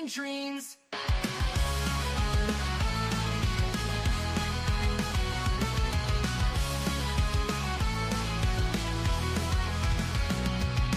same dreams.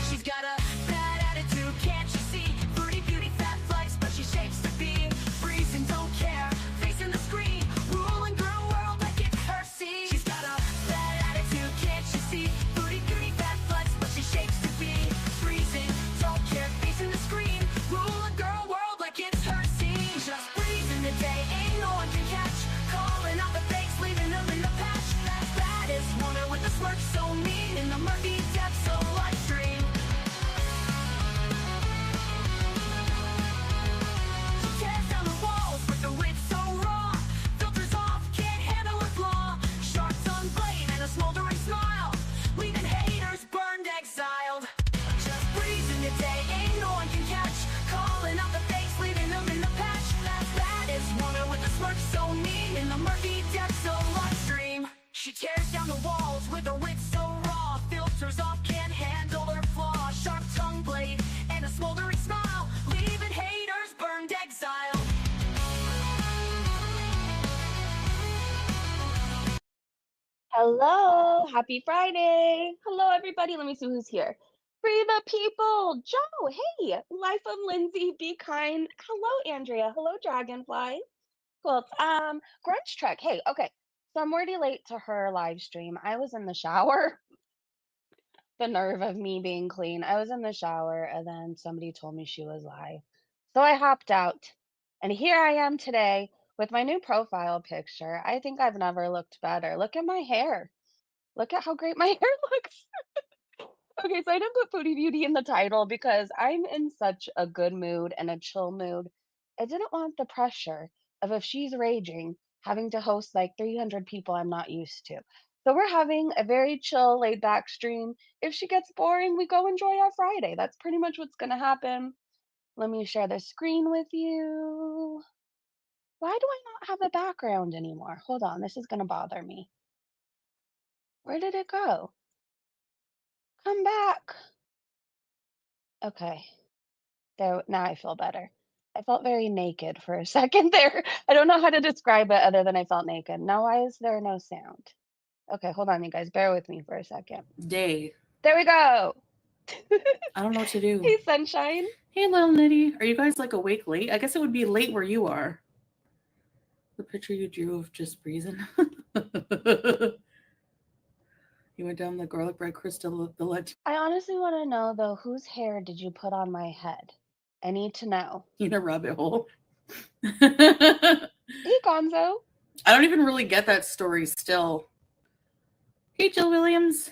She's got a bad attitude, can't you see? Fruity beauty, fat flex, but she shapes to be. Freezing, don't care, facing the screen. Ruling girl world like it's her scene. She's got a bad attitude, can't you see? Fruity beauty, fat flex, but she shapes to be. Freezing, don't care, facing the screen. Ruling girl world like it's her scene. Just breezing the day, ain't no one can catch. Calling out the fakes, leaving them in the patch. That baddest woman with a smirk so mean. In the murky depths of life dream. She tears down the walls with the wit so raw. Filters off, can't handle her flaw. Sharp tongue blade and a smoldering smile. Leaving haters burned, exiled. Just breezing the day, ain't no one can catch. Calling out the fakes, leaving them in the patch. That baddest woman with a smirk so mean. In the murky depths of life dream. She tears down the walls with her wit so raw. Filters off, can't handle her flaw. Sharp tongue blade and a smoldering smile. Leaving haters burned, exiled. Hello, happy Friday. Hello, everybody. Let me see who's here. Free the people. Joe, hey. Life of Lindsay, be kind. Hello, Andrea. Hello, Dragonfly. Cool. Grunch Truck. Hey, okay. So I'm already late to her live stream. I was in the shower. The nerve of me being clean. I was in the shower and then somebody told me she was live. So I hopped out. And here I am today with my new profile picture. I think I've never looked better. Look at my hair. Look at how great my hair looks. Okay, so I didn't put Foodie Beauty in the title because I'm in such a good mood and a chill mood. I didn't want the pressure of, if she's raging, having to host like 300 people I'm not used to. So we're having a very chill, laid back stream. If she gets boring, we go enjoy our Friday. That's pretty much what's going to happen. Let me share the screen with you. Why do I not have a background anymore? Hold on, this is going to bother me. Where did it go? Come back. Okay. There, now I feel better. I felt very naked for a second there. I don't know how to describe it other than I felt naked. Now, why is there no sound? Okay, hold on, you guys. Bear with me for a second. Day. There we go. I don't know what to do. Hey, Sunshine. Hey, little Nitty. Are you guys like awake late? I guess it would be late where you are. The picture you drew of just breezing. You went down the garlic bread crystal, the ledge. I honestly want to know, though, whose hair did you put on my head? I need to know. In a rabbit hole. Hey, Gonzo. I don't even really get that story still. Hey, Jill Williams.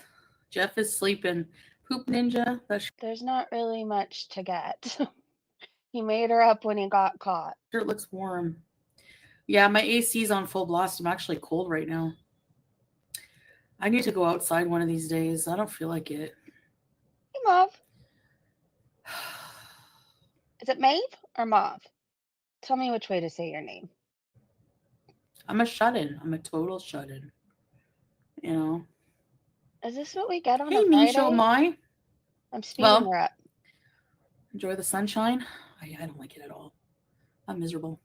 Jeff is sleeping. Poop Ninja. There's not really much to get. He made her up when he got caught. Shirt looks warm. Yeah, my AC's on full blast. I'm actually cold right now. I need to go outside one of these days. I don't feel like it. Hey, Mauve. Is it Maeve or Mauve? Tell me which way to say your name. I'm a shut-in. I'm a total shut-in. You know. Is this what we get on Hey, a Friday? Misho Mai. I'm speeding her up. Enjoy the sunshine. I don't like it at all. I'm miserable.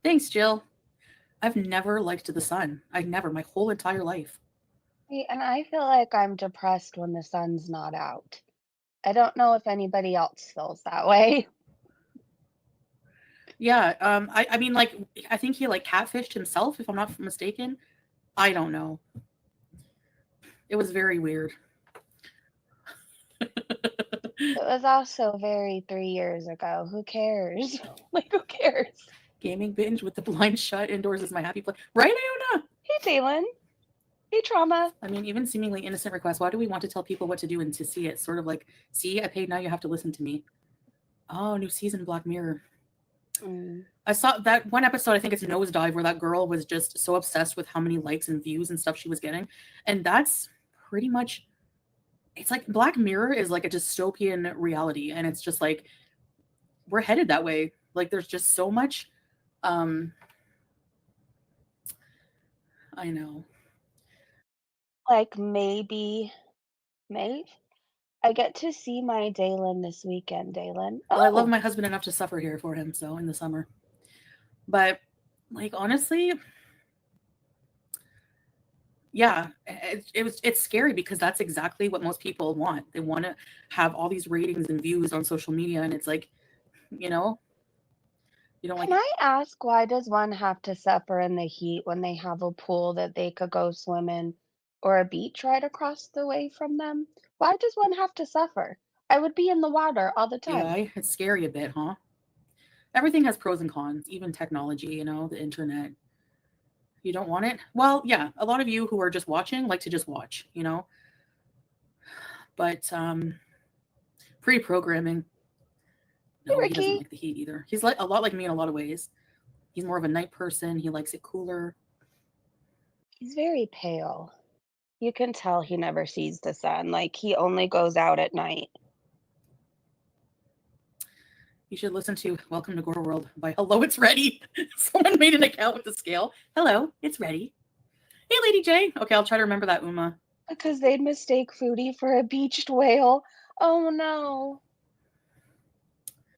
Thanks, Jill. I've never liked the sun. My whole entire life. See, and I feel like I'm depressed when the sun's not out. I don't know if anybody else feels that way. Yeah, I mean, like, I think he like catfished himself, if I'm not mistaken. I don't know. It was very weird. It was also very 3 years ago. Who cares? Like, who cares? Gaming binge with the blind shut indoors is my happy place. Right, Iona? Hey, Jalen. Hey, Trauma. I mean, even seemingly innocent requests. Why do we want to tell people what to do and to see it? Sort of like, see, I paid, now you have to listen to me. Oh, new season, Black Mirror. I saw that one episode, I think it's Nosedive, where that girl was just so obsessed with how many likes and views and stuff she was getting. And that's pretty much, it's like Black Mirror is like a dystopian reality. And it's just like, we're headed that way. Like, there's just so much. I know. Like, maybe Maeve? I get to see my Dalen this weekend, Dalen. Well, I love Oh, my husband enough to suffer here for him, so in the summer. But like honestly, yeah, it's scary because that's exactly what most people want. They want to have all these ratings and views on social media, and it's like, you know, you don't like can I ask why does one have to suffer in the heat when they have a pool that they could go swim in or a beach right across the way from them? Why does one have to suffer? I would be in the water all the time. yeah, it's scary a bit, huh? Everything has pros and cons, even technology, the internet. You don't want it? Well, yeah, a lot of you who are just watching like to just watch, but pre-programming, Hey, no, he doesn't Ricky. like the heat either. He's like a lot like me in a lot of ways. He's more of a night person. He likes it cooler. He's very pale. You can tell he never sees the sun. Like he only goes out at night. You should listen to Welcome to Gore World by Hello, It's Ready. Someone made an account with the scale. Hello, it's ready. Hey, Lady J. Okay, I'll try to remember that, Uma. Because they'd mistake Foodie for a beached whale. Oh no.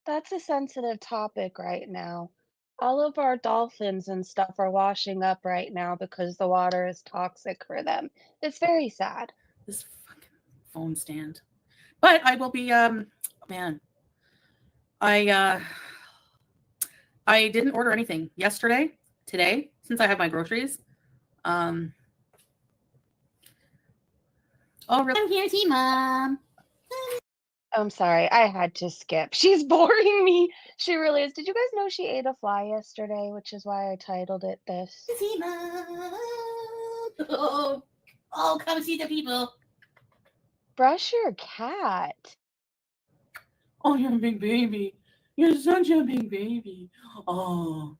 That's a sensitive topic right now. All of our dolphins and stuff are washing up right now because the water is toxic for them. It's very sad. This fucking phone stand. But I will be, man, I didn't order anything today, since I have my groceries. Oh, really? I'm here, see, Mom. I'm sorry, I had to skip. She's boring me. She really is. Did you guys know she ate a fly yesterday, which is why I titled it this? See, Mom. Oh, come see the people. Brush your cat. Oh, you're a big baby. You're such a big baby. Oh.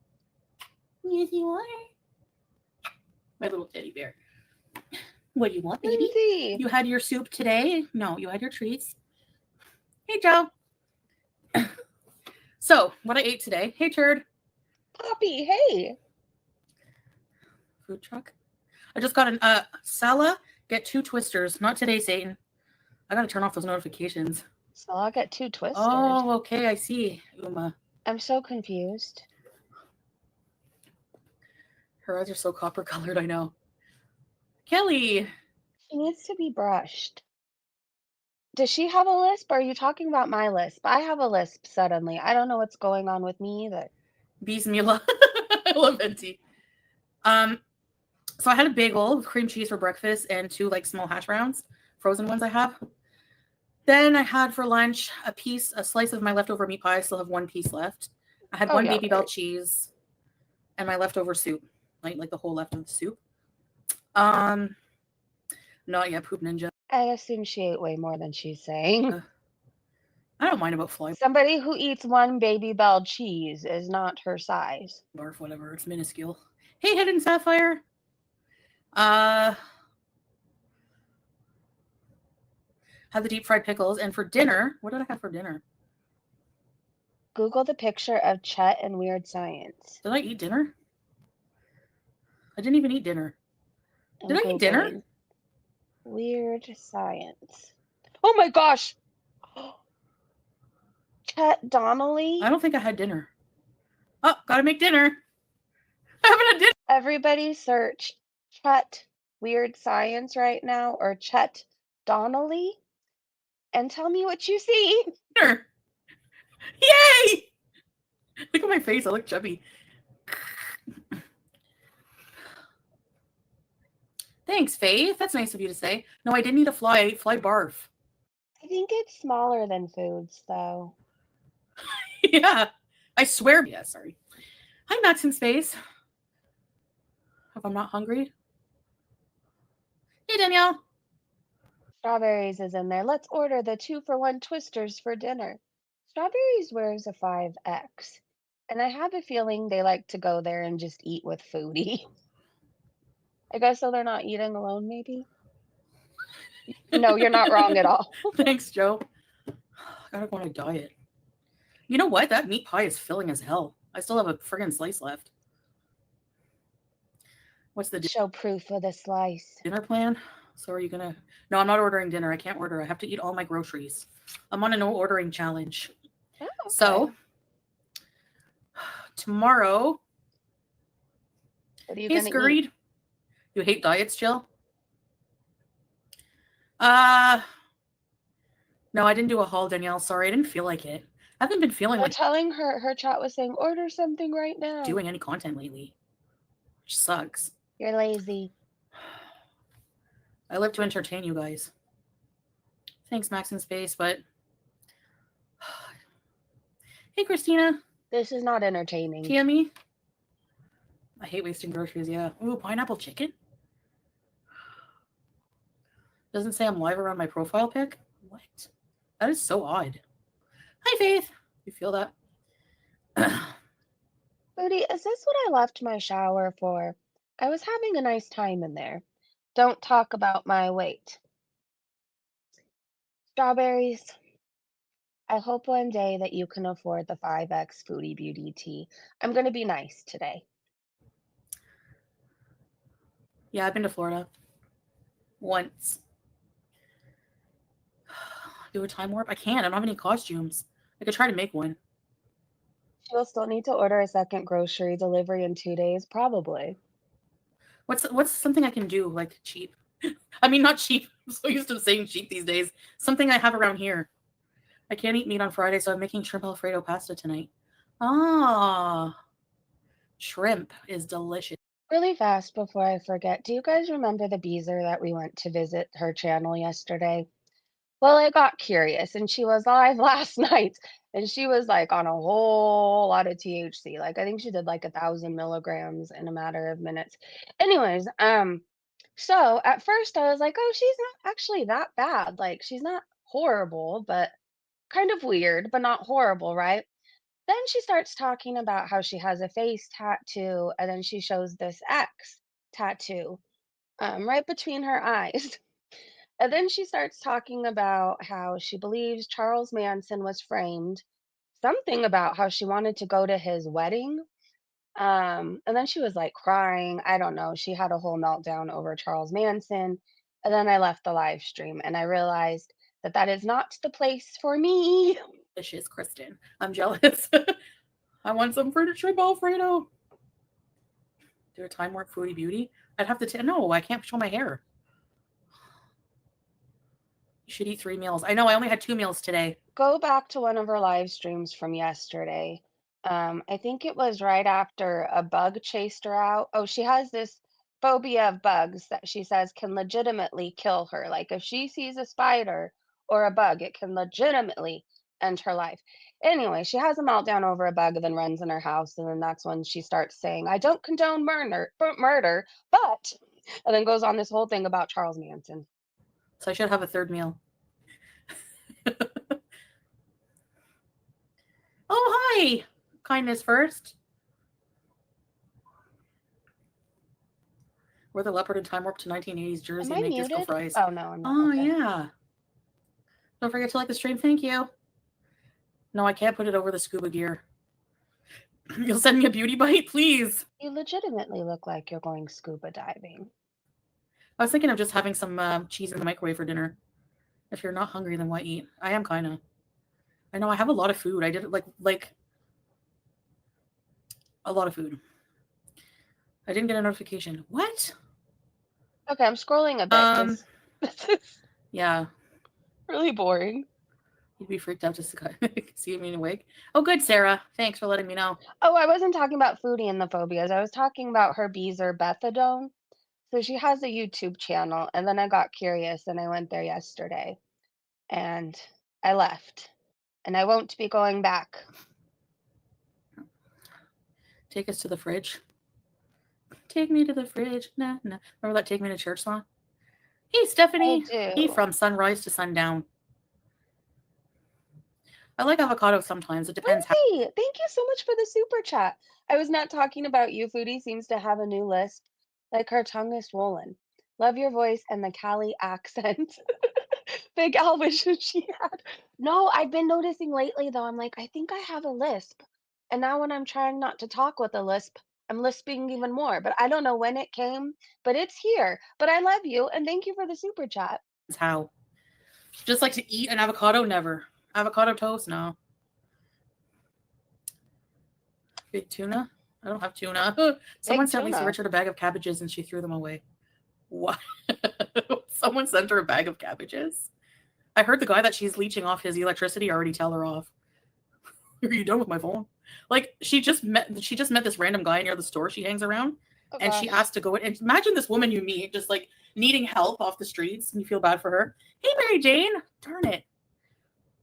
Yes, you are. My little teddy bear. What do you want, baby? Lindsay. You had your soup today? No, you had your treats. Hey, Joe. So, what I ate today. Hey, Turd. Poppy, hey. Food truck. I just got an Sala, get 2 twisters. Not today, Satan. I gotta turn off those notifications. So I'll get 2 twisters. Oh, okay, I see, Uma. I'm so confused. Her eyes are so copper colored, I know. Kelly. She needs to be brushed. Does she have a lisp? Or are you talking about my lisp? I have a lisp suddenly. I don't know what's going on with me either. Bismillah. I love Venti. So I had a bagel with cream cheese for breakfast and 2 like small hash browns, frozen ones I have. Then I had for lunch a slice of my leftover meat pie. I still have 1 piece left. I had 1 Baby Bell cheese and my leftover soup, like the whole left of the soup. Not yet, Poop Ninja. I assume she ate way more than she's saying. I don't mind about fly Somebody who eats 1 Baby Bell cheese is not her size. barf, whatever. It's minuscule. Hey, Hidden Sapphire. Had the deep fried pickles, and for dinner, what did I have for dinner? Google the picture of Chet and Weird Science. Did I eat dinner? I didn't even eat dinner. Did I eat dinner? Weird Science. Oh my gosh! Chet Donnelly? I don't think I had dinner. Oh, gotta make dinner. I haven't had dinner. Everybody search Chet Weird Science right now or Chet Donnelly and tell me what you see. Dinner. Yay! Look at my face. I look chubby. Thanks, Faith. That's nice of you to say. No, I didn't eat a fly. I ate fly barf. I think it's smaller than foods, though. Yeah, I swear. Yeah, sorry. Hi, Max in Space. If I'm not hungry. Hey, Danielle. Strawberries is in there. Let's order the 2-for-1 twisters for dinner. Strawberries wears a 5X, and I have a feeling they like to go there and just eat with Foodie. I guess so they're not eating alone, maybe? No, you're not wrong at all. Thanks, Joe. I gotta go on a diet. You know what? That meat pie is filling as hell. I still have a friggin' slice left. What's the Show proof of the slice. dinner plan? So are you gonna? No, I'm not ordering dinner. I can't order. I have to eat all my groceries. I'm on a no ordering challenge. Oh, okay. So tomorrow, What are you hey gonna eat? Scurried, you hate diets, Jill? Uh, no, I didn't do a haul, Danielle. Sorry, I didn't feel like it. I haven't been feeling We're like telling her chat was saying, order something right now. doing any content lately, which sucks. You're lazy. I live to entertain you guys. Thanks, Max in Space, but hey, Christina. This is not entertaining. Tammy. I hate wasting groceries, yeah. Ooh, pineapple chicken? Doesn't say I'm live around my profile pic? What? That is so odd. Hi, Faith. You feel that? Foodie, is this what I left my shower for? I was having a nice time in there. Don't talk about my weight. Strawberries. I hope one day that you can afford the 5X Foodie Beauty tea. I'm going to be nice today. Yeah, I've been to Florida. Once. Do a time warp? I can't. I don't have any costumes. I could try to make one. She'll still need to order a second grocery delivery in 2 days, probably. What's something I can do, like, cheap? I mean, not cheap. I'm so used to saying cheap these days. Something I have around here. I can't eat meat on Friday, so I'm making shrimp Alfredo pasta tonight. Ah. Shrimp is delicious. Really fast before I forget, do you guys remember the Beezer that we went to visit her channel yesterday? Well, I got curious and she was live last night and she was like on a whole lot of THC. Like I think she did like 1,000 milligrams in a matter of minutes. Anyways, so at first I was like, oh, she's not actually that bad. Like she's not horrible, but kind of weird, but not horrible, right? Then she starts talking about how she has a face tattoo, and then she shows this X tattoo right between her eyes. And then she starts talking about how she believes Charles Manson was framed, something about how she wanted to go to his wedding. And then she was like crying. I don't know. She had a whole meltdown over Charles Manson. And then I left the live stream and I realized that that is not the place for me. Delicious, Kristen. I'm jealous. I want some fruit shrimp Alfredo. Do a time warp Foodie Beauty? I'd have to no, I can't show my hair. You should eat 3 meals. I know, I only had 2 meals today. Go back to one of her live streams from yesterday. I think it was right after a bug chased her out. Oh, she has this phobia of bugs that she says can legitimately kill her. Like if she sees a spider or a bug, it can legitimately end her life. Anyway, she has a meltdown over a bug and then runs in her house. And then that's when she starts saying, I don't condone murder, but, and then goes on this whole thing about Charles Manson. So I should have a 3rd meal. Oh, hi! Kindness first. We're the leopard in time warp to 1980s Jersey Am I and make muted? disco fries. Oh, no, I'm not. Oh, Okay. yeah. Don't forget to like the stream. Thank you. No, I can't put it over the scuba gear. You'll send me a beauty bite, please. You legitimately look like you're going scuba diving. I was thinking of just having some cheese in the microwave for dinner. If you're not hungry, then why eat? I am kind of. I know I have a lot of food. I did it like a lot of food. I didn't get a notification. What? Okay, I'm scrolling a bit 'cause this is Yeah. really boring. You'd be freaked out to see me awake. Oh, good, Sarah. Thanks for letting me know. Oh, I wasn't talking about Foodie and the phobias. I was talking about her Beezer Bethadone. So she has a YouTube channel, and then I got curious and I went there yesterday. And I left. And I won't be going back. Take us to the fridge. Take me to the fridge. Nah, nah. Remember that Take Me to Church song? Hey, Stephanie. I Hey, do. from sunrise to sundown. I like avocado sometimes. It depends how. Hey, thank you so much for the super chat. I was not talking about you. Foodie seems to have a new lisp. Like her tongue is swollen. Love your voice and the Cali accent. Big Al wishes she had. No, I've been noticing lately though. I'm like, I think I have a lisp. And now when I'm trying not to talk with a lisp, I'm lisping even more, but I don't know when it came, but it's here. But I love you and thank you for the super chat. It's how. Just like to eat an avocado, never. Avocado toast, no. Big tuna? I don't have tuna. Someone sent Lisa tuna. Richard a bag of cabbages and she threw them away. What? Someone sent her a bag of cabbages? I heard the guy that she's leeching off his electricity already tell her off. Are you done with my phone? Like she just met this random guy near the store she hangs around, Oh, and she asked to go in. And imagine this woman you meet just like needing help off the streets, and you feel bad for her. Hey, Mary Jane, darn it!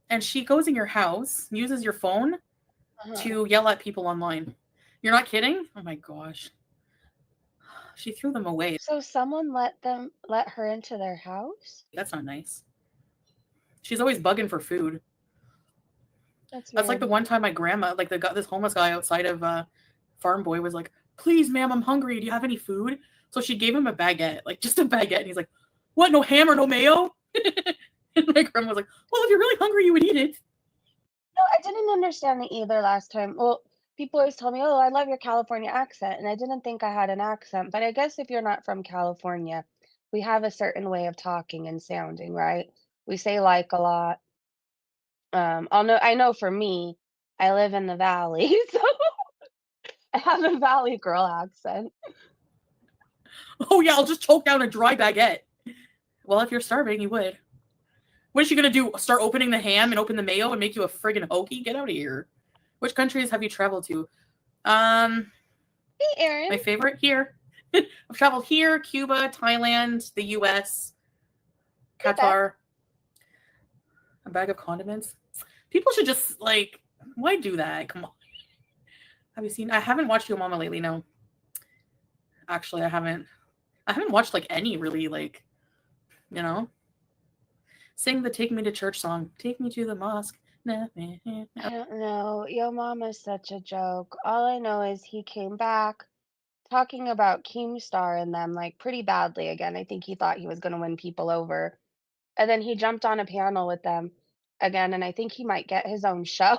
And she goes in your house, uses your phone to yell at people online. You're not kidding? Oh my gosh! She threw them away. So someone let her into their house? That's not nice. She's always bugging for food. That's like the one time my grandma, like this homeless guy outside of Farm Boy was like, "Please, ma'am, I'm hungry. Do you have any food?" So she gave him a baguette, like just a baguette, and he's like, "What? No ham or no mayo?" And my grandma was like, "Well, if you're really hungry, you would eat it." No, I didn't understand it either last time. Well, people always tell me, "Oh, I love your California accent," and I didn't think I had an accent. But I guess if you're not from California, we have a certain way of talking and sounding, right? We say like a lot. I know for me, I live in the valley, so I have a valley girl accent. Oh yeah, I'll just choke down a dry baguette. Well, if you're starving, you would. What is she gonna do? Start opening the ham and open the mayo and make you a friggin' hoagie? Get out of here. Which countries have you traveled to? Hey, Aaron. My favorite here. I've traveled here, Cuba, Thailand, the US, Qatar. A bag of condiments. People should just like, why do that? Come on. Have you seen? I haven't watched Yo Mama lately. No, actually, I haven't. I haven't watched like any really like, you know. Sing the "Take Me to Church" song. Take me to the mosque. I don't know. Yo Mama's such a joke. All I know is he came back talking about Keemstar and them like pretty badly again. I think he thought he was going to win people over. And then he jumped on a panel with them again, and I think he might get his own show.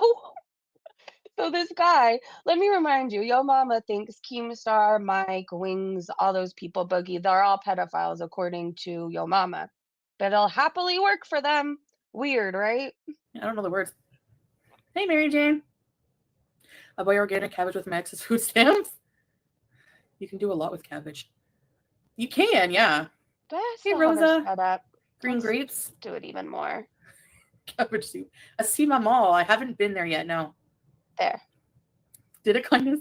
So this guy, let me remind you, Yo Mama thinks Keemstar, Mike, Wings, all those people, Boogie, they're all pedophiles according to Yo Mama. But it'll happily work for them. Weird, right? I don't know the words. Hey, Mary Jane. I buy organic cabbage with my ex's food stamps. You can do a lot with cabbage. You can, yeah. Do I Hey, still have her Rosa. set up? Green Let's grapes. do it even more. Cabbage soup. Asima Mall. I haven't been there yet, no. There. Did it kind of?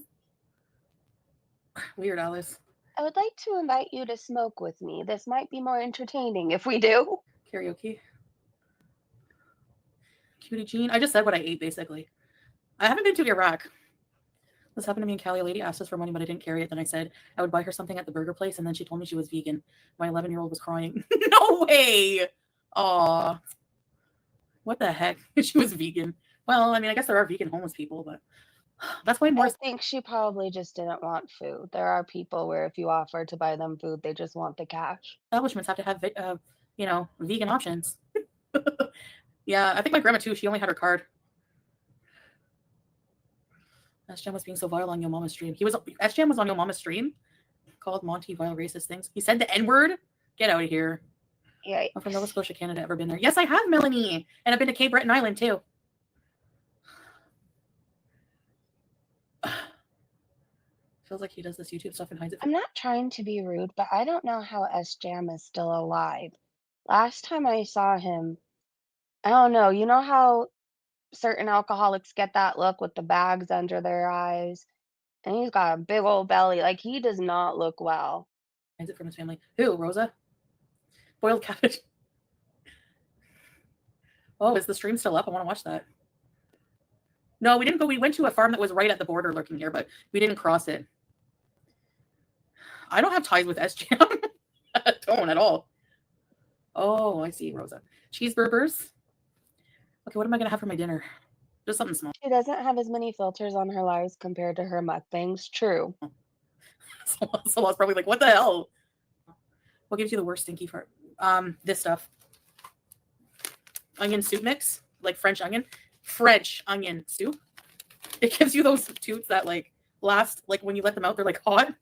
Weird, Alice. I would like to invite you to smoke with me. This might be more entertaining if we do. Karaoke. Cutie Jean. I just said what I ate, basically. I haven't been to Iraq. This happened to me and Callie. A lady asked us for money, but I didn't carry it. Then I said I would buy her something at the burger place, and then she told me she was vegan. My 11-year-old was crying. No way! Aw. What the heck? She was vegan. Well, I mean, I guess there are vegan homeless people, but that's way more. I think she probably just didn't want food. There are people where if you offer to buy them food, they just want the cash. Establishments have to have, vegan options. Yeah, I think my grandma too. She only had her card. SJM was being so vile on Yo Mama's stream. SJM was on Yo Mama's stream. Called Monty vile racist things. He said the N-word. Get out of here. Yeah. I'm from Nova Scotia, Canada. Ever been there? Yes, I have, Melanie. And I've been to Cape Breton Island too. Feels like he does this YouTube stuff and hides it. I'm not trying to be rude, but I don't know how SJam is still alive. Last time I saw him, I don't know. You know how certain alcoholics get that look with the bags under their eyes? And he's got a big old belly. Like, he does not look well. Hides it from his family. Who, Rosa? Boiled cabbage. Oh, is the stream still up? I want to watch that. No, we didn't go. We went to a farm that was right at the border lurking here, but we didn't cross it. I don't have ties with SJM. I don't at all. Oh, I see, Rosa. Cheeseburgers. Okay, what am I going to have for my dinner? Just something small. She doesn't have as many filters on her lives compared to her mukbangs. True. Salah's probably like, what the hell? What gives you the worst stinky fart? This stuff. Onion soup mix, like French onion soup. It gives you those toots that like last, like when you let them out, they're like hot.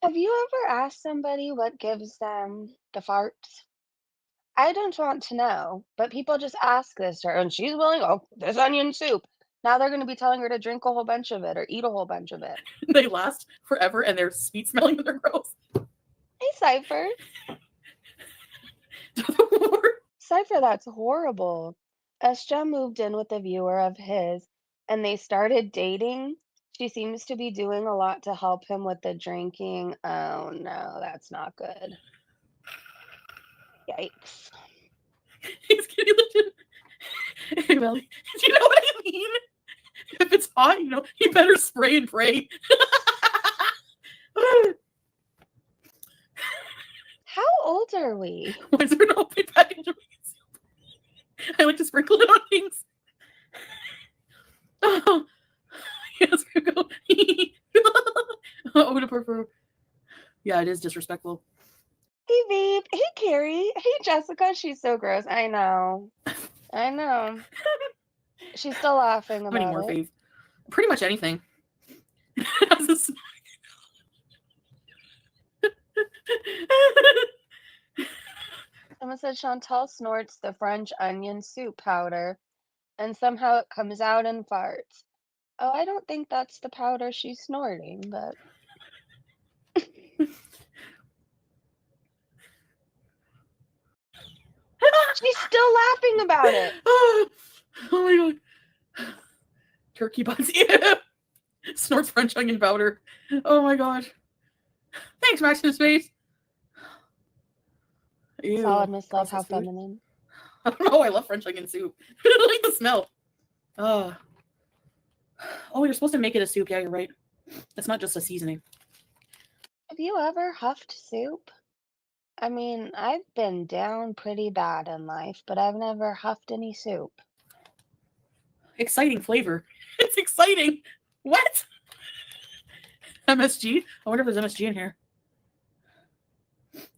Have you ever asked somebody what gives them the farts? I don't want to know, but people just ask this to her, and she's willing. Oh, this onion soup. Now they're going to be telling her to drink a whole bunch of it or eat a whole bunch of it. They last forever and they're sweet smelling and they're gross. Hey, Cypher. Cypher, that's horrible. Esja moved in with a viewer of his, and they started dating. She seems to be doing a lot to help him with the drinking. Oh no, that's not good. Yikes. He's getting legit. Hey, Melly, do you know what I mean? If it's hot, you know, you better spray and pray. How old are we? Why is there an open package of soup? I like to sprinkle it on things. Oh, yes, we go. Oh, to prefer. Yeah, it is disrespectful. Hey, Veep. Hey, Carrie. Hey, Jessica. She's so gross. I know. I know. She's still laughing How many about more it. faves? Pretty much anything. As a snack. Someone said Chantal snorts the French onion soup powder, and somehow it comes out in farts. Oh, I don't think that's the powder she's snorting, but she's still laughing about it. Oh my god. Turkey buns. Yeah. Snorts French onion powder. Oh my gosh. Thanks, Max in Space. Ew, Solid Miss Love, how processed food. feminine. I don't know. I love French onion soup. I like the smell. Oh, you're supposed to make it a soup. Yeah, you're right. It's not just a seasoning. Have you ever huffed soup? I mean, I've been down pretty bad in life, but I've never huffed any soup. Exciting flavor. It's exciting. What? MSG? I wonder if there's MSG in here.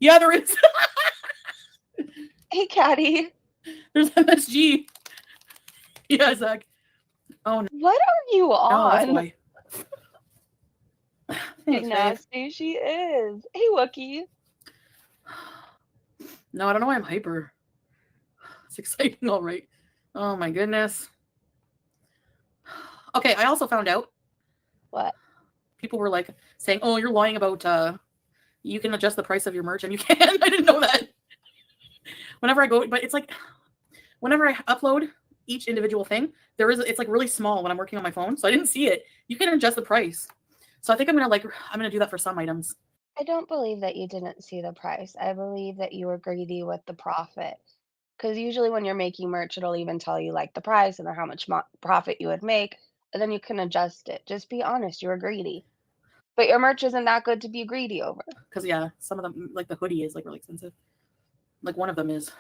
Yeah, there is. Hey, Caddy. There's MSG. Yeah, Zach. Oh no. What are you Oh, that's on? why. Big Thanks, babe. nasty she is. Hey, Wookie. No, I don't know why I'm hyper. It's exciting, all right. Oh my goodness. Okay, I also found out. What? People were like saying, "Oh, you're lying about you can adjust the price of your merch," and you can. I didn't know that. Whenever I go, but it's like whenever I upload each individual thing, it's like really small when I'm working on my phone, so I didn't see it. You can adjust the price. So I think I'm gonna do that for some items. I don't believe that you didn't see the price. I believe that you were greedy with the profit. Because usually when you're making merch, it'll even tell you like the price and how much profit you would make, and then you can adjust it. Just be honest, you were greedy. But your merch isn't that good to be greedy over. Because yeah, some of them, like the hoodie, is like really expensive. Like one of them is.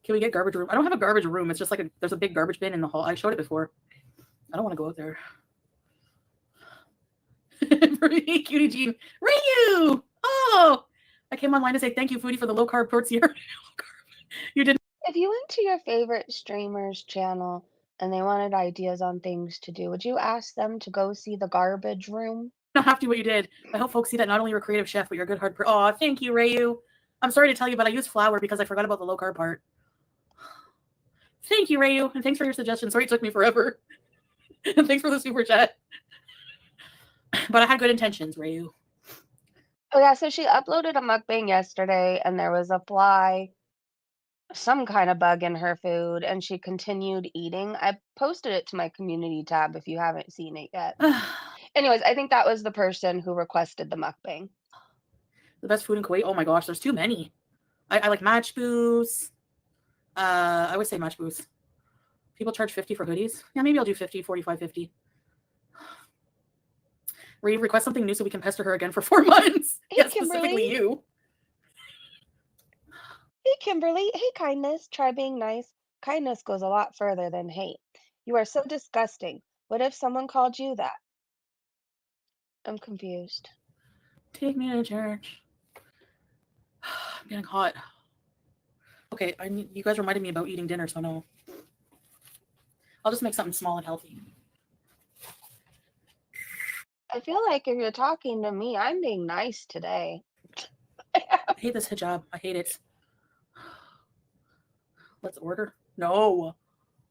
Can we get garbage room? I don't have a garbage room. It's just like there's a big garbage bin in the hall. I showed it before. I don't want to go out there. For me, Cutie Jean. Ryu! Oh! I came online to say thank you, Foodie, for the low carb tortilla. You didn't. If you went to your favorite streamer's channel and they wanted ideas on things to do, would you ask them to go see the garbage room? Not have to what you did. I hope folks see that not only you're a creative chef, but you're a good hard person. Oh, thank you, Ryu. I'm sorry to tell you, but I used flour because I forgot about the low carb part. Thank you, Ryu, and thanks for your suggestion. Sorry it took me forever. And thanks for the super chat. But I had good intentions, Ryu. Oh yeah, so she uploaded a mukbang yesterday and there was a fly, some kind of bug in her food, and she continued eating. I posted it to my community tab if you haven't seen it yet. Anyways, I think that was the person who requested the mukbang. The best food in Kuwait? Oh my gosh, there's too many. I like match booths. I would say match booths. People charge 50 for hoodies. Yeah, maybe I'll do 50, 45, 50. Request something new so we can pester her again for 4 months. Hey, Yeah, Kimberly. specifically you. Hey, Kimberly. Hey, kindness. Try being nice. Kindness goes a lot further than hate. You are so disgusting. What if someone called you that? I'm confused. Take me to church. I'm getting hot. Okay, you guys reminded me about eating dinner, so no. I'll just make something small and healthy. I feel like if you're talking to me, I'm being nice today. I hate this hijab. I hate it. Let's order. No,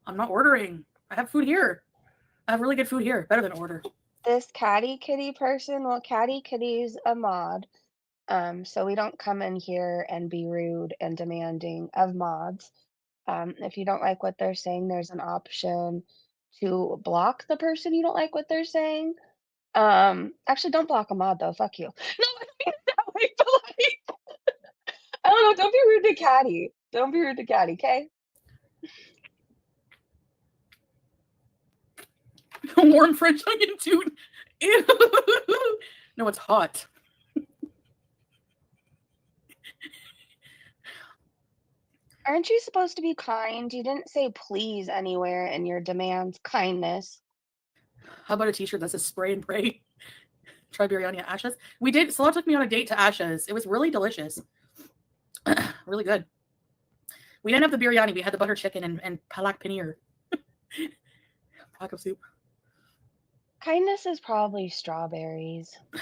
I'm not ordering. I have food here. I have really good food here. Better than order. This catty kitty person, well, catty kitty's a mod. So we don't come in here and be rude and demanding of mods. If you don't like what they're saying, there's an option to block the person you don't like what they're saying. Actually, don't block a mod though. Fuck you. No, I don't mean it that way, but like, I don't know. Don't be rude to Caddy. Don't be rude to Caddy, okay? Warm French onion tune. Ew. No, it's hot. Aren't you supposed to be kind? You didn't say please anywhere in your demands kindness. How about a t-shirt that says spray and pray? Try biryani at Asha's. We did. Salah took me on a date to Asha's. It was really delicious. Really good. We didn't have the biryani. We had the butter chicken and palak paneer. Pack of soup. Kindness is probably strawberries. I'm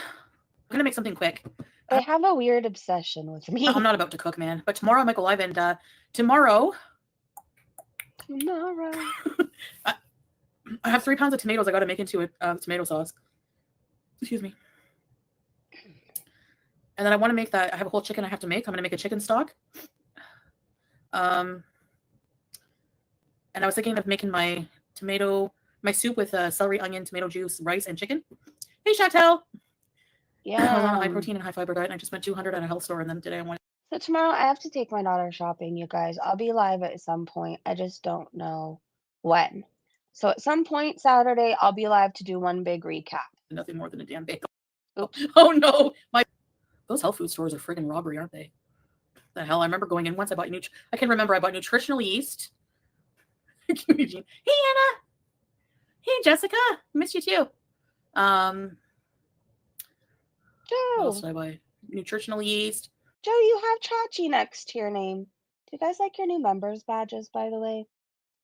going to make something quick. They have a weird obsession with me. I'm not about to cook, man. But tomorrow I might go live, and tomorrow I have 3 pounds of tomatoes I got to make into a tomato sauce. Excuse me. And then I want to make that. I have a whole chicken I have to make. I'm going to make a chicken stock. And I was thinking of making my soup with celery, onion, tomato juice, rice, and chicken. Hey, Chantel. Yeah. I was on a high protein and high fiber diet, and I just spent $200 at a health store, and then today I went. So tomorrow I have to take my daughter shopping, you guys. I'll be live at some point. I just don't know when. So at some point Saturday, I'll be live to do one big recap. Nothing more than a damn bagel. Oops. Oh no, those health food stores are friggin' robbery, aren't they? The hell! I remember going in once. I bought nutritional yeast. Hey Anna. Hey Jessica, missed you too. What else Joe, did I buy? Nutritional yeast. Joe, you have Chachi next to your name. Do you guys like your new members badges, by the way?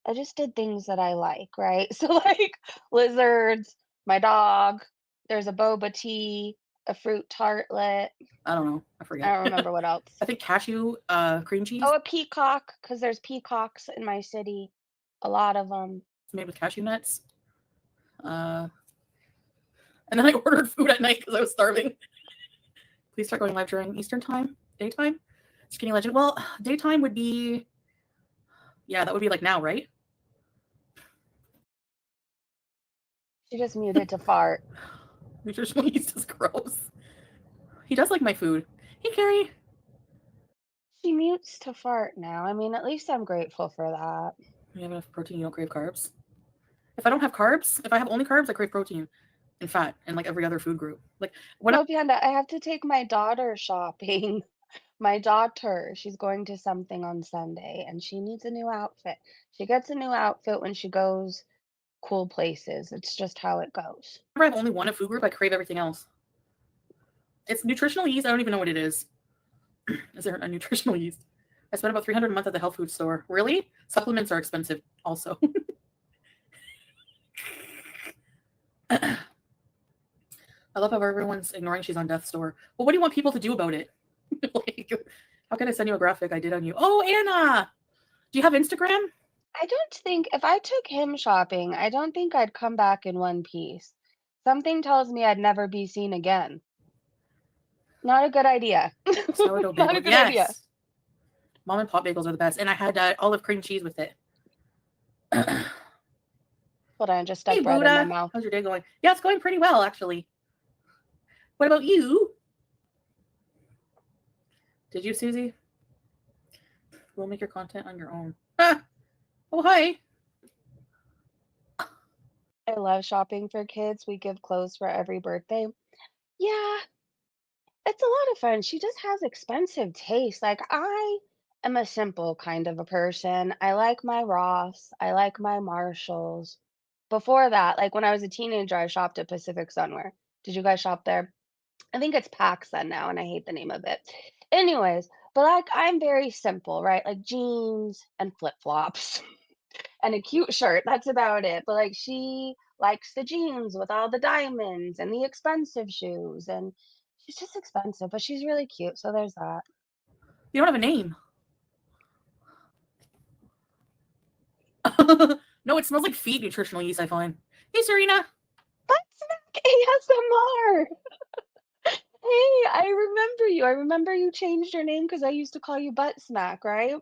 I just did things that I like, right? So like lizards, my dog, there's a boba tea, a fruit tartlet. I don't know. I forget. I don't remember what else. I think cashew cream cheese. Oh, a peacock, because there's peacocks in my city. A lot of them. It's made with cashew nuts. And then I ordered food at night because I was starving. Please start going live during Eastern time, daytime. Skinny Legend. Well, daytime would be, yeah, that would be like now, right? She just muted to fart. Nutritional yeast is gross. He does like my food. Hey, Carrie. She mutes to fart now. I mean, at least I'm grateful for that. You have enough protein, you don't crave carbs. If I don't have carbs, if I have only carbs, I crave protein and fat and like every other food group. Like when No, Panda, I have to take my daughter shopping. My daughter, she's going to something on Sunday and she needs a new outfit. She gets a new outfit when she goes cool places. It's just how it goes. whenever I have only one food group, I crave everything else. It's nutritional yeast. I don't even know what it is. Is there a nutritional yeast? I spend about $300 a month at the health food store. Really? Supplements are expensive also. I love how everyone's ignoring she's on death's door. Well, what do you want people to do about it? Like, how can I send you a graphic I did on you? Oh, Anna! Do you have Instagram? I don't think if I took him shopping, I don't think I'd come back in one piece. Something tells me I'd never be seen again. Not a good idea. Sourdough bagel. Not a good Yes. idea. Mom and pop bagels are the best. And I had olive cream cheese with it. Hold on, just stuck Hey, bread in Buddha. my mouth. How's your day going? Yeah, it's going pretty well, actually. What about you? Did you, Susie? We'll make your content on your own. Ah. Oh, hi. I love shopping for kids. We give clothes for every birthday. Yeah, it's a lot of fun. She just has expensive taste. Like, I am a simple kind of a person. I like my Ross. I like my Marshalls. Before that, like when I was a teenager, I shopped at Pacific Sunwear. Did you guys shop there? I think it's PacSun now, and I hate the name of it. Anyways, but like I'm very simple, right? Like jeans and flip-flops and a cute shirt. That's about it. But like she likes the jeans with all the diamonds and the expensive shoes, and she's just expensive, but she's really cute, so there's that. You don't have a name. No, it smells like feet nutritional yeast, I find. Hey, Serena. Butt Smack ASMR! Hey, I remember you. I remember you changed your name because I used to call you Butt Smack, right?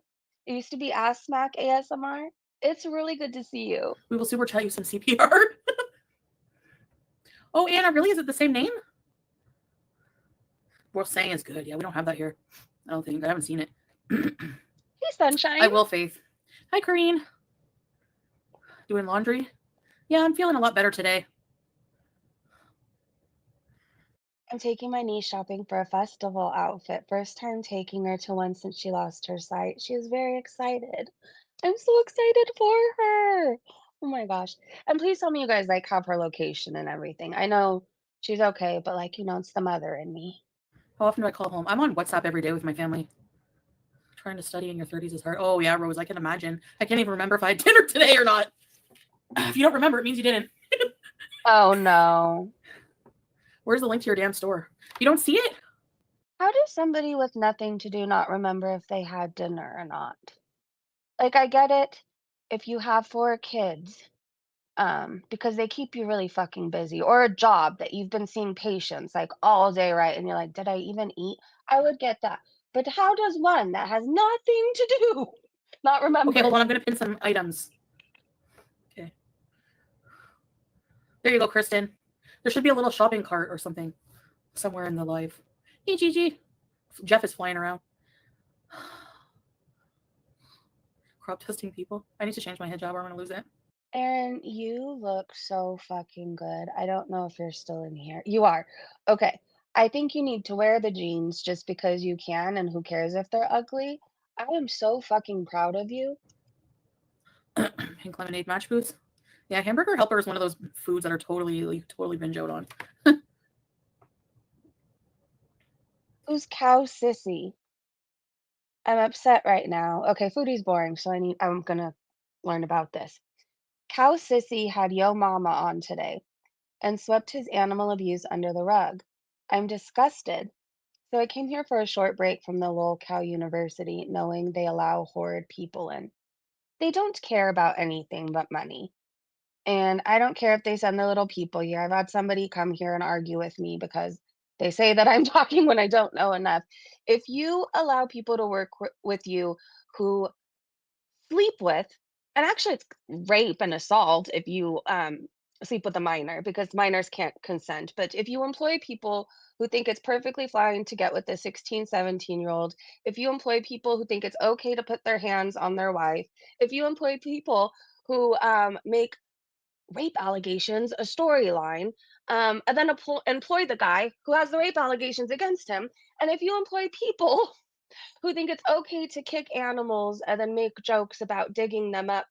It used to be Ass Smack ASMR. It's really good to see you. We will super chat you some CPR. Oh, Anna, really? Is it the same name? We're saying is good. Yeah, we don't have that here. I don't think. I haven't seen it. Hey, Sunshine. I will, Faith. Hi, Corrine. Doing laundry? Yeah, I'm feeling a lot better today. I'm taking my niece shopping for a festival outfit. First time taking her to one since she lost her sight. She is very excited. I'm so excited for her. Oh my gosh. And please tell me you guys like have her location and everything. I know she's okay, but like, it's the mother in me. How often do I call home? I'm on WhatsApp every day with my family. Trying to study in your 30s is hard. Oh, yeah, Rose, I can imagine. I can't even remember if I had dinner today or not. If you don't remember, it means you didn't. Oh no. Where's the link to your damn store? You don't see it? How does somebody with nothing to do not remember if they had dinner or not? Like, I get it if you have 4 kids, because they keep you really fucking busy, or a job that you've been seeing patients like all day, right? And you're like, did I even eat? I would get that. But how does one that has nothing to do not remember? Okay, hold on. I'm going to pin some items. Okay. There you go, Kristen. There should be a little shopping cart or something somewhere in the live. Hey, Gigi. Jeff is flying around. Crop testing people. I need to change my hijab or I'm going to lose it. Aaron, you look so fucking good. I don't know if you're still in here. You are. Okay. I think you need to wear the jeans just because you can, and who cares if they're ugly. I am so fucking proud of you. Pink lemonade match boots. Yeah, hamburger helper is one of those foods that are totally binge out on. Who's Cow Sissy? I'm upset right now. Okay, foodie's boring, so I'm gonna learn about this. Cow Sissy had Yo Mama on today and swept his animal abuse under the rug. I'm disgusted. So I came here for a short break from the Lol Cow University, knowing they allow horrid people in. They don't care about anything but money. And I don't care if they send their little people here. I've had somebody come here and argue with me because they say that I'm talking when I don't know enough. If you allow people to work with you who sleep with, and actually it's rape and assault if you sleep with a minor because minors can't consent. But if you employ people who think it's perfectly fine to get with a 16, 17-year-old, if you employ people who think it's okay to put their hands on their wife, if you employ people who make rape allegations a storyline, and then employ the guy who has the rape allegations against him, and if you employ people who think it's okay to kick animals and then make jokes about digging them up.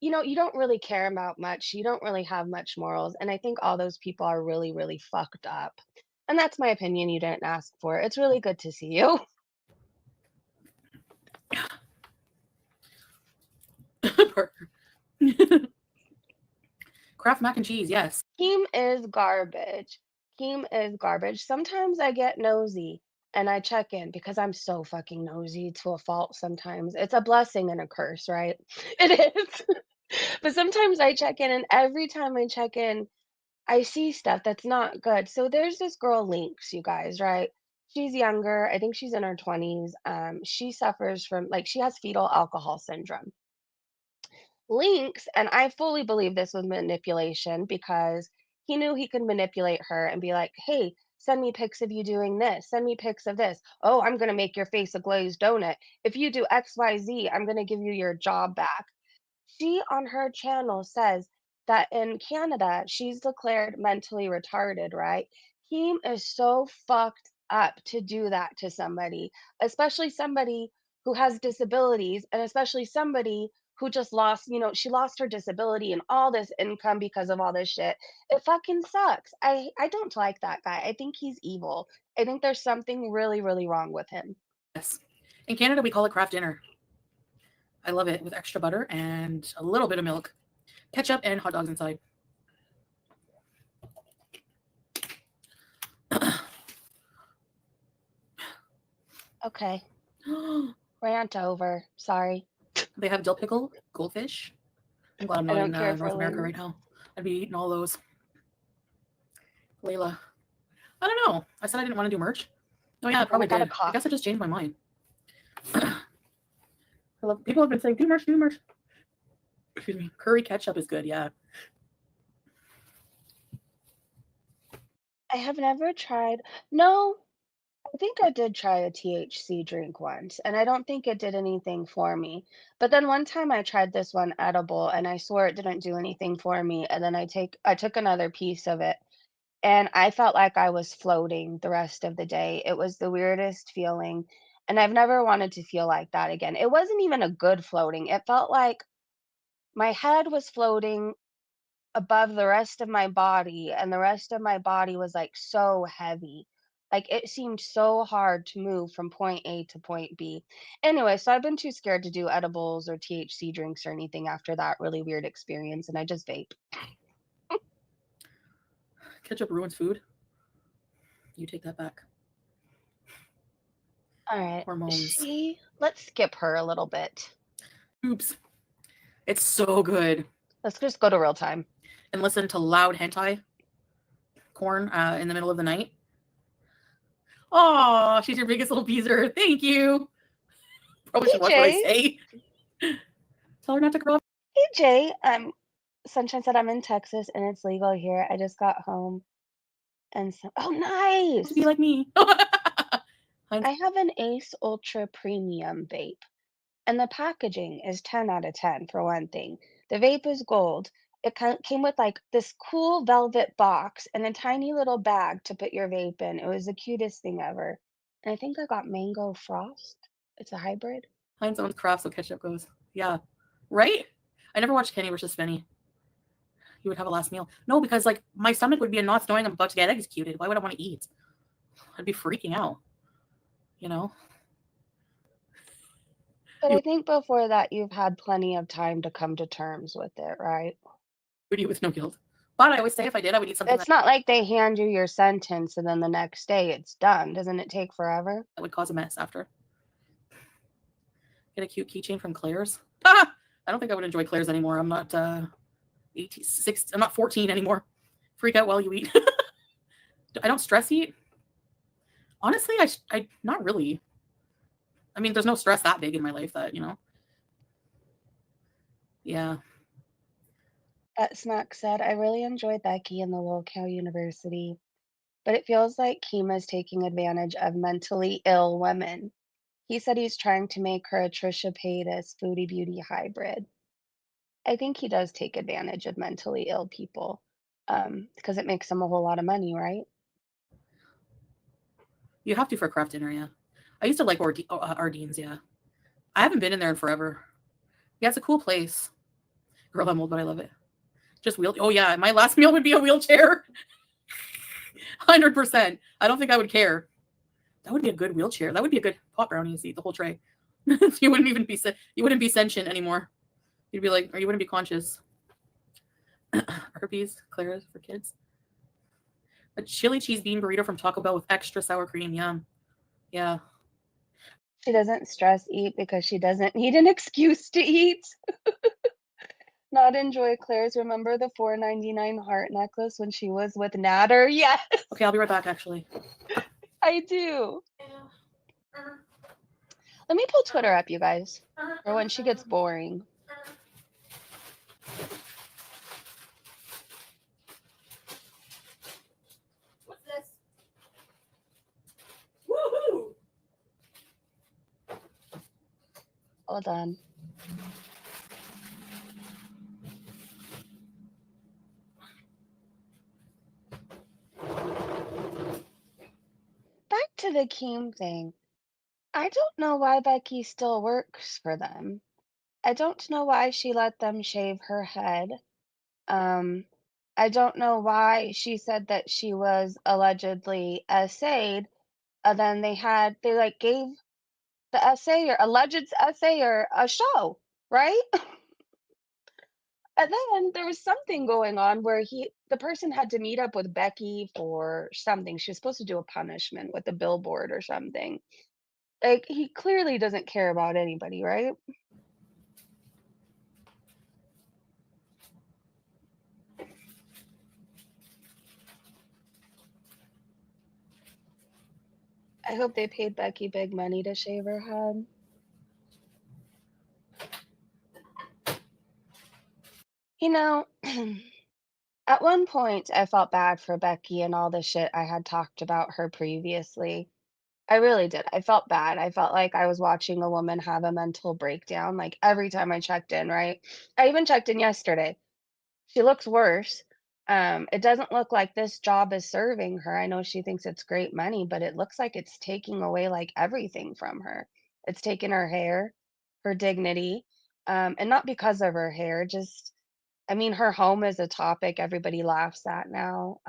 You don't really care about much. You don't really have much morals. And I think all those people are really, really fucked up. And that's my opinion. You didn't ask for. It's really good to see you. Kraft mac and cheese, yes. Keem is garbage. Keem is garbage. Sometimes I get nosy and I check in because I'm so fucking nosy to a fault sometimes. It's a blessing and a curse, right? It is. But sometimes I check in, and every time I check in, I see stuff that's not good. So there's this girl, Lynx, you guys, right? She's younger. I think she's in her 20s. She suffers from, like, she has fetal alcohol syndrome. Lynx, and I fully believe this was manipulation because he knew he could manipulate her and be like, hey, send me pics of you doing this. Send me pics of this. Oh, I'm going to make your face a glazed donut. If you do XYZ, I'm going to give you your job back. She on her channel says that in Canada, she's declared mentally retarded, right? He is so fucked up to do that to somebody, especially somebody who has disabilities, and especially somebody who just lost, she lost her disability and all this income because of all this shit. It fucking sucks. I don't like that guy. I think he's evil. I think there's something really, really wrong with him. Yes. In Canada, we call it Kraft dinner. I love it with extra butter and a little bit of milk, ketchup, and hot dogs inside. Okay. Rant over. Sorry. They have dill pickle, goldfish. I'm glad I'm I not in don't care for North America right links. now. I'd be eating all those. Layla. I don't know. I said I didn't want to do merch. Oh yeah, I Oh my probably god, a did. I cough. guess I just changed my mind. People have been saying, do merch, do merch. Excuse me. Curry ketchup is good, yeah. I have never tried. No, I think I did try a THC drink once, and I don't think it did anything for me. But then one time I tried this one edible, and I swore it didn't do anything for me. And then I took another piece of it, and I felt like I was floating the rest of the day. It was the weirdest feeling, and I've never wanted to feel like that again. It wasn't even a good floating. It felt like my head was floating above the rest of my body, and the rest of my body was, like, so heavy. Like, it seemed so hard to move from point A to point B. Anyway, so I've been too scared to do edibles or THC drinks or anything after that really weird experience, and I just vape. Ketchup ruins food. You take that back. Alright. Hormones. Let's skip her a little bit. Oops. It's so good. Let's just go to real time. And listen to loud hentai corn in the middle of the night. Oh, she's your biggest little teaser. Thank you. Probably should watch what I say. Tell her not to grow up. Hey, Jay. Sunshine said I'm in Texas, and it's legal here. I just got home, and oh, nice! To be like me. I have an Ace Ultra Premium vape, and the packaging is 10 out of 10 for one thing. The vape is gold. It came with like this cool velvet box and a tiny little bag to put your vape in. It was the cutest thing ever. And I think I got mango frost. It's a hybrid. Heinz owns craft, so ketchup goes. Yeah. Right? I never watched Kenny versus Spenny. You would have a last meal. No, because like my stomach would be in knots knowing I'm about to get executed. Why would I want to eat? I'd be freaking out. You know? But I think before that, you've had plenty of time to come to terms with it, right? Foodie with no guilt. But I always say if I did, I would eat something It's not like they hand you your sentence and then the next day it's done. Doesn't it take forever? that would cause a mess after. Get a cute keychain from Claire's. I don't think I would enjoy Claire's anymore. I'm not 18, 6, I'm not 14 anymore. Freak out while you eat. I don't stress eat. Honestly, I not really. I mean, there's no stress that big in my life that, you know. Yeah. Smack said, I really enjoyed Becky in the Locale University, but it feels like Kima's taking advantage of mentally ill women. He said he's trying to make her a Trisha Paytas Foodie Beauty hybrid. I think he does take advantage of mentally ill people because it makes them a whole lot of money, right? You have to for craft dinner, yeah. I used to like Ardene's, yeah. I haven't been in there in forever. Yeah, it's a cool place. Girl, I'm old, but I love it. Just oh yeah, my last meal would be a wheelchair. 100%. I don't think I would care. That would be a good wheelchair. That would be a good pot brownies to eat the whole tray. You wouldn't be sentient anymore. You'd be like, or you wouldn't be conscious. Herpes, Claire's for kids. A chili cheese bean burrito from Taco Bell with extra sour cream. Yum. Yeah. She doesn't stress eat because she doesn't need an excuse to eat. Not enjoy Claire's. Remember the $4.99 heart necklace when she was with Natter? Yes. Okay, I'll be right back, actually. I do. Let me pull Twitter up, you guys, for when she gets boring. What's this? Woohoo! Hold on. Back to the Keem thing. I don't know why Becky still works for them. I don't know why she let them shave her head. I don't know why she said that she was allegedly essayed, and then they like gave the essay or alleged essay or a show, right? And then there was something going on where the person had to meet up with Becky for something. She was supposed to do a punishment with a billboard or something. Like, he clearly doesn't care about anybody, right? I hope they paid Becky big money to shave her head. You know, at one point, I felt bad for Becky and all the shit I had talked about her previously. I really did. I felt bad. I felt like I was watching a woman have a mental breakdown, like, every time I checked in, right? I even checked in yesterday. She looks worse. It doesn't look like this job is serving her. I know she thinks it's great money, but it looks like it's taking away, like, everything from her. It's taken her hair, her dignity, and not because of her hair, just I mean, her home is a topic everybody laughs at now.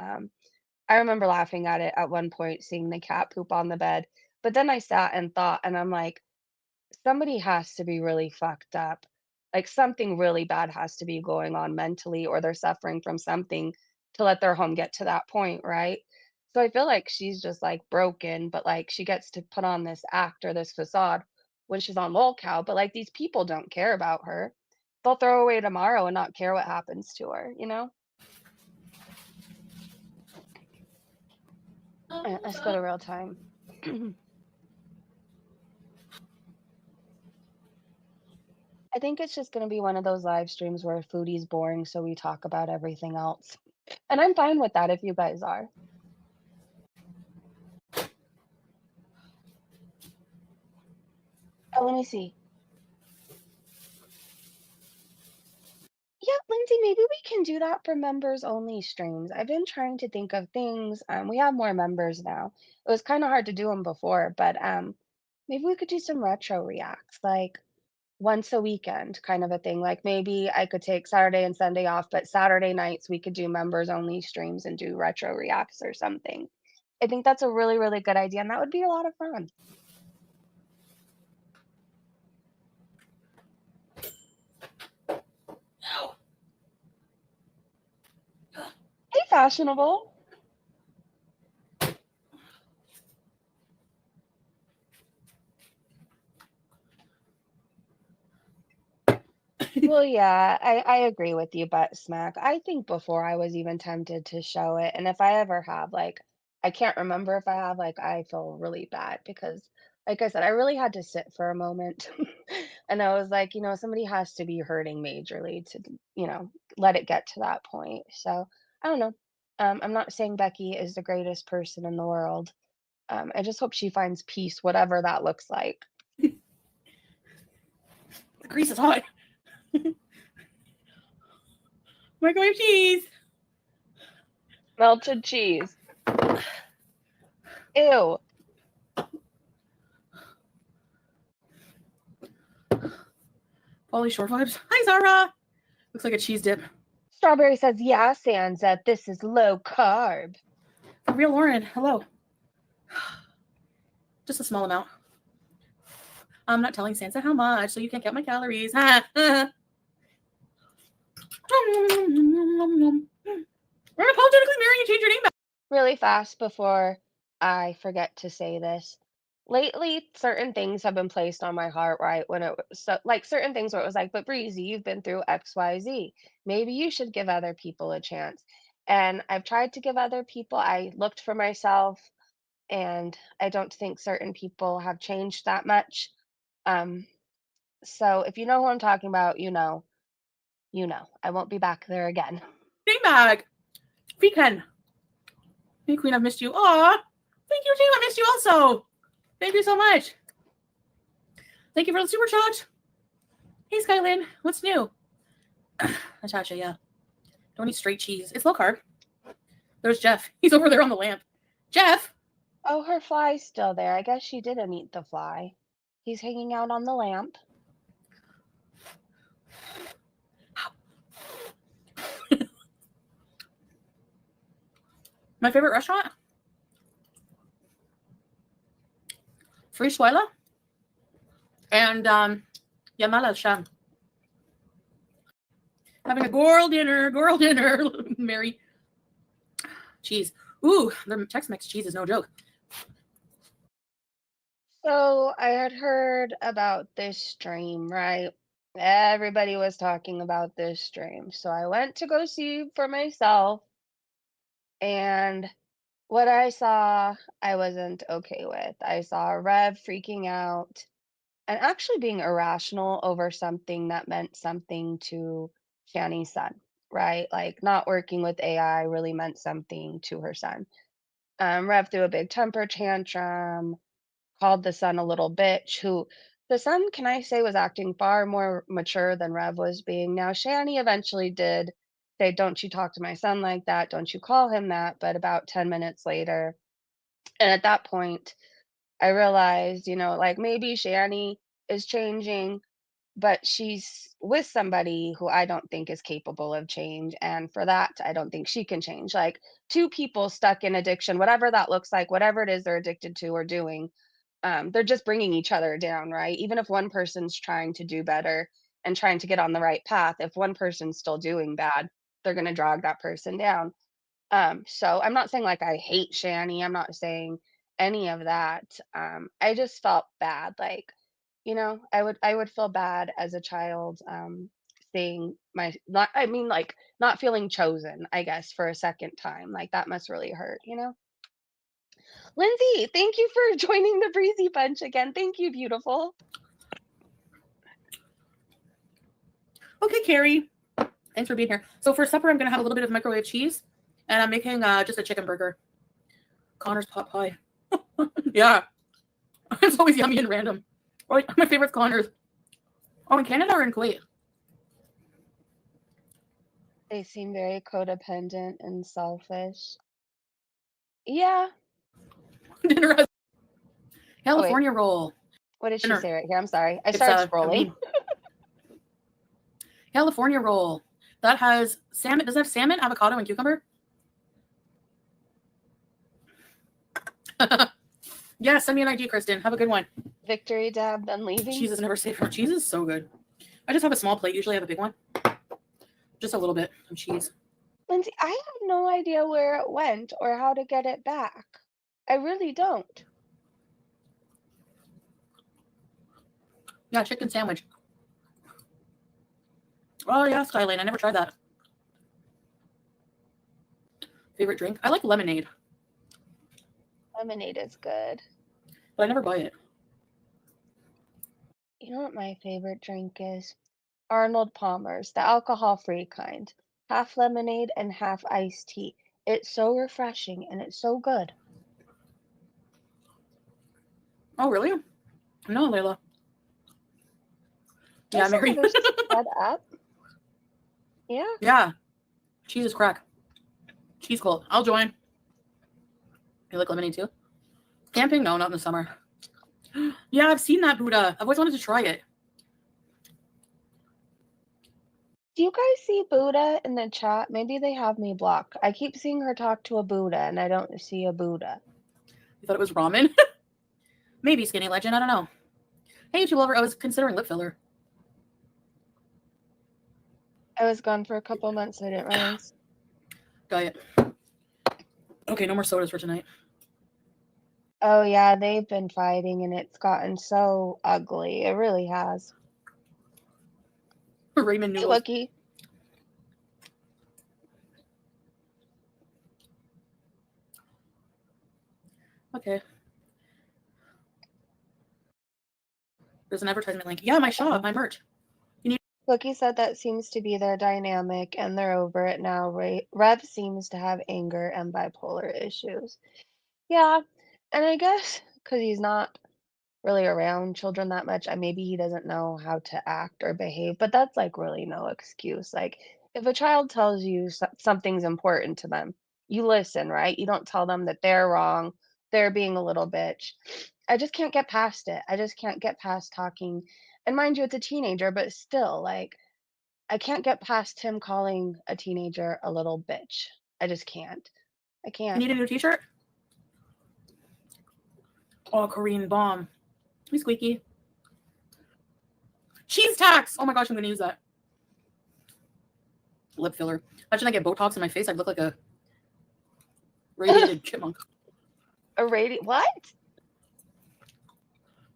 I remember laughing at it at one point, seeing the cat poop on the bed, but then I sat and thought, and I'm like, somebody has to be really fucked up. Like, something really bad has to be going on mentally, or they're suffering from something to let their home get to that point, right? So I feel like she's just, like, broken, but, like, she gets to put on this act or this facade when she's on lolcow, but, like, these people don't care about her. They'll throw away tomorrow and not care what happens to her, you know? Let's go to real time. I think it's just gonna be one of those live streams where foodie's boring, so we talk about everything else. And I'm fine with that if you guys are. Oh, let me see. Yeah, Lindsay, maybe we can do that for members only streams. I've been trying to think of things. We have more members now. It was kind of hard to do them before, but maybe we could do some retro reacts, like once a weekend kind of a thing. Like maybe I could take Saturday and Sunday off, but Saturday nights we could do members only streams and do retro reacts or something. I think that's a really, really good idea, and that would be a lot of fun. Hey, fashionable. Well, yeah, I agree with you, but smack. I think before I was even tempted to show it, and if I ever have, like, I can't remember if I have, like, I feel really bad because, like I said, I really had to sit for a moment, and I was like, somebody has to be hurting majorly to, let it get to that point. So I don't know. I'm not saying Becky is the greatest person in the world. I just hope she finds peace, whatever that looks like. The grease is hot. Microwave cheese. Melted cheese. Ew. Polly Shore vibes. Hi, Zara. Looks like a cheese dip. Strawberry says, yeah, Sansa, this is low carb. For real, Lauren. Hello. Just a small amount. I'm not telling Sansa how much, so you can't count my calories. We're unapologetically marrying and change your name back. Really fast before I forget to say this. Lately, certain things have been placed on my heart, right? When it was so, like certain things where it was like, but Breezy, you've been through XYZ. Maybe you should give other people a chance. And I've tried to give other people, I looked for myself, and I don't think certain people have changed that much. Um, so if you know who I'm talking about, you know. I won't be back there again. Name bag. Weekend. Hey, Queen, I've missed you. Aw. Thank you, team. I missed you also. Thank you so much. Thank you for the super chat. Hey, Skylin. What's new? Natasha, yeah. Don't eat straight cheese. It's low carb. There's Jeff. He's over there on the lamp. Jeff. Oh, her fly's still there. I guess she didn't eat the fly. He's hanging out on the lamp. My favorite restaurant? Frischweiler and Yamala Sham. Having a girl dinner, Mary. Cheese. Ooh, their Tex-Mex cheese is no joke. So I had heard about this stream, right? Everybody was talking about this stream. So I went to go see for myself, and what I saw, I wasn't okay with. I saw Rev freaking out and actually being irrational over something that meant something to Shani's son, right? Like not working with AI really meant something to her son. Rev threw a big temper tantrum, called the son a little bitch, who the son, can I say, was acting far more mature than Rev was being. Now, Shani eventually did say, "Don't you talk to my son like that. Don't you call him that." But about 10 minutes later, and at that point, I realized, like maybe Shani is changing, but she's with somebody who I don't think is capable of change. And for that, I don't think she can change. Like two people stuck in addiction, whatever that looks like, whatever it is they're addicted to or doing, they're just bringing each other down, right? Even if one person's trying to do better and trying to get on the right path, if one person's still doing bad, they're going to drag that person down. So I'm not saying like I hate Shani. I'm not saying any of that. I just felt bad. Like, I would feel bad as a child, seeing my not I mean like not feeling chosen, I guess, for a second time. Like that must really hurt. Lindsay, thank you for joining the Breezy Bunch again. Thank you, beautiful. Okay, Carrie. Thanks for being here. So for supper, I'm going to have a little bit of microwave cheese, and I'm making just a chicken burger. Connor's pot pie. Yeah. It's always yummy and random. Oh, my favorite's Connor's. Oh, in Canada or in Kuwait? They seem very codependent and selfish. Yeah. Dinner has Oh, wait. California roll. What did she Dinner. say right here? I'm sorry. I It's started scrolling. California roll. That has salmon. Does it have salmon, avocado, and cucumber? Yeah, send me an ID, Kristen. Have a good one. Victory dab, then leaving. Cheese is never safe. Cheese is so good. I just have a small plate. Usually I have a big one. Just a little bit of cheese. Lindsay, I have no idea where it went or how to get it back. I really don't. Yeah, chicken sandwich. Oh, yeah, Skylane. I never tried that. Favorite drink? I like lemonade. Lemonade is good. But I never buy it. You know what my favorite drink is? Arnold Palmer's, the alcohol-free kind. Half lemonade and half iced tea. It's so refreshing and it's so good. Oh, really? No, Layla. Yeah, Also, Mary. there's spread up. Yeah. Yeah. Cheese is crack. Cheese cold. I'll join. You like lemonade too? Camping? No, not in the summer. Yeah, I've seen that Buddha. I've always wanted to try it. Do you guys see Buddha in the chat? Maybe they have me blocked. I keep seeing her talk to a Buddha and I don't see a Buddha. You thought it was ramen? Maybe Skinny Legend. I don't know. Hey, YouTube lover. I was considering lip filler. I was gone for a couple months. I didn't realize. Diet. Okay, no more sodas for tonight. Oh, yeah, they've been fighting and it's gotten so ugly. It really has. Ramen Hey, noodles. Wookie. Okay. There's an advertisement link. Yeah, my shop, my merch. Wookie said that seems to be their dynamic and they're over it now. Rev seems to have anger and bipolar issues. Yeah, and I guess because he's not really around children that much, and maybe he doesn't know how to act or behave, but that's like really no excuse. Like if a child tells you something's important to them, you listen, right? You don't tell them that they're wrong, they're being a little bitch. I just can't get past it. I just can't get past talking. And mind you, it's a teenager, but still, like, I can't get past him calling a teenager a little bitch. I just can't. I You can't. need a new t-shirt? Oh, Korean bomb. Hey, Squeaky. Cheese tax! Oh my gosh, I'm gonna use that. Lip filler. Imagine I get Botox in my face, I'd look like a radiated chipmunk. What?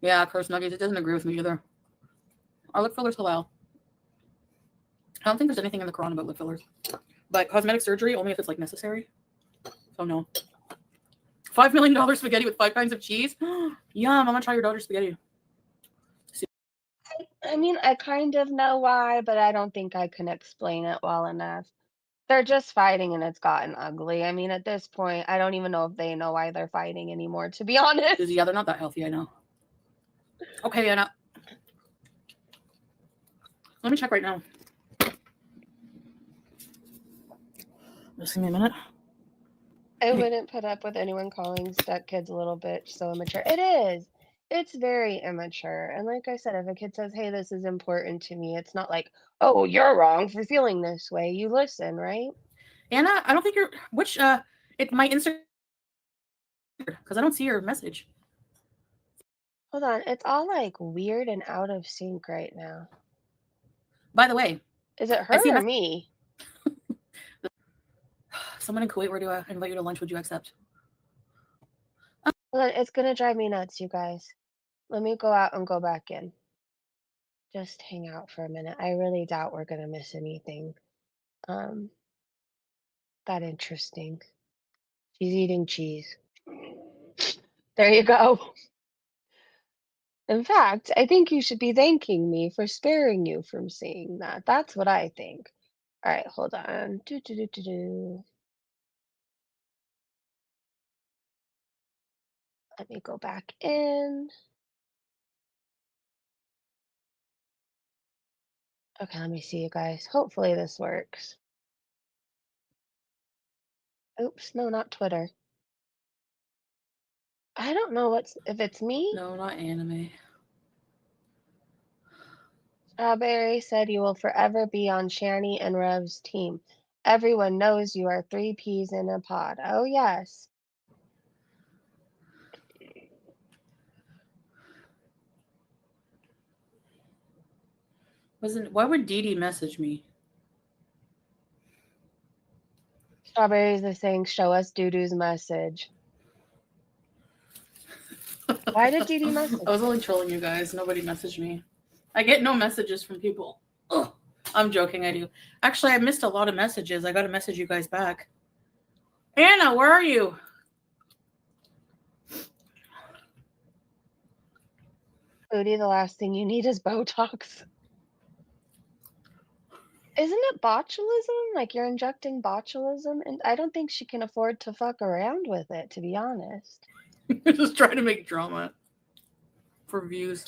Yeah, curse nuggets. It doesn't agree with me either. Are lip fillers halal? I don't think there's anything in the Quran about lip fillers. But cosmetic surgery, only if it's like necessary. So no. $5 million spaghetti with 5 kinds of cheese? Yum, I'm gonna try your daughter's spaghetti. I mean, I kind of know why, but I don't think I can explain it well enough. They're just fighting and it's gotten ugly. I mean, at this point, I don't even know if they know why they're fighting anymore, to be honest. Yeah, they're not that healthy, I know. Okay, Anna. Let me check right now. Just give me a minute. I wouldn't put up with anyone calling stuck kids a little bitch so immature. It is. It's very immature. And like I said, if a kid says, hey, this is important to me, it's not like, oh, you're wrong for feeling this way. You listen, right? Anna, I don't think you're which it my Instagram because I don't see your message. Hold on. It's all like weird and out of sync right now. By the way, Is it her or me? Someone in Kuwait were to invite you to lunch. Would you accept? Hold on. It's going to drive me nuts, you guys. Let me go out and go back in. Just hang out for a minute. I really doubt we're going to miss anything that interesting. She's eating cheese. There you go. In fact, I think you should be thanking me for sparing you from seeing that. That's what I think. All right, hold on. Let me go back in. Okay, let me see you guys. Hopefully this works. Oops, no, not Twitter. I don't know if it's me. No, not anime. Strawberry said you will forever be on Shani and Rev's team. Everyone knows you are 3 peas in a pod. Oh, yes. Why would Dee Dee message me? Strawberries are saying, show us Doodoo's message. Why did Dee Dee message? I was only trolling you guys. Nobody messaged me. I get no messages from people. Ugh. I'm joking, I do. Actually, I missed a lot of messages. I got to message you guys back. Anna, where are you? Foodie, the last thing you need is Botox. Isn't it botulism? Like you're injecting botulism? And I don't think she can afford to fuck around with it, to be honest. Just trying to make drama for views.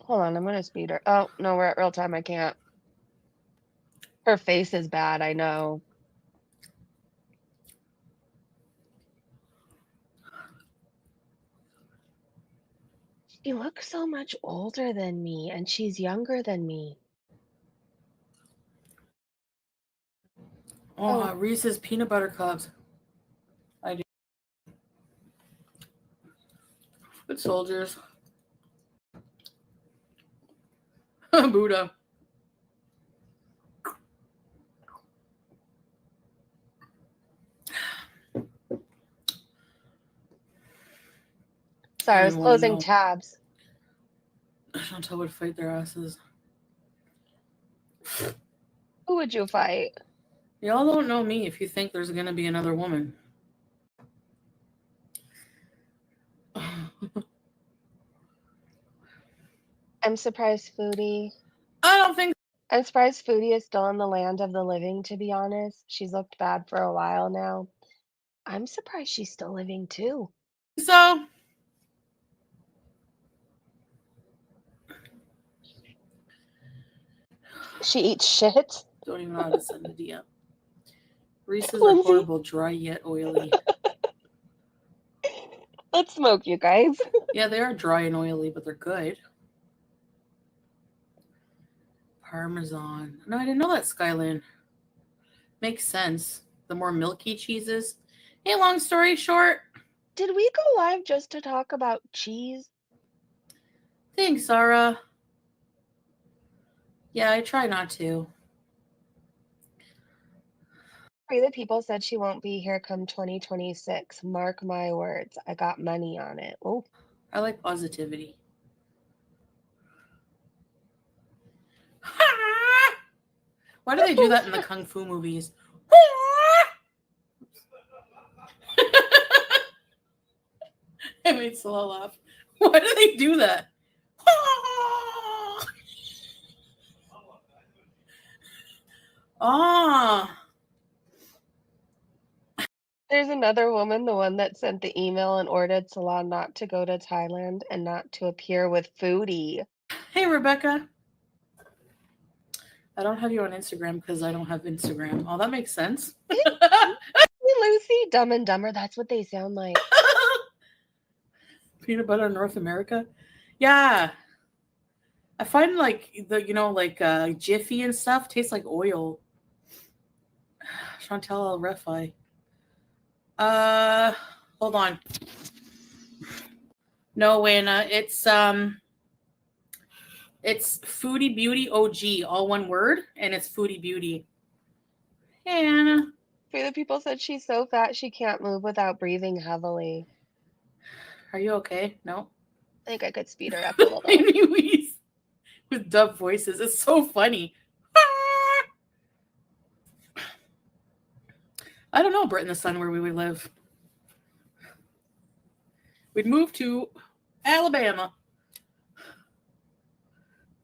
Hold on, I'm gonna speed her. Oh, no, we're at real time. I can't. Her face is bad, I know. She looks so much older than me, and she's younger than me. Oh, Reese's peanut butter cups. I do. Good soldiers. Buddha. Sorry, I was closing tabs. Chantal would fight their asses. Who would you fight? Y'all don't know me if you think there's going to be another woman. I'm surprised Foodie. I don't think I'm surprised Foodie is still in the land of the living, to be honest. She's looked bad for a while now. I'm surprised she's still living too. so. She eats shit. Don't even know how to send a DM. Reese's are horrible, dry yet oily. Let's smoke, you guys. Yeah, they are dry and oily, but they're good. Parmesan. No, I didn't know that, Skylin. Makes sense. The more milky cheeses. Hey, long story short. Did we go live just to talk about cheese? Thanks, Sarah. Yeah, I try not to. Free the People said she won't be here come 2026. Mark my words. I got money on it. Oh, I like positivity. Why do they do that in the kung fu movies? It made Salah laugh. Why do they do that? Ah. there's another woman, the one that sent the email and ordered Salah not to go to Thailand and not to appear with Foodie. Hey, Rebecca. I don't have you on Instagram because I don't have Instagram. Oh, that makes sense. Hey, Lucy, Dumb and Dumber. That's what they sound like. Peanut butter in North America? Yeah. I find like the Jiffy and stuff tastes like oil. Chantal Al Refi. Hold on. No, Wayna. It's Foodie Beauty OG, all one word, and it's Foodie Beauty. Hannah. Free the People said she's so fat she can't move without breathing heavily. Are you okay? No. I think I could speed her up a little. Anyways, with dub voices, it's so funny. I don't know, Britain the Sun, where we would live. We'd move to Alabama.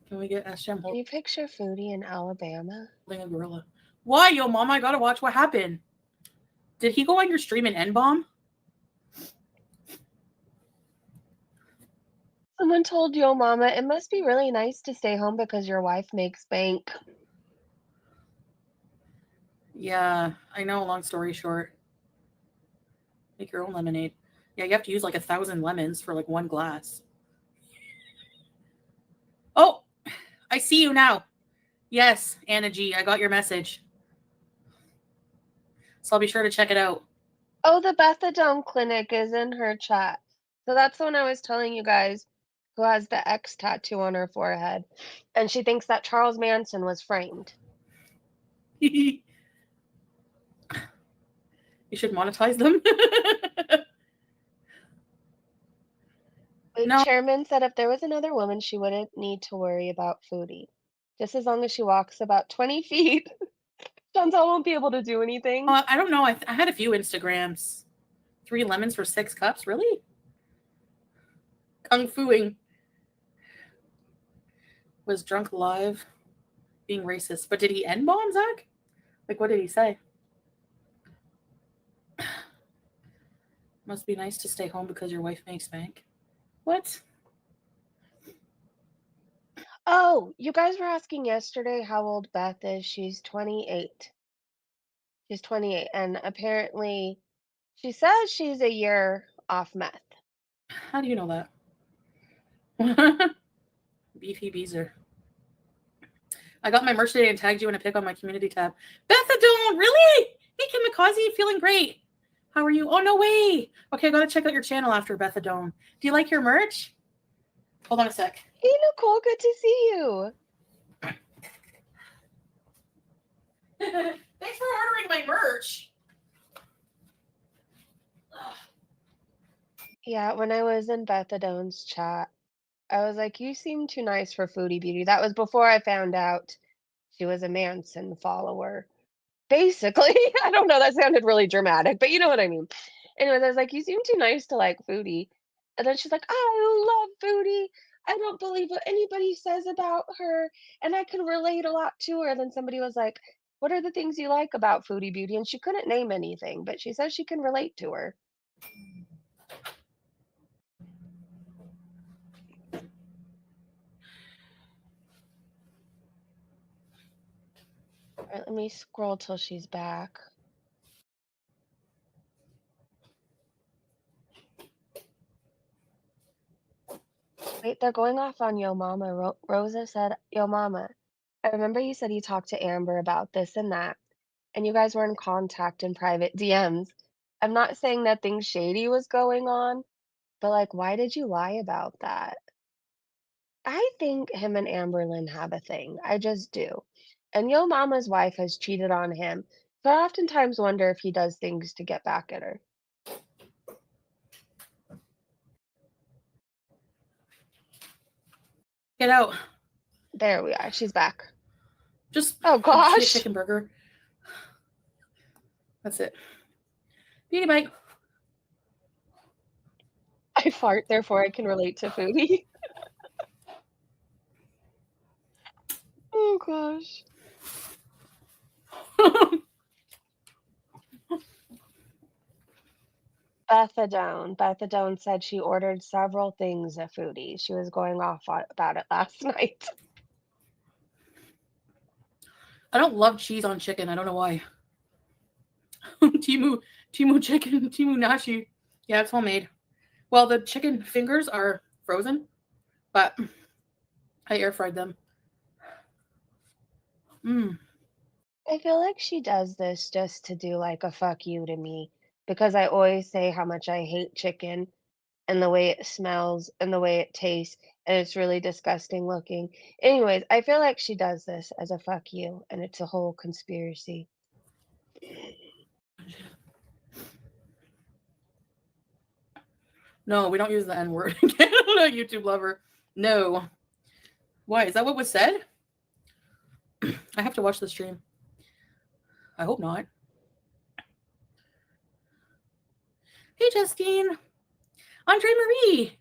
Can we get Shem Can holding you picture Foodie in Alabama? a gorilla? Why, yo, mama? I gotta watch what happened. Did he go on your stream and N-bomb? Someone told Yo Mama it must be really nice to stay home because your wife makes bank. Yeah, I know. Long story short. Make your own lemonade. Yeah, you have to use like 1,000 lemons for like one glass. Oh, I see you now. Yes, Anna G, I got your message. So I'll be sure to check it out. Oh, the Bethadone clinic is in her chat. So that's the one I was telling you guys who has the X tattoo on her forehead. And she thinks that Charles Manson was framed. You should monetize them. The No. chairman said if there was another woman, she wouldn't need to worry about Foodie. Just as long as she walks about 20 feet. Chantal won't be able to do anything. I don't know. I had a few Instagrams. 3 lemons for 6 cups? Really? Kung Fuing. Was drunk live being racist. But did he N-bomb, Zach? Like, what did he say? Must be nice to stay home because your wife makes bank. What? Oh, you guys were asking yesterday how old Beth is. She's 28. She's 28. And apparently, she says she's a year off meth. How do you know that? Beefy Beezer. I got my merch today and tagged you in a pic on my community tab. Bethadone, really? Hey, Kim McCausey, feeling great. How are you? Oh, no way. Okay, I got to check out your channel after Bethadone. Do you like your merch? Hold on a sec. Hey, Nicole, good to see you. Thanks for ordering my merch. Yeah, when I was in Bethadone's chat, I was like, you seem too nice for Foodie Beauty. That was before I found out she was a Manson follower. Basically, I don't know, that sounded really dramatic, but you know what I mean. Anyways, I was like, you seem too nice to like Foodie. And then she's like, I love Foodie. I don't believe what anybody says about her. And I can relate a lot to her. Then somebody was like, what are the things you like about Foodie Beauty? And she couldn't name anything, but she says she can relate to her. All right, let me scroll till she's back. Wait, they're going off on Yo Mama. Rosa said, Yo Mama, I remember you said you talked to Amber about this and that, and you guys were in contact in private DMs. I'm not saying nothing shady was going on, but like, why did you lie about that? I think him and Amberlyn have a thing. I just do. And Yo Mama's wife has cheated on him. So I oftentimes wonder if he does things to get back at her. Get out. There we are. She's back. Just Oh a gosh. chicken burger. That's it. Beauty bite. I fart, therefore I can relate to Foodie. Oh gosh. Betha Doan said she ordered several things at Foodie. She was going off about it last night. I don't love cheese on chicken. I don't know why. Timu chicken, Timu nashi. Yeah, it's homemade. Well, the chicken fingers are frozen, but I air fried them. I feel like she does this just to do like a fuck you to me because I always say how much I hate chicken and the way it smells and the way it tastes and it's really disgusting looking. Anyways, I feel like she does this as a fuck you and it's a whole conspiracy. No, we don't use the N word. YouTube lover. No. Why? Is that what was said? I have to watch the stream. I hope not. Hey, Justine. Andre Marie.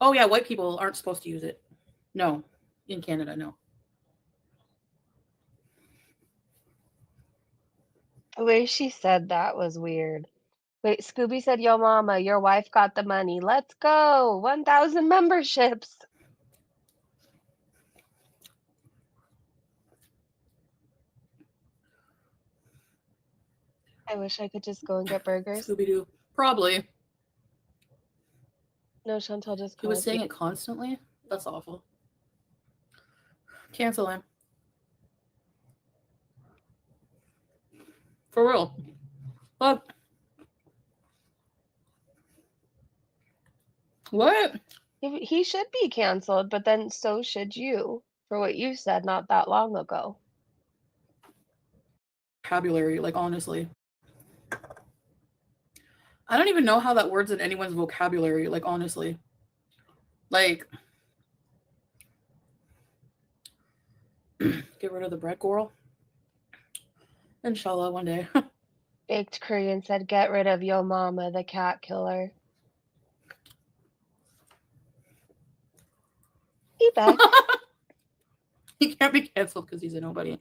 Oh, yeah, white people aren't supposed to use it. No. In Canada, no. The way she said that was weird. Wait, Scooby said, "Yo, mama, your wife got the money. Let's go. 1,000 memberships." I wish I could just go and get burgers. Scooby-Doo. Probably. No, Chantal just He was called saying you. it constantly? That's awful. Cancel him. For real. Look. What? He should be canceled, but then so should you for what you said not that long ago. Vocabulary, like, honestly. I don't even know how that word's in anyone's vocabulary, like, honestly. Like, get rid of the bread, girl. Inshallah, one day. Baked Korean said, "Get rid of Yo Mama, the cat killer." He back. He can't be canceled because he's a nobody.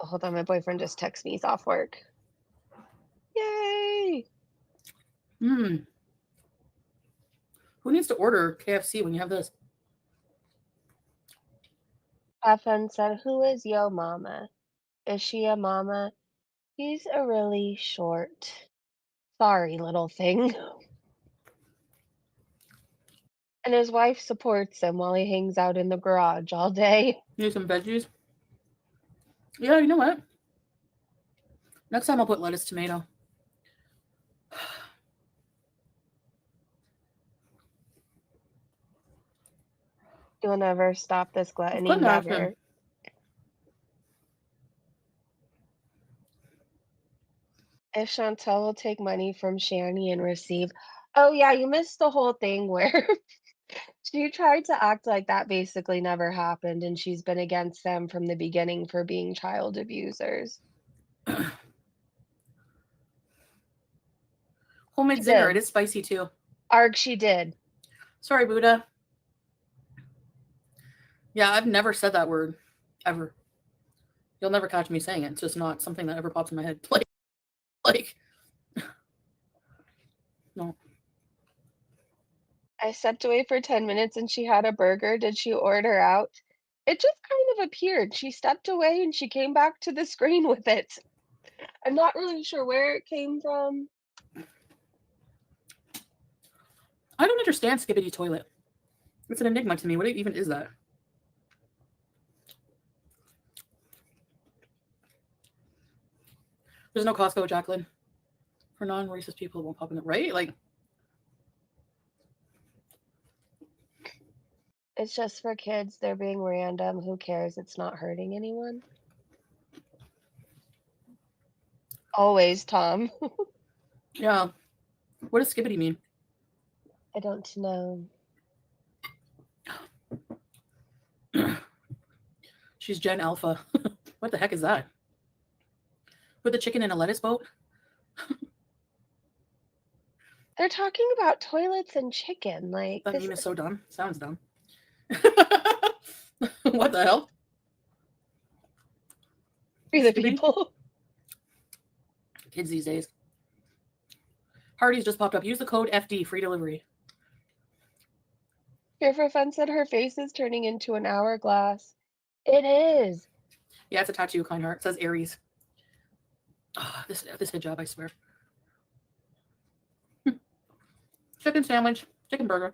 Oh, hold on, my boyfriend just texted me. He's off work. Yay! Who needs to order KFC when you have this? FN said, "Who is Yo Mama? Is she a mama? He's a really short. Sorry, little thing." And his wife supports him while he hangs out in the garage all day. Need some veggies? Yeah, you know what? Next time I'll put lettuce, tomato. You'll never stop this gluttony, Good never. action. If Chantel will take money from Shani and receive. Oh, yeah, you missed the whole thing where she tried to act like that basically never happened, and she's been against them from the beginning for being child abusers. Homemade She zinger. did. It is spicy too. Arg, she did. Sorry, Buddha. Yeah, I've never said that word. Ever. You'll never catch me saying it. It's just not something that ever pops in my head. Like, no. I stepped away for 10 minutes and she had a burger. Did she order out? It just kind of appeared. She stepped away and she came back to the screen with it. I'm not really sure where it came from. I don't understand Skibbity Toilet. It's an enigma to me. What even is that? There's no Costco, Jacqueline. For non-racist people, it won't pop in it, right? Like, It's just for kids. They're being random. Who cares? It's not hurting anyone. Always, Tom. Yeah. What does skibbity mean? I don't know. She's Gen Alpha. What the heck is that? Put the chicken in a lettuce boat? They're talking about toilets and chicken. Like That this meme is so dumb. Sounds dumb. What the hell? for the Skibbity? people. Kids these days. Hardee's just popped up. Use the code FD, free delivery. Here for Fun said her face is turning into an hourglass. It is. Yeah, it's a tattoo, kind heart. It says Aries. Oh, this hijab, I swear. Chicken sandwich, chicken burger.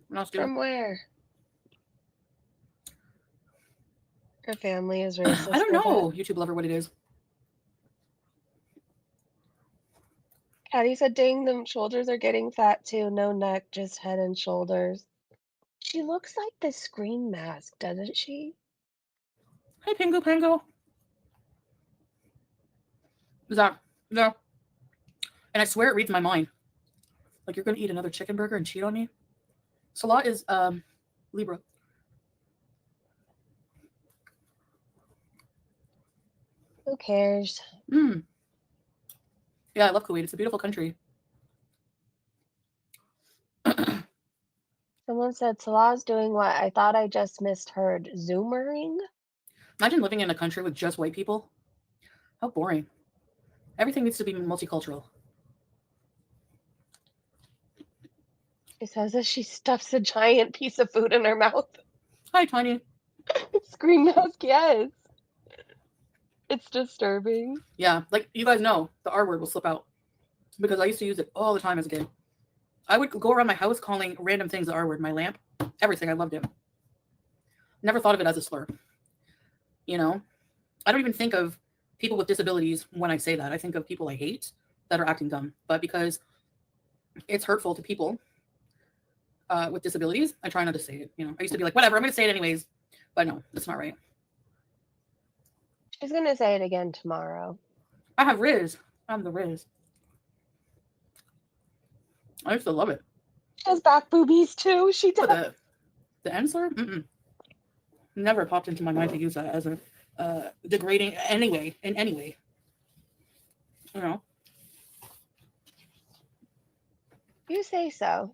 What else do? From where? Her family is racist. I don't I bet. know, YouTube lover, what it is. Patty said, dang, them shoulders are getting fat too. No neck, just head and shoulders. She looks like the Scream mask, doesn't she? Hey, Pingu Pango. No. And I swear it reads my mind. Like, you're going to eat another chicken burger and cheat on me? Salah is Libra. Who cares? Yeah, I love Kuwait. It's a beautiful country. Someone said, Salah's doing what? I thought I just misheard. Zoomering? Imagine living in a country with just white people. How boring. Everything needs to be multicultural. She says as she stuffs a giant piece of food in her mouth. Hi, Tiny. Scream mask, yes. It's disturbing. Yeah, like, you guys know, the R word will slip out. Because I used to use it all the time as a kid. I would go around my house calling random things the R word. My lamp, everything. I loved it. Never thought of it as a slur. You know? I don't even think of people with disabilities when I say that. I think of people I hate that are acting dumb. But because it's hurtful to people with disabilities, I try not to say it. You know, I used to be like, whatever, I'm going to say it anyways. But no, that's not right. She's going to say it again tomorrow. I have Riz. I'm the Riz. I used to love it. She has back boobies too. She does. But the end slur? Never popped into my mind to use that as a degrading in any way. You know? You say so.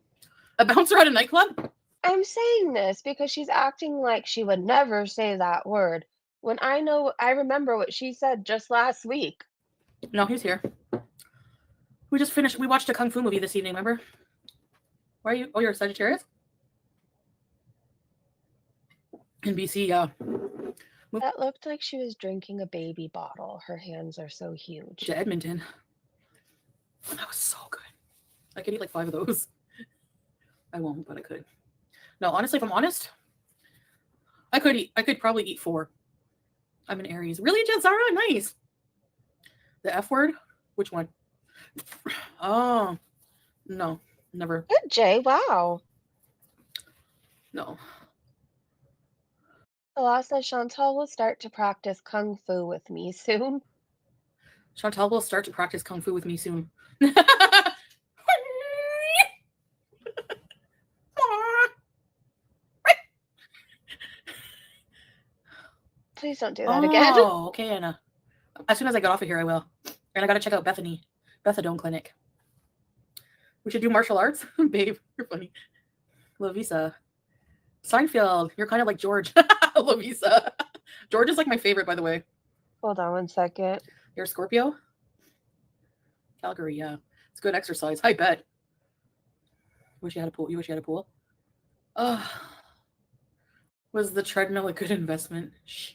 A bouncer at a nightclub? I'm saying this because she's acting like she would never say that word. When I remember what she said just last week. No, he's here. We just finished. We watched a Kung Fu movie this evening, remember? Why are you? Oh, you're a Sagittarius? In BC, yeah. That looked like she was drinking a baby bottle. Her hands are so huge. To Edmonton. That was so good. I could eat like 5 of those. I won't, but I could. No, honestly, if I'm honest, I could probably eat 4. I'm an Aries. Really, Zara? Nice. The F word? Which one? Oh, no, never. Good, Jay. Wow. No. Salah says Chantal will start to practice Kung Fu with me soon. Chantal will start to practice Kung Fu with me soon. Please don't do that again. Oh, okay, Anna. As soon as I get off of here, I will. And I gotta check out Bethadone Clinic. We should do martial arts? Babe, you're funny. Lovisa. Seinfeld, you're kind of like George. Lovisa. George is like my favorite, by the way. Hold on 1 second. You're a Scorpio? Calgary, yeah. It's good exercise. I bet. Wish you had a pool. You wish you had a pool? Was the treadmill a good investment? Shh.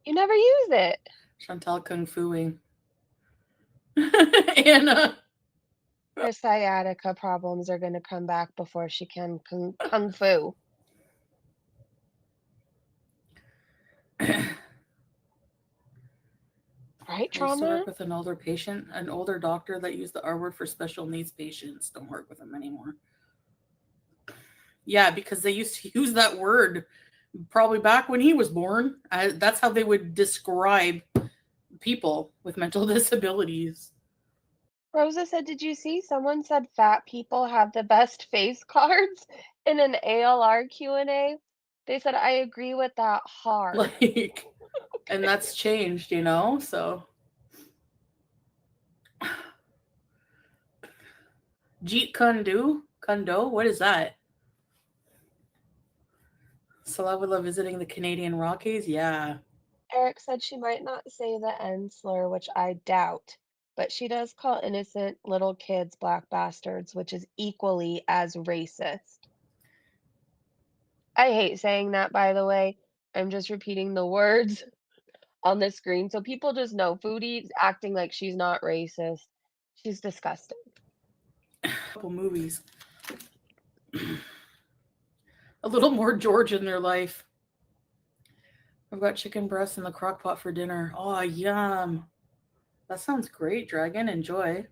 You never use it. Chantal Kung Fuing. Anna. Her sciatica problems are going to come back before she can Kung Fu. Right, I used to trauma? work with an older doctor that used the R word for special needs patients. Don't work with him anymore. Yeah, because they used to use that word probably back when he was born. That's how they would describe people with mental disabilities. Rosa said, did you see someone said fat people have the best face cards in an ALR Q&A? They said, I agree with that hard. Like, and that's changed, you know? So Jeet Kundo, what is that? Salawala visiting the Canadian Rockies? Yeah. Eric said she might not say the N slur, which I doubt, but she does call innocent little kids black bastards, which is equally as racist. I hate saying that, by the way. I'm just repeating the words on the screen so people just know Foodie's acting like she's not racist. She's disgusting. Couple movies. A little more George in their life. I've got chicken breasts in the crock pot for dinner. Oh, yum. That sounds great, Dragon. Enjoy.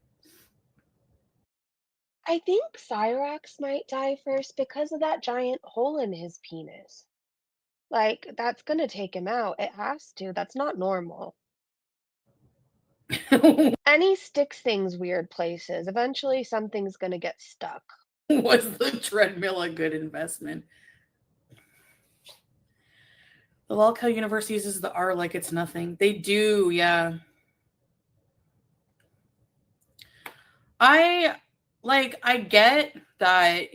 I think Cyrax might die first because of that giant hole in his penis. Like, that's gonna take him out. It has to. That's not normal. And he sticks things weird places. Eventually, something's gonna get stuck. Was the treadmill a good investment? The Lolcow universe uses the R like it's nothing. They do, yeah. I get that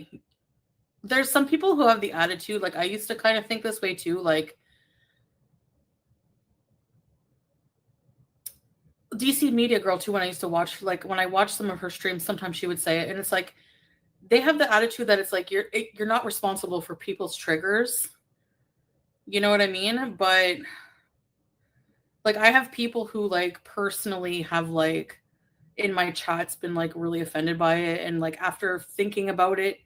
there's some people who have the attitude, like I used to kind of think this way too, like DC Media Girl too, when I used to watch, like when I watched some of her streams, sometimes she would say it, and it's like they have the attitude that it's like you're not responsible for people's triggers. You know what I mean? But like I have people who like personally have like in my chats been like really offended by it, and like after thinking about it,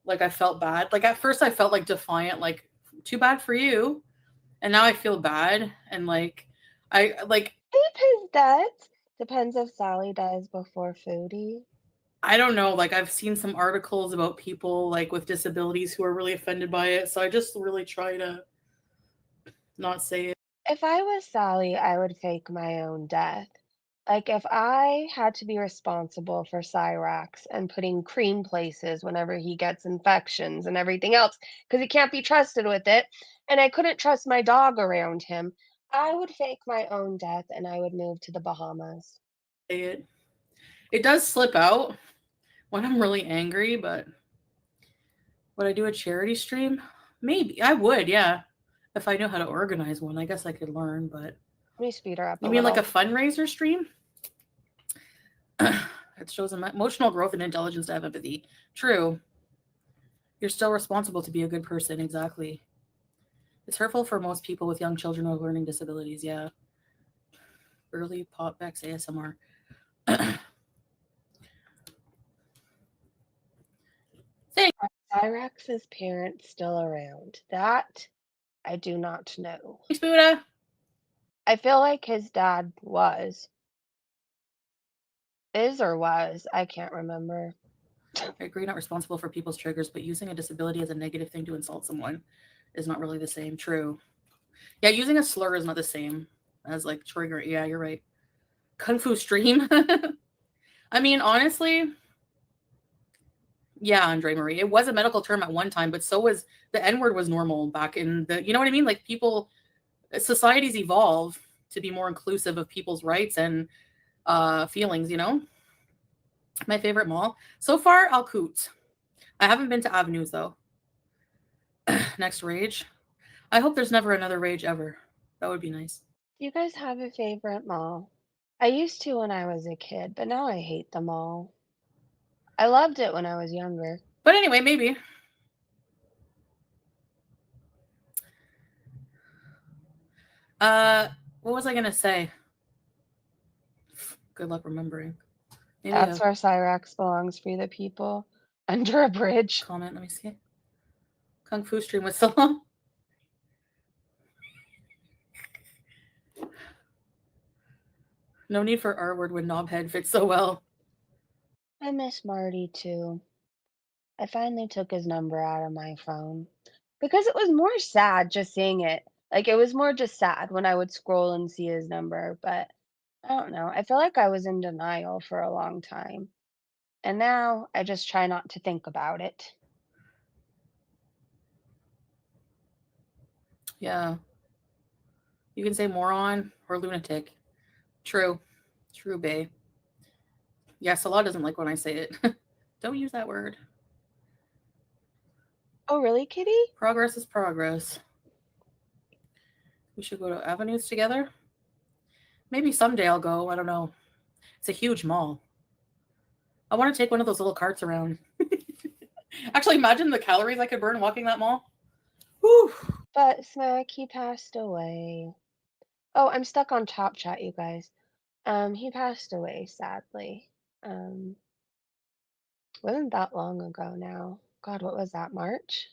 like I felt bad. Like at first I felt like defiant, like too bad for you, and now I feel bad, and like I like Ape his debt. Depends if Sally dies before Foodie. I don't know, like I've seen some articles about people like with disabilities who are really offended by it, so I just really try to not say it. If I was Sally, I would fake my own death. Like, if I had to be responsible for Cyrax and putting cream places whenever he gets infections and everything else, because he can't be trusted with it, and I couldn't trust my dog around him, I would fake my own death and I would move to the Bahamas. It does slip out when I'm really angry, but would I do a charity stream? Maybe. I would, yeah. If I knew how to organize one, I guess I could learn, but Let me speed her up you a mean like little. a fundraiser stream? It shows emotional growth and intelligence to have empathy. True. You're still responsible to be a good person, exactly. It's hurtful for most people with young children with learning disabilities, yeah. Early pop backs ASMR. Are Cyrax's parents still around? That I do not know. Thanks, Buddha. I feel like his dad was. Is or was, I can't remember. I agree, not responsible for people's triggers, but using a disability as a negative thing to insult someone is not really the same. True. Yeah, using a slur is not the same as like trigger. Yeah, you're right. Kung Fu stream. I mean, honestly, yeah, Andre Marie. It was a medical term at one time, but so was the N-word was normal back in the, you know what I mean? Like people, societies evolve to be more inclusive of people's rights and feelings, you know? My favorite mall so far, Al Quotes. I haven't been to Avenues though. Next rage. I hope there's never another rage ever. That would be nice. You guys have a favorite mall? I used to when I was a kid, but now I hate them all. I loved it when I was younger. But anyway, maybe. What was I gonna say? Good luck remembering. Maybe That's where Cyrax belongs, Free the People. Under a bridge. comment. Let me see. Kung Fu stream was so long. No need for R word when knobhead fits so well. I miss Marty too. I finally took his number out of my phone because it was more sad just seeing it. Like, it was more just sad when I would scroll and see his number, but I don't know. I feel like I was in denial for a long time. And now I just try not to think about it. Yeah. You can say moron or lunatic. True. True, bae. Yeah, Salah doesn't like when I say it. Don't use that word. Oh, really, Kitty? Progress is progress. We should go to Avenues together. Maybe someday I'll go. I don't know. It's a huge mall. I want to take one of those little carts around. Actually, imagine the calories I could burn walking that mall. Whew. But Smack, he passed away. Oh, I'm stuck on Top Chat, you guys. He passed away, sadly. Um, wasn't that long ago now. God, what was that, March?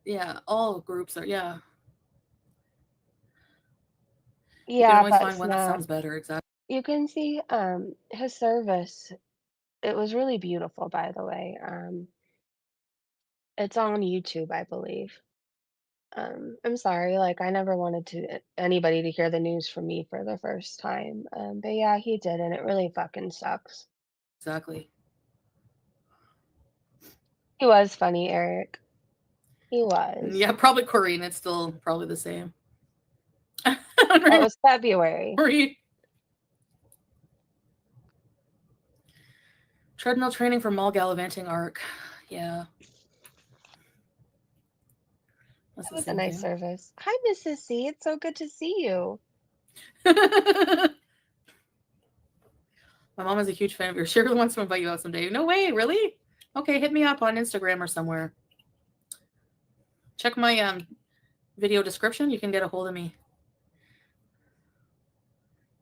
Yeah, all groups are, yeah. You can Yeah, always but find one that Smack, sounds better, exactly. you can see his service. It was really beautiful, by the way. It's on YouTube, I believe. I'm sorry, like I never wanted to anybody to hear the news from me for the first time. But yeah, he did, and it really fucking sucks. Exactly. He was funny, Eric. He was. Yeah, probably Corrine. It's still probably the same. That was February. Treadmill training for mall gallivanting arc. Yeah. That's That the was a same nice thing. service. Hi, Mrs. C. It's so good to see you. My mom is a huge fan of yours. She really wants to invite you out someday. No way, really? Okay, hit me up on Instagram or somewhere. Check my video description. You can get a hold of me.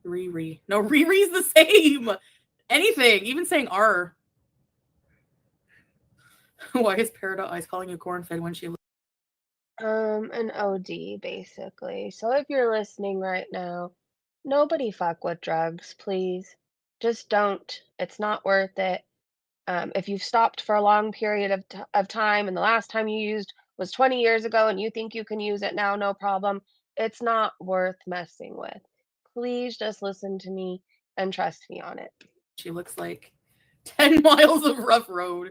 Riri. No, Riri's the same. Anything, even saying R. Why is Paradise calling you corn-fed when she... An OD, basically. So if you're listening right now, nobody fuck with drugs, please. Just don't. It's not worth it. If you've stopped for a long period of time and the last time you used was 20 years ago and you think you can use it now, no problem, it's not worth messing with. Please just listen to me and trust me on it. She looks like 10 miles of rough road.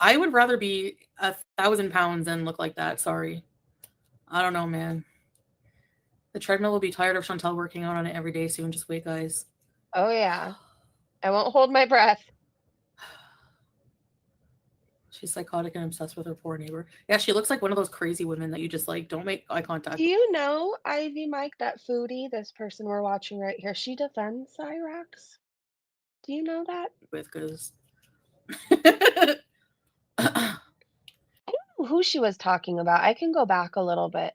I would rather be 1,000 pounds than look like that. Sorry. I don't know, man. The treadmill will be tired of Chantel working out on it every day soon. Just wait, guys. Oh, yeah. I won't hold my breath. She's psychotic and obsessed with her poor neighbor. Yeah, she looks like one of those crazy women that you just like don't make eye contact Do you know Ivy Mike, that foodie, this person we're watching right here? She defends Cyrax. Do you know that? with, because I don't know who she was talking about. I can go back a little bit.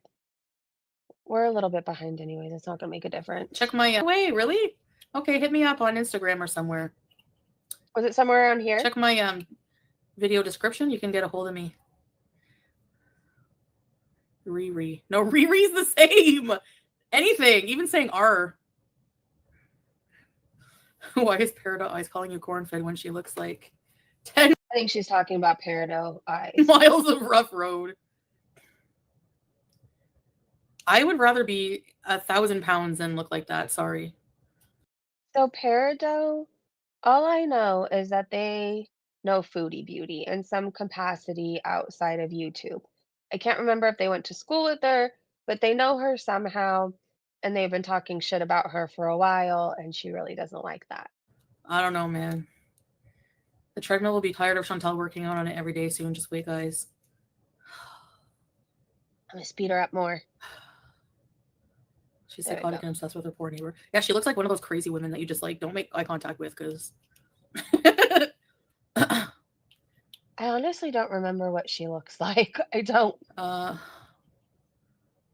We're a little bit behind anyways. It's not going to make a difference. check my... Wait, really? Okay, hit me up on Instagram or somewhere. Was it somewhere around here? Check my video description. You can get a hold of me. Riri. No, Riri's the same. Anything, even saying R. Why is Paradise calling you corn-fed when she looks like 10 I think she's talking about Peridot eyes. miles of rough road? I would rather be 1,000 pounds than look like that. Sorry. So Peridot, all I know is that they know Foodie Beauty in some capacity outside of YouTube. I can't remember if they went to school with her, but they know her somehow, and they've been talking shit about her for a while, and she really doesn't like that. I don't know, man. The treadmill will be tired of Chantel working out on it every day soon. Just wait, guys. I'm gonna speed her up more. She's There we psychotic go. and obsessed with her poor neighbor. Yeah, she looks like one of those crazy women that you just like don't make eye contact with, because I honestly don't remember what she looks like. I don't.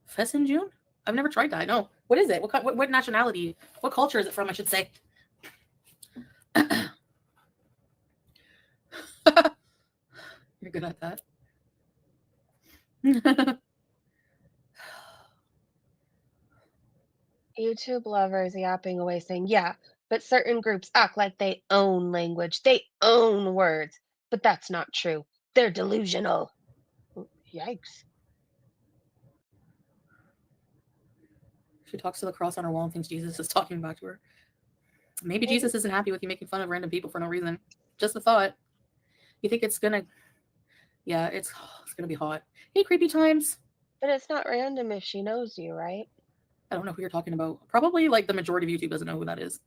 Fess in June? I've never tried that. No. What is it? What nationality? What culture is it from, I should say? You're good at that. YouTube lovers yapping away saying, yeah, but certain groups act like they own language. They own words. But that's not true. They're delusional. Yikes. She talks to the cross on her wall and thinks Jesus is talking back to her. Maybe Jesus isn't happy with you making fun of random people for no reason. Just a thought. You think it's gonna... Yeah, it's gonna be hot. Hey, creepy times. But it's not random if she knows you, right? I don't know who you're talking about. Probably like the majority of YouTube doesn't know who that is.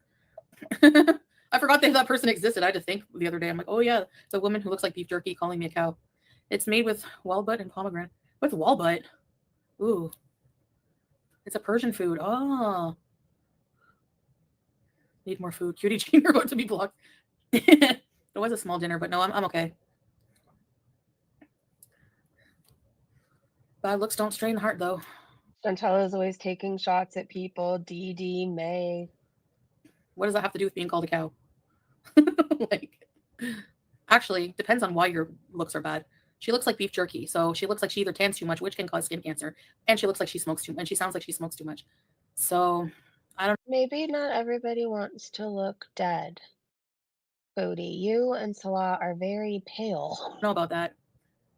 I forgot that person existed. I had to think the other day. I'm like, oh yeah, it's a woman who looks like beef jerky calling me a cow. It's made with walnut and pomegranate. What's walnut? Ooh. It's a Persian food. Oh. Need more food. Cutie Jane, you're about to be blocked. It was a small dinner, but no, I'm okay. Bad looks don't strain the heart, though. Chantel is always taking shots at people. Dee May. What does that have to do with being called a cow? Like, actually, depends on why your looks are bad. She looks like beef jerky, so she looks like she either tans too much, which can cause skin cancer, and she looks like she smokes too much, and she sounds like she smokes too much. So, I don't... Maybe not everybody wants to look dead. Foodie, you and Salah are very pale. know about that.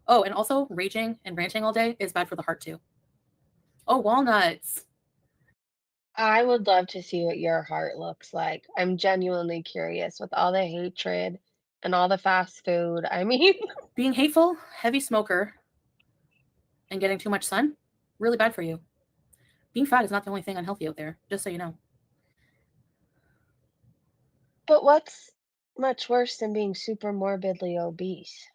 Oh, and also raging and ranting all day is bad for the heart too. Oh, walnuts. I would love to see what your heart looks like. I'm genuinely curious with all the hatred and all the fast food. I mean, Being hateful, heavy smoker, and getting too much sun, really bad for you. Being fat is not the only thing unhealthy out there, just so you know. but what's much worse than being super morbidly obese?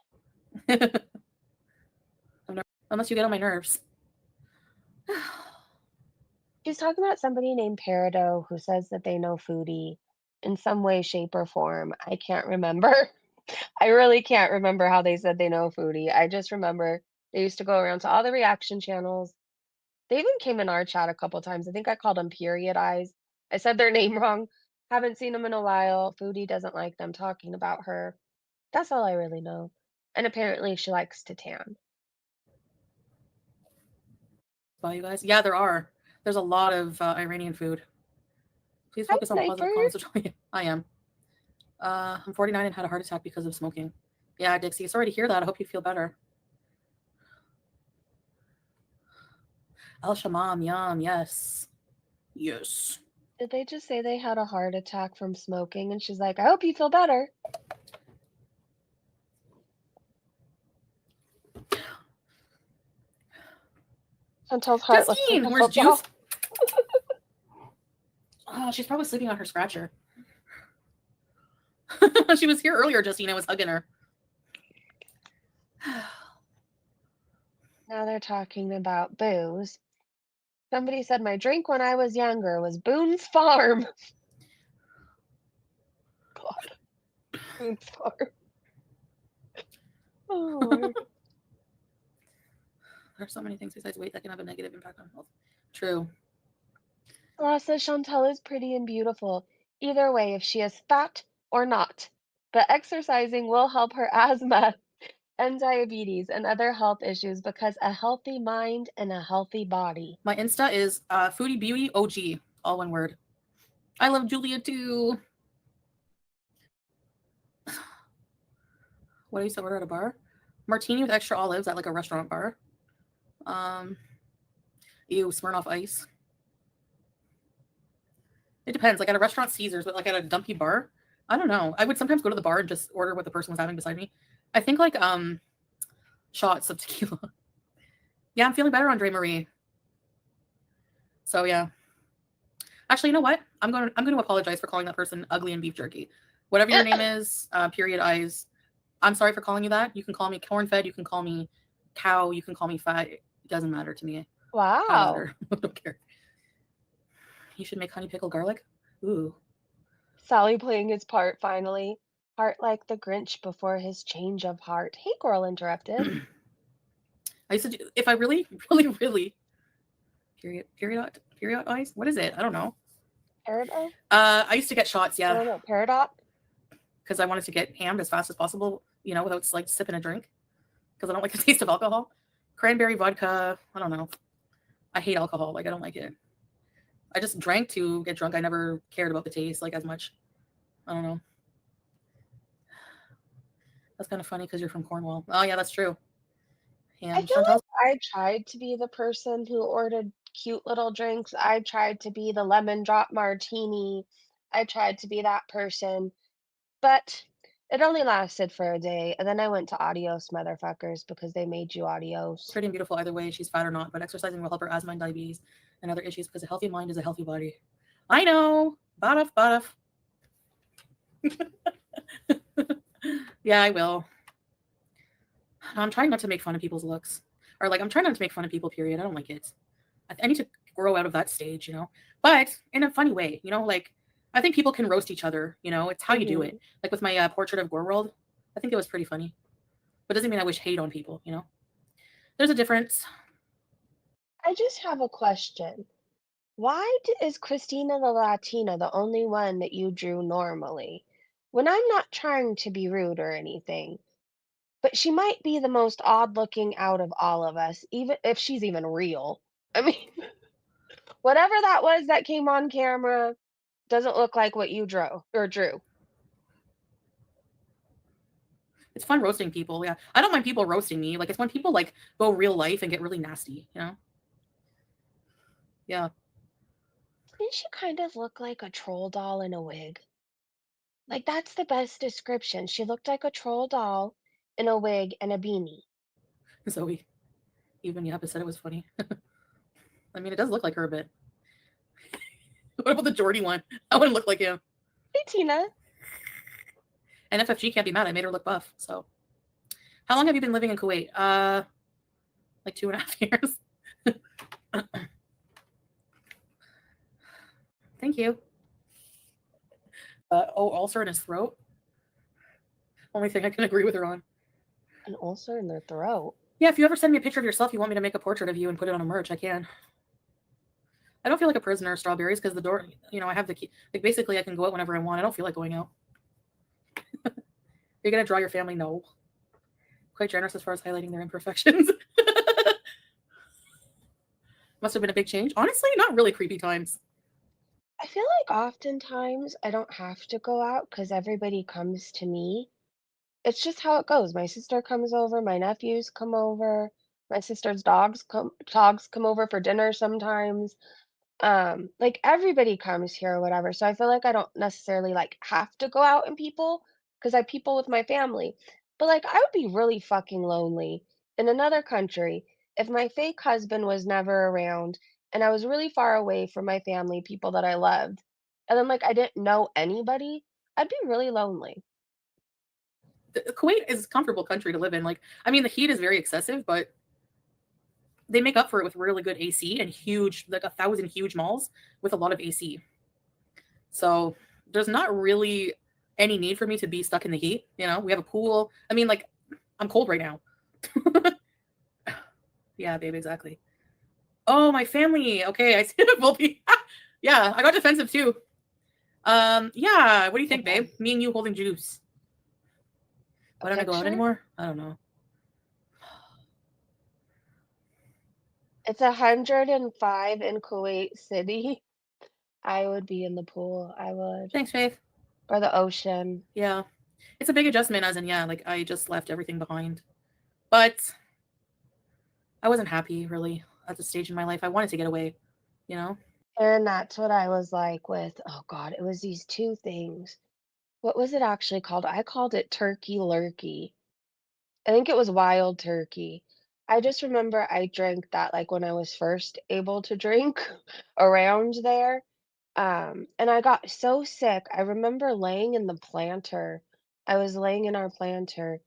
Unless you get on my nerves. She's talking about somebody named Peridot who says that they know Foodie in some way, shape, or form. I can't remember. I really can't remember how they said they know Foodie. I just remember they used to go around to all the reaction channels. They even came in our chat a couple times. I think I called them period eyes. I said their name wrong. Haven't seen them in a while. Foodie doesn't like them talking about her. That's all I really know. And apparently she likes to tan. Well, you guys, yeah, there are. There's a lot of Iranian food. Please Hi, focus on positive Sniper. comments. I am. I'm 49 and had a heart attack because of smoking. Yeah, Dixie, sorry to hear that. I hope you feel better. El Shamam, yum, yes. Yes. Did they just say they had a heart attack from smoking? And she's like, I hope you feel better. Chantel's heart looks like Justine, a where's football. Juice? Oh, she's probably sleeping on her scratcher. She was here earlier, Justine. I was hugging her. Now they're talking about booze. Somebody said my drink when I was younger was Boone's Farm. God. Boone's Farm. Oh, Lord. There's so many things besides weight that can have a negative impact on health. True. Law says Chantel is pretty and beautiful. Either way, if she is fat or not. But exercising will help her asthma and diabetes and other health issues because a healthy mind and a healthy body. My Insta is Foodie Beauty OG, all one word. I love Julia too. What do you say? Order at a bar? Martini with extra olives at like a restaurant bar. Ew, Smirnoff Ice. It depends. Like at a restaurant, Caesars, but like at a dumpy bar, I don't know. I would sometimes go to the bar and just order what the person was having beside me. I think like shots of tequila. Yeah, I'm feeling better, Andre Marie. So yeah. Actually, you know what? I'm going to apologize for calling that person ugly and beef jerky. Whatever your name is, period eyes. I'm sorry for calling you that. You can call me corn fed. You can call me cow. You can call me fat. It doesn't matter to me. Wow. I don't care. You should make honey pickle garlic. Ooh. Sally playing his part finally. Heart like the Grinch before his change of heart. Hey, girl interrupted. I used to do, if I really period eyes. What is it? I don't know. Peridot? I used to get shots, I don't yeah, know. Peridot? because I wanted to get hammed as fast as possible, you know, without like sipping a drink, because I don't like the taste of alcohol. Cranberry vodka. I don't know. I hate alcohol. Like I don't like it. I just drank to get drunk. I never cared about the taste like as much. I don't know. That's kind of funny because you're from Cornwall. Oh yeah, that's true. I feel like I tried to be the person who ordered cute little drinks. I tried to be the lemon drop martini. I tried to be that person, but it only lasted for a day, and then I went to adios motherfuckers because they made you adios. Pretty and beautiful either way, she's fat or not, but exercising will help her asthma and diabetes and other issues because a healthy mind is a healthy body. I know. Bada. Yeah, I will. I'm trying not to make fun of people's looks. Or like I'm trying not to make fun of people, period. I don't like it. I need to grow out of that stage, you know? But in a funny way, you know, like I think people can roast each other, you know, it's how you do it. Like with my portrait of Gore World, I think it was pretty funny. But doesn't mean I wish hate on people, you know? There's a difference. I just have a question. Why is Christina the Latina the only one that you drew normally? When I'm not trying to be rude or anything, but she might be the most odd looking out of all of us, even if she's even real. I mean, whatever that was that came on camera doesn't look like what you drew. It's fun roasting people, yeah. I don't mind people roasting me. Like it's when people like go real life and get really nasty, you know? Yeah. Didn't she kind of look like a troll doll in a wig? Like that's the best description. She looked like a troll doll in a wig and a beanie. Zoe. Even Yappa said it was funny. I mean, it does look like her a bit. What about the Jordy one? I wouldn't look like him. Hey Tina. And FFG can't be mad. I made her look buff. So, how long have you been living in Kuwait? Like 2.5 years. Thank you. Ulcer in his throat. Only thing I can agree with her on. An ulcer in their throat. Yeah, if you ever send me a picture of yourself, you want me to make a portrait of you and put it on a merch, I can. I don't feel like a prisoner of Strawberries because the door, you know, I have the key. Like basically, I can go out whenever I want. I don't feel like going out. You're gonna draw your family? No. Quite generous as far as highlighting their imperfections. Must have been a big change. Honestly, not really creepy times. I feel like oftentimes I don't have to go out because everybody comes to me. It's just how it goes. My sister comes over, my nephews come over, my sister's dogs come over for dinner sometimes. Like everybody comes here or whatever. So I feel like I don't necessarily like have to go out and people because I people with my family. But like I would be really fucking lonely in another country if my fake husband was never around and I was really far away from my family, people that I loved. And then like I didn't know anybody, I'd be really lonely. Kuwait is a comfortable country to live in. Like, I mean, the heat is very excessive, but they make up for it with really good AC and huge, like 1,000 huge malls with a lot of AC. So there's not really any need for me to be stuck in the heat. You know, we have a pool. I mean, like, I'm cold right now. Yeah, babe, exactly. Oh, my family. Okay, I see it will be. Yeah, I got defensive too. Yeah, what do you think, babe? Me and you holding juice. Why don't I go out anymore? I don't know. It's 105 in Kuwait City. I would be in the pool. I would. Thanks, Faith. Or the ocean. Yeah. It's a big adjustment, as in, yeah, like I just left everything behind. But I wasn't happy, really, at this stage in my life. I wanted to get away, you know? And that's what I was like with, oh God, it was these two things. What was it actually called? I called it turkey lurkey. I think it was wild turkey. I just remember I drank that like when I was first able to drink around there. And I got so sick. I remember laying in the planter. I was laying in our planter.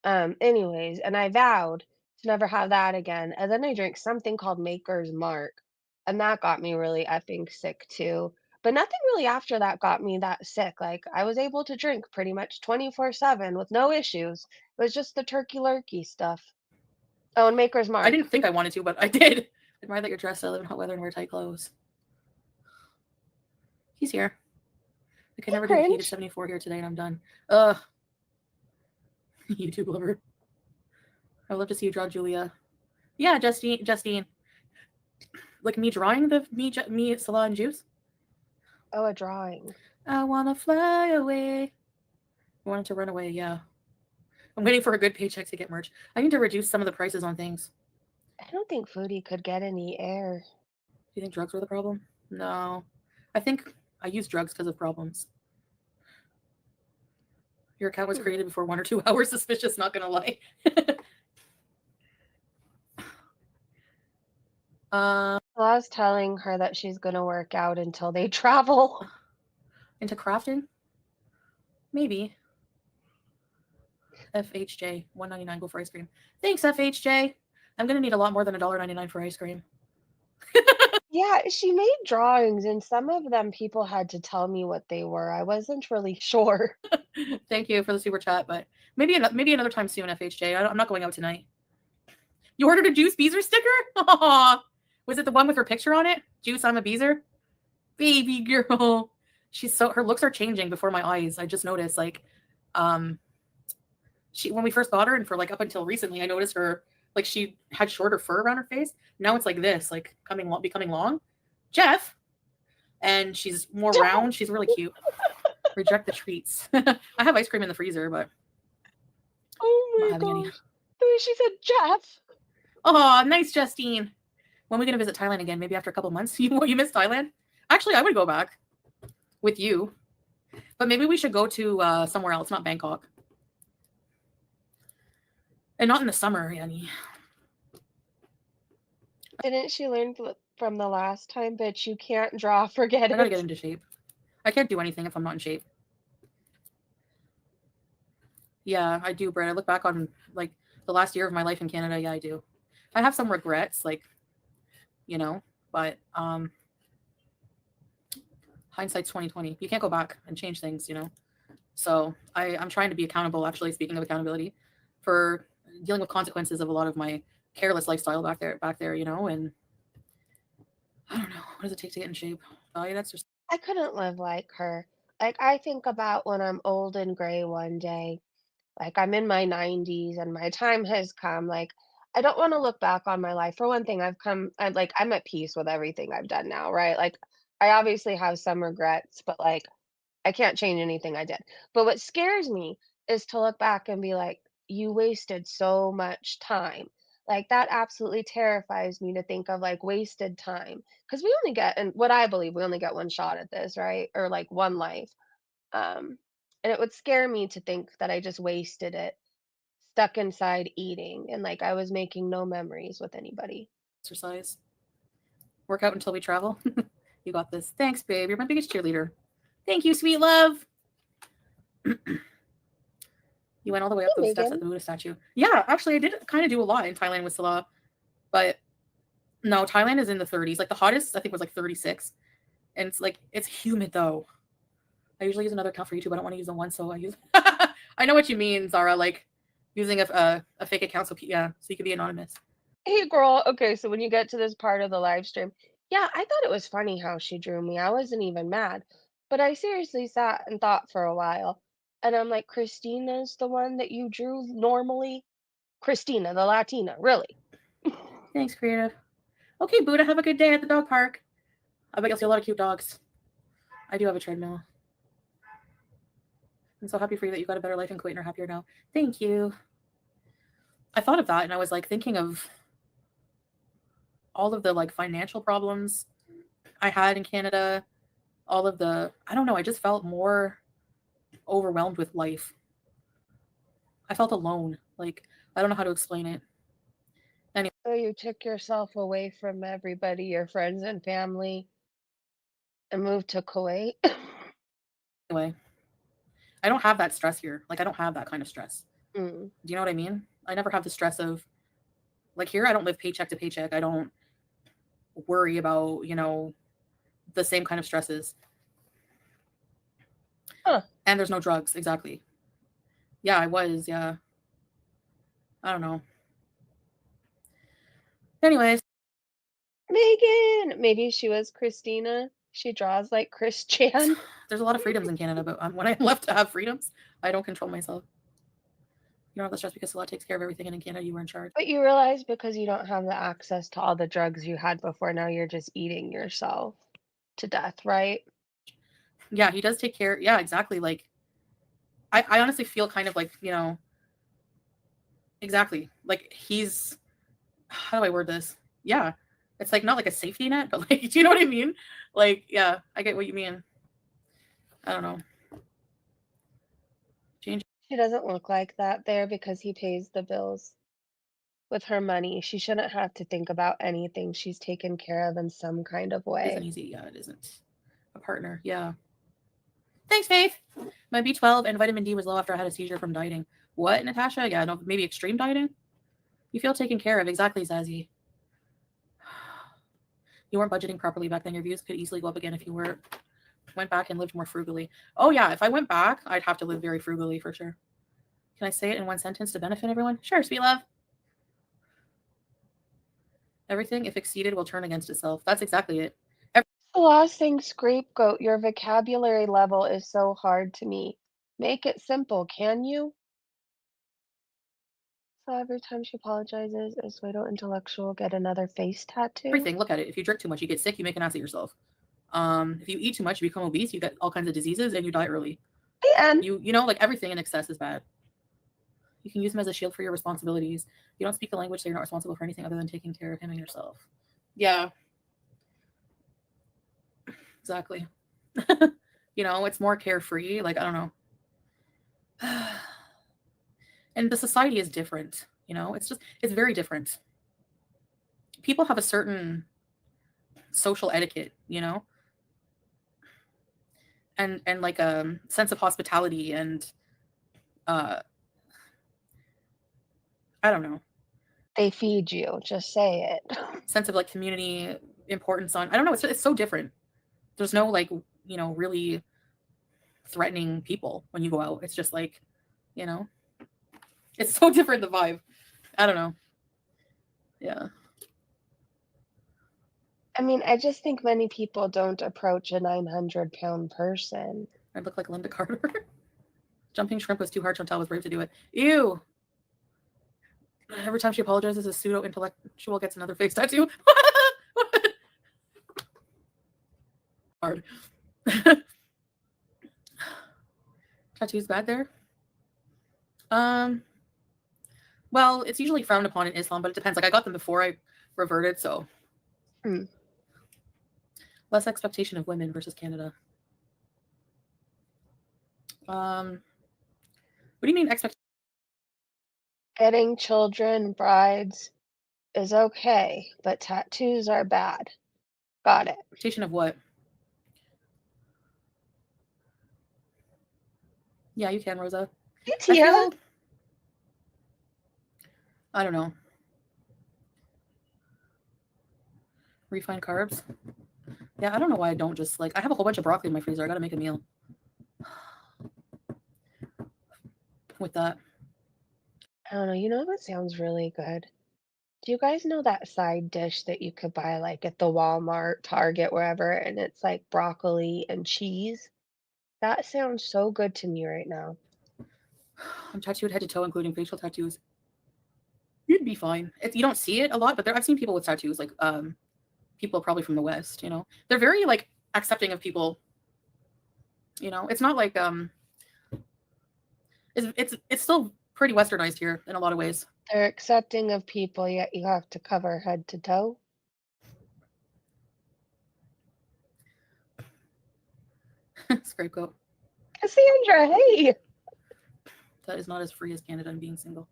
Anyways, and I vowed to never have that again. And then I drank something called Maker's Mark, and that got me really effing sick too. But nothing really after that got me that sick. Like I was able to drink pretty much 24/7 with no issues. It was just the turkey lurkey stuff. Oh, and Maker's Mark. I didn't think I wanted to, but I did. Admire that you're dressed. I live in hot weather and wear tight clothes. He's here. I can never do the heat of 74 here today, and I'm done. YouTube lover. I'd love to see you draw Julia. Yeah, Justine. Like me drawing the me, Salah, and Juice. Oh, a drawing. I wanna fly away. I wanted to run away. Yeah. I'm waiting for a good paycheck to get merch. I need to reduce some of the prices on things. I don't think Foodie could get any air. Do you think drugs were the problem? No. I think I use drugs because of problems. Your account was created before 1 or 2 hours. Suspicious, not gonna lie. I was telling her that she's gonna work out until they travel. Into crafting? Maybe. FHJ, $1.99. Go for ice cream. Thanks, FHJ. I'm gonna need a lot more than $1.99 for ice cream. Yeah, she made drawings, and some of them people had to tell me what they were. I wasn't really sure. Thank you for the super chat, but maybe another time soon, FHJ. I'm not going out tonight. You ordered a Juice Beezer sticker? Aww. Was it the one with her picture on it? Juice, I'm a Beezer? Baby girl. Her looks are changing before my eyes. I just noticed, like, when we first got her, and for like up until recently, I noticed her, like, she had shorter fur around her face. Now it's like this, like becoming long. Jeff. And she's more round. She's really cute. Reject the treats. I have ice cream in the freezer, but Oh my gosh. The way she said Jeff. Oh, nice, Justine. When are we gonna visit Thailand again? Maybe after a couple months. You miss Thailand? Actually, I would go back with you, but maybe we should go to somewhere else, not Bangkok, and not in the summer, Yanni. Didn't she learn from the last time? Bitch, you can't draw. Forget it. I gotta get into shape. I can't do anything if I'm not in shape. Yeah, I do, Brett. I look back on like the last year of my life in Canada. Yeah, I do. I have some regrets, like, but hindsight's 2020. You can't go back and change things, So I'm trying to be accountable. Actually, speaking of accountability, for dealing with consequences of a lot of my careless lifestyle back there, and I don't know. What does it take to get in shape? Oh, yeah, that's just. I couldn't live like her. Like, I think about when I'm old and gray one day. Like, I'm in my 90s and my time has come. Like, I don't want to look back on my life. For one thing, I'm at peace with everything I've done now, right? Like, I obviously have some regrets, but like, I can't change anything I did. But what scares me is to look back and be like, you wasted so much time. Like, that absolutely terrifies me to think of like wasted time. Because we only get, and what I believe, we only get one shot at this, right? Or like one life. Um, and it would scare me to think that I just wasted it stuck inside eating and like I was making no memories with anybody. Exercise. Work out until we travel. You got this. Thanks, babe. You're my biggest cheerleader. Thank you, sweet love. You went all the way up those steps at the Buddha statue. Yeah, actually, I did kind of do a lot in Thailand with Salah. But no, Thailand is in the 30s. Like the hottest, I think, was like 36. And it's humid though. I usually use another account for YouTube. I don't want to use the one, so I use. I know what you mean, Zara. Like using a fake account, so you can be anonymous. Hey, girl. Okay, so when you get to this part of the live stream, yeah, I thought it was funny how she drew me. I wasn't even mad, but I seriously sat and thought for a while, and I'm like, Christina's the one that you drew normally. Christina, the Latina, really. Thanks, creative. Okay, Buddha, have a good day at the dog park. I bet you'll see a lot of cute dogs. I do have a treadmill. I'm so happy for you that you got a better life in Kuwait and are happier now. Thank you. I thought of that and I was like thinking of all of the like financial problems I had in Canada, all of the, I don't know, I just felt more overwhelmed with life. I felt alone. Like, I don't know how to explain it. Anyway. So you took yourself away from everybody, your friends and family, and moved to Kuwait? Anyway, I don't have that stress here. Like, I don't have that kind of stress. Mm. Do you know what I mean? I never have the stress of, like, here I don't live paycheck to paycheck. I don't worry about, the same kind of stresses. Huh. And there's no drugs. Exactly. Yeah, I was. Yeah. I don't know. Anyways. Megan! Maybe she was Christina. She draws like Chris Chan. There's a lot of freedoms in Canada, but when I left to have freedoms, I don't control myself. You don't have the stress because Salah takes care of everything, and in Canada you were in charge. But you realize because you don't have the access to all the drugs you had before, now you're just eating yourself to death, right? Yeah, he does take care. Yeah, exactly. Like, I honestly feel kind of like, exactly. Like he's, how do I word this? Yeah. It's like not like a safety net, but like, do you know what I mean? Like, yeah, I get what you mean. I don't know. She doesn't look like that there because he pays the bills with her money. She shouldn't have to think about anything. She's taken care of in some kind of It isn't way. easy. Yeah, it isn't. A partner. Yeah. Thanks, Faith. My B12 and vitamin D was low after I had a seizure from dieting. What, Natasha? Yeah, no, maybe extreme dieting? You feel taken care of. Exactly, Zazie. You weren't budgeting properly back then. Your views could easily go up again if you went back and lived more frugally. Oh, yeah. If I went back, I'd have to live very frugally for sure. Can I say it in one sentence to benefit everyone? Sure, sweet love. Everything, if exceeded, will turn against itself. That's exactly it. The last thing, scapegoat, your vocabulary level is so hard to me. Make it simple, can you? So every time she apologizes, is pseudo-intellectual get another face tattoo? Everything, look at it. If you drink too much, you get sick, you make an ass of yourself. If you eat too much, you become obese, you get all kinds of diseases, and you die early. And Like everything in excess is bad. You can use them as a shield for your responsibilities. You don't speak the language, so you're not responsible for anything other than taking care of him and yourself. Yeah. Exactly. It's more carefree. Like, I don't know. And the society is different. It's very different. People have a certain social etiquette, and like a sense of hospitality and I don't know. they feed you, just say it. Sense of like community importance on. I don't know. It's so different. There's no like, really threatening people when you go out. It's just like, it's so different, the vibe. I don't know. Yeah. I mean, I just think many people don't approach a 900-pound person. I look like Linda Carter. Jumping shrimp was too hard. Chantal was brave to do it. Ew. Every time she apologizes, a pseudo-intellectual gets another face tattoo. Hard. Tattoos bad there? Well, it's usually frowned upon in Islam, but it depends. Like, I got them before I reverted, so. Less expectation of women versus Canada. What do you mean expectation? Getting children, brides is okay, but tattoos are bad. Got it. Expectation of what? Yeah, you can, Rosa. Hey, Tia. I don't know. Refined carbs. Yeah, I don't know why I don't just like. I have a whole bunch of broccoli in my freezer. I gotta make a meal with that. I don't know. You know what sounds really good? Do you guys know that side dish that you could buy like at the Walmart, Target, wherever, and it's like broccoli and cheese? That sounds so good to me right now. I'm tattooed head to toe, including facial tattoos. You'd be fine. You don't see it a lot, but I've seen people with tattoos, like people probably from the West. They're very like accepting of people. It's not like it's still pretty westernized here in a lot of ways. They're accepting of people, yet you have to cover head to toe. Scapegoat. Cassandra, hey! That is not as free as Canada and being single.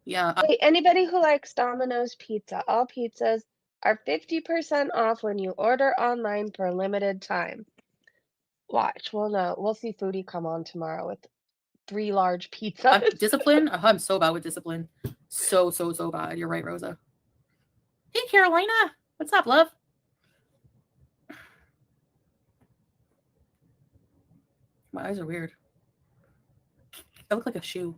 Yeah. Hey, anybody who likes Domino's pizza, all pizzas are 50% off when you order online for a limited time. Watch, we'll know. We'll see Foodie come on tomorrow with 3 large pizzas. Discipline? I'm so bad with discipline. So bad. You're right, Rosa. Hey, Carolina. What's up, love? My eyes are weird. I look like a shoe.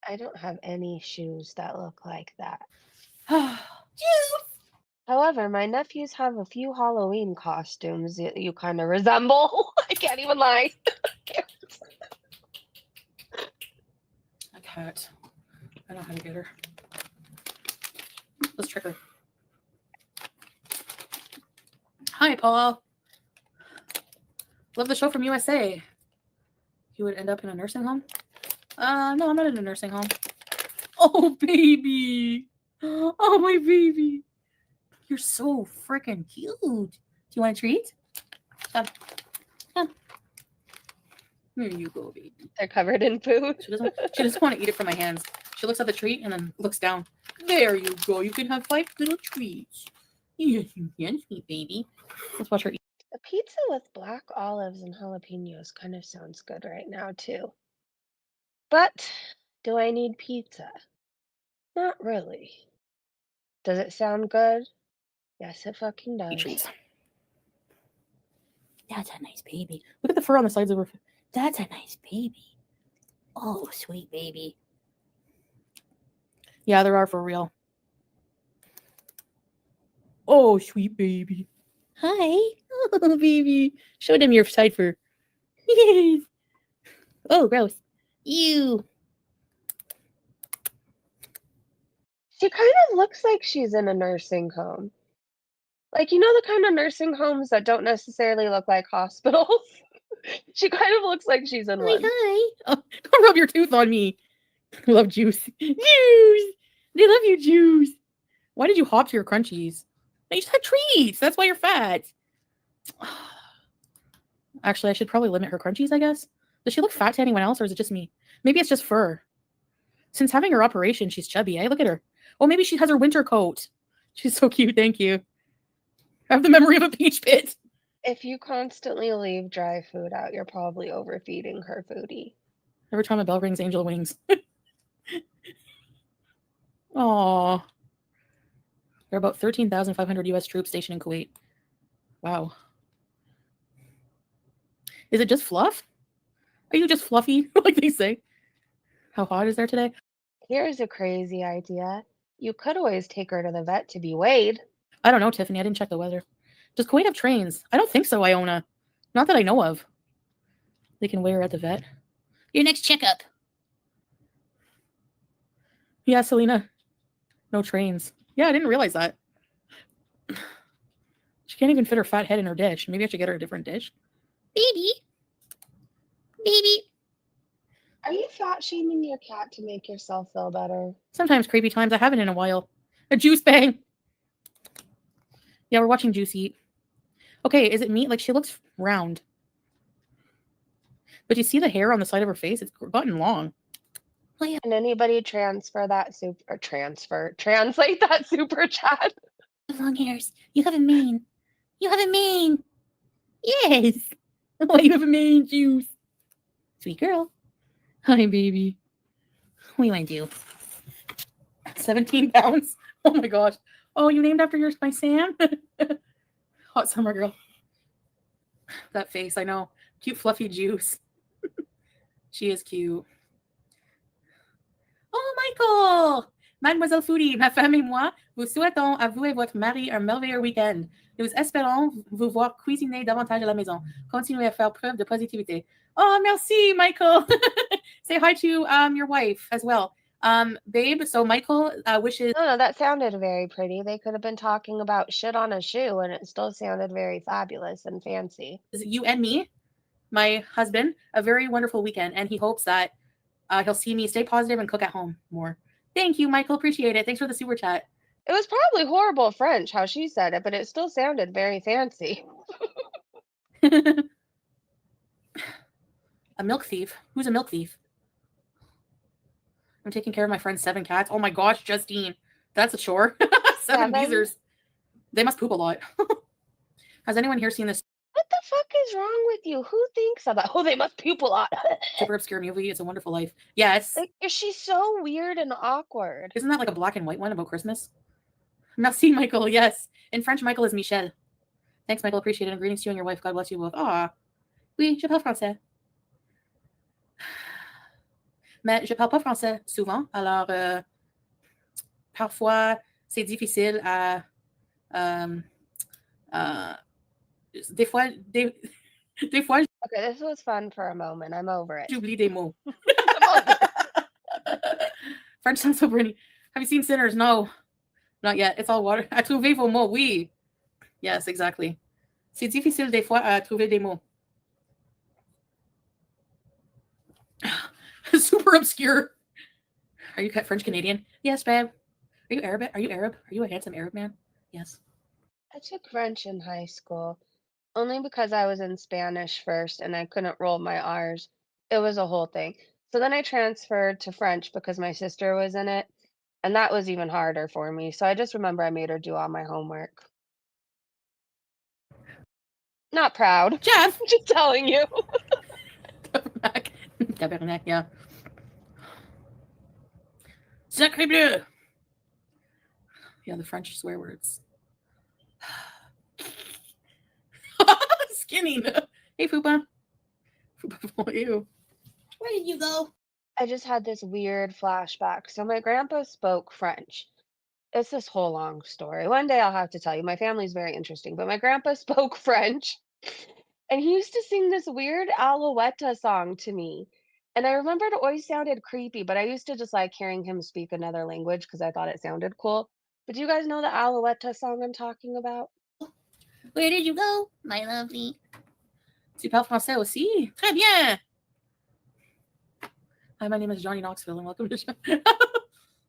I don't have any shoes that look like that. Yes. However, my nephews have a few Halloween costumes that you kind of resemble. I can't even lie. A cat. I know how to get her. Let's trick her. Hi, Paul. Love the show from USA. You would end up in a nursing home? No, I'm not in a nursing home. Oh, baby. Oh, my baby. You're so freaking cute. Do you want a treat? Come. Come. Here you go, baby. They're covered in food. She doesn't want to eat it from my hands. She looks at the treat and then looks down. There you go. You can have 5 little treats. Yes, you can, sweet baby. Let's watch her eat. A pizza with black olives and jalapenos kind of sounds good right now, too. But do I need pizza? Not really. Does it sound good? Yes, it fucking does. Treats. That's a nice baby. Look at the fur on the sides of her. That's a nice baby. Oh, sweet baby. Yeah, there are for real. Oh, sweet baby. Hi. Oh, baby. Show them your side fur. Yes. Oh, gross. Ew. She kind of looks like she's in a nursing home. Like, you know the kind of nursing homes that don't necessarily look like hospitals? She kind of looks like she's in one. Hi. Oh, don't rub your tooth on me. I love Juice. Juice. They love you, Juice. Why did you hop to your crunchies? No, you just had treats. That's why you're fat. Actually, I should probably limit her crunchies, I guess. Does she look fat to anyone else, or is it just me? Maybe it's just fur. Since having her operation, she's chubby. Eh? Look at her. Oh, maybe she has her winter coat. She's so cute. Thank you. I have the memory of a peach pit. If you constantly leave dry food out, you're probably overfeeding her, Foodie. Every time a bell rings, angel wings. Aww. There are about 13,500 U.S. troops stationed in Kuwait. Wow. Is it just fluff? Are you just fluffy, like they say? How hot is there today? Here's a crazy idea. You could always take her to the vet to be weighed. I don't know, Tiffany. I didn't check the weather. Does Kuwait have trains? I don't think so, Iona. Not that I know of. They can weigh her at the vet. Your next checkup. Yeah, Selena. No trains. Yeah, I didn't realize that. She can't even fit her fat head in her dish. Maybe I should get her a different dish. Baby. Baby. Are you fat shaming your cat to make yourself feel better? Sometimes creepy times. I haven't in a while. A juice bang. Yeah, we're watching Juice eat. Okay, is it meat? Like, she looks round. But you see the hair on the side of her face? It's gotten long. Oh, yeah. Can anybody translate that super chat? Long hairs. You have a mane. You have a mane. Yes. Oh, you have a mane, Juice. Sweet girl. Hi, baby. What do you want to do? 17 pounds. Oh my gosh. Oh, you named after my Sam? Hot summer girl. That face, I know. Cute, fluffy Juice. She is cute. Oh, Michael! Mademoiselle Foodie, ma femme et moi, vous souhaitons à vous et votre mari un merveilleux week-end. Nous espérons vous voir cuisiner davantage à la maison. Continuez à faire preuve de positivité. Oh, merci, Michael. Say hi to your wife as well. Babe, so Michael wishes... No, that sounded very pretty. They could have been talking about shit on a shoe and it still sounded very fabulous and fancy. You and me, my husband, a very wonderful weekend, and he hopes that he'll see me stay positive and cook at home more. Thank you, Michael. Appreciate it. Thanks for the super chat. It was probably horrible French, how she said it, but it still sounded very fancy. A milk thief? Who's a milk thief? I'm taking care of my friend's 7 cats. Oh my gosh, Justine. That's a chore. 7 geezers. They must poop a lot. Has anyone here seen this? What the fuck is wrong with you? Who thinks about, oh, they must poop a lot. Super obscure movie. It's a Wonderful Life. Yes. Like, she's so weird and awkward. Isn't that like a black and white one about Christmas? Merci, Michael. Yes. In French, Michael is Michel. Thanks, Michael. Appreciate it. And greetings to you and your wife. God bless you both. Ah. Oui, je parle français. Mais je parle pas français souvent. Alors, parfois, c'est difficile à... des fois, Okay, this was fun for a moment. I'm over it. J'oublie des mots. I'm over it. French sounds so pretty. Have you seen Sinners? No, not yet. It's all water. À trouver vos mots, oui. Yes, exactly. C'est difficile des fois à trouver des mots. Super obscure. Are you French Canadian? Yes, babe. Are you Arab? Are you Arab? Are you a handsome Arab man? Yes. I took French in high school only because I was in Spanish first and I couldn't roll my R's. It was a whole thing. So then I transferred to French because my sister was in it, and that was even harder for me. So I just remember I made her do all my homework. Not proud. Jeff! Just telling you. Tabernac. Tabernac, yeah. Sacré bleu! Yeah, the French swear words. Skinny. Hey, Fupa. Fupa, ew. Where did you go? I just had this weird flashback. So my grandpa spoke French. It's this whole long story. One day I'll have to tell you. My family's very interesting, but my grandpa spoke French. And he used to sing this weird Alouetta song to me. And I remember it always sounded creepy, but I used to just like hearing him speak another language because I thought it sounded cool. But do you guys know the Alouetta song I'm talking about? Where did you go, my lovely? Tu parles français aussi? Très bien! Hi, my name is Johnny Knoxville, and welcome to the show.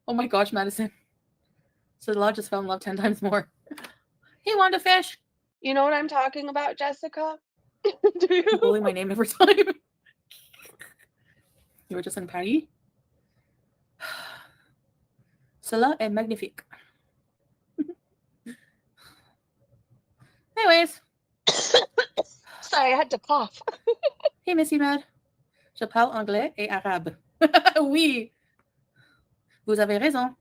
Oh my gosh, Madison. So the law just fell in love 10 times more. Hey, Wanda Fish! You know what I'm talking about, Jessica? Do you? Bully my name every time. You were just in Paris? Cela est magnifique. Anyways. Sorry, I had to cough. Hey, Missy Mad. Je parle anglais et arabe. Oui. Vous avez raison.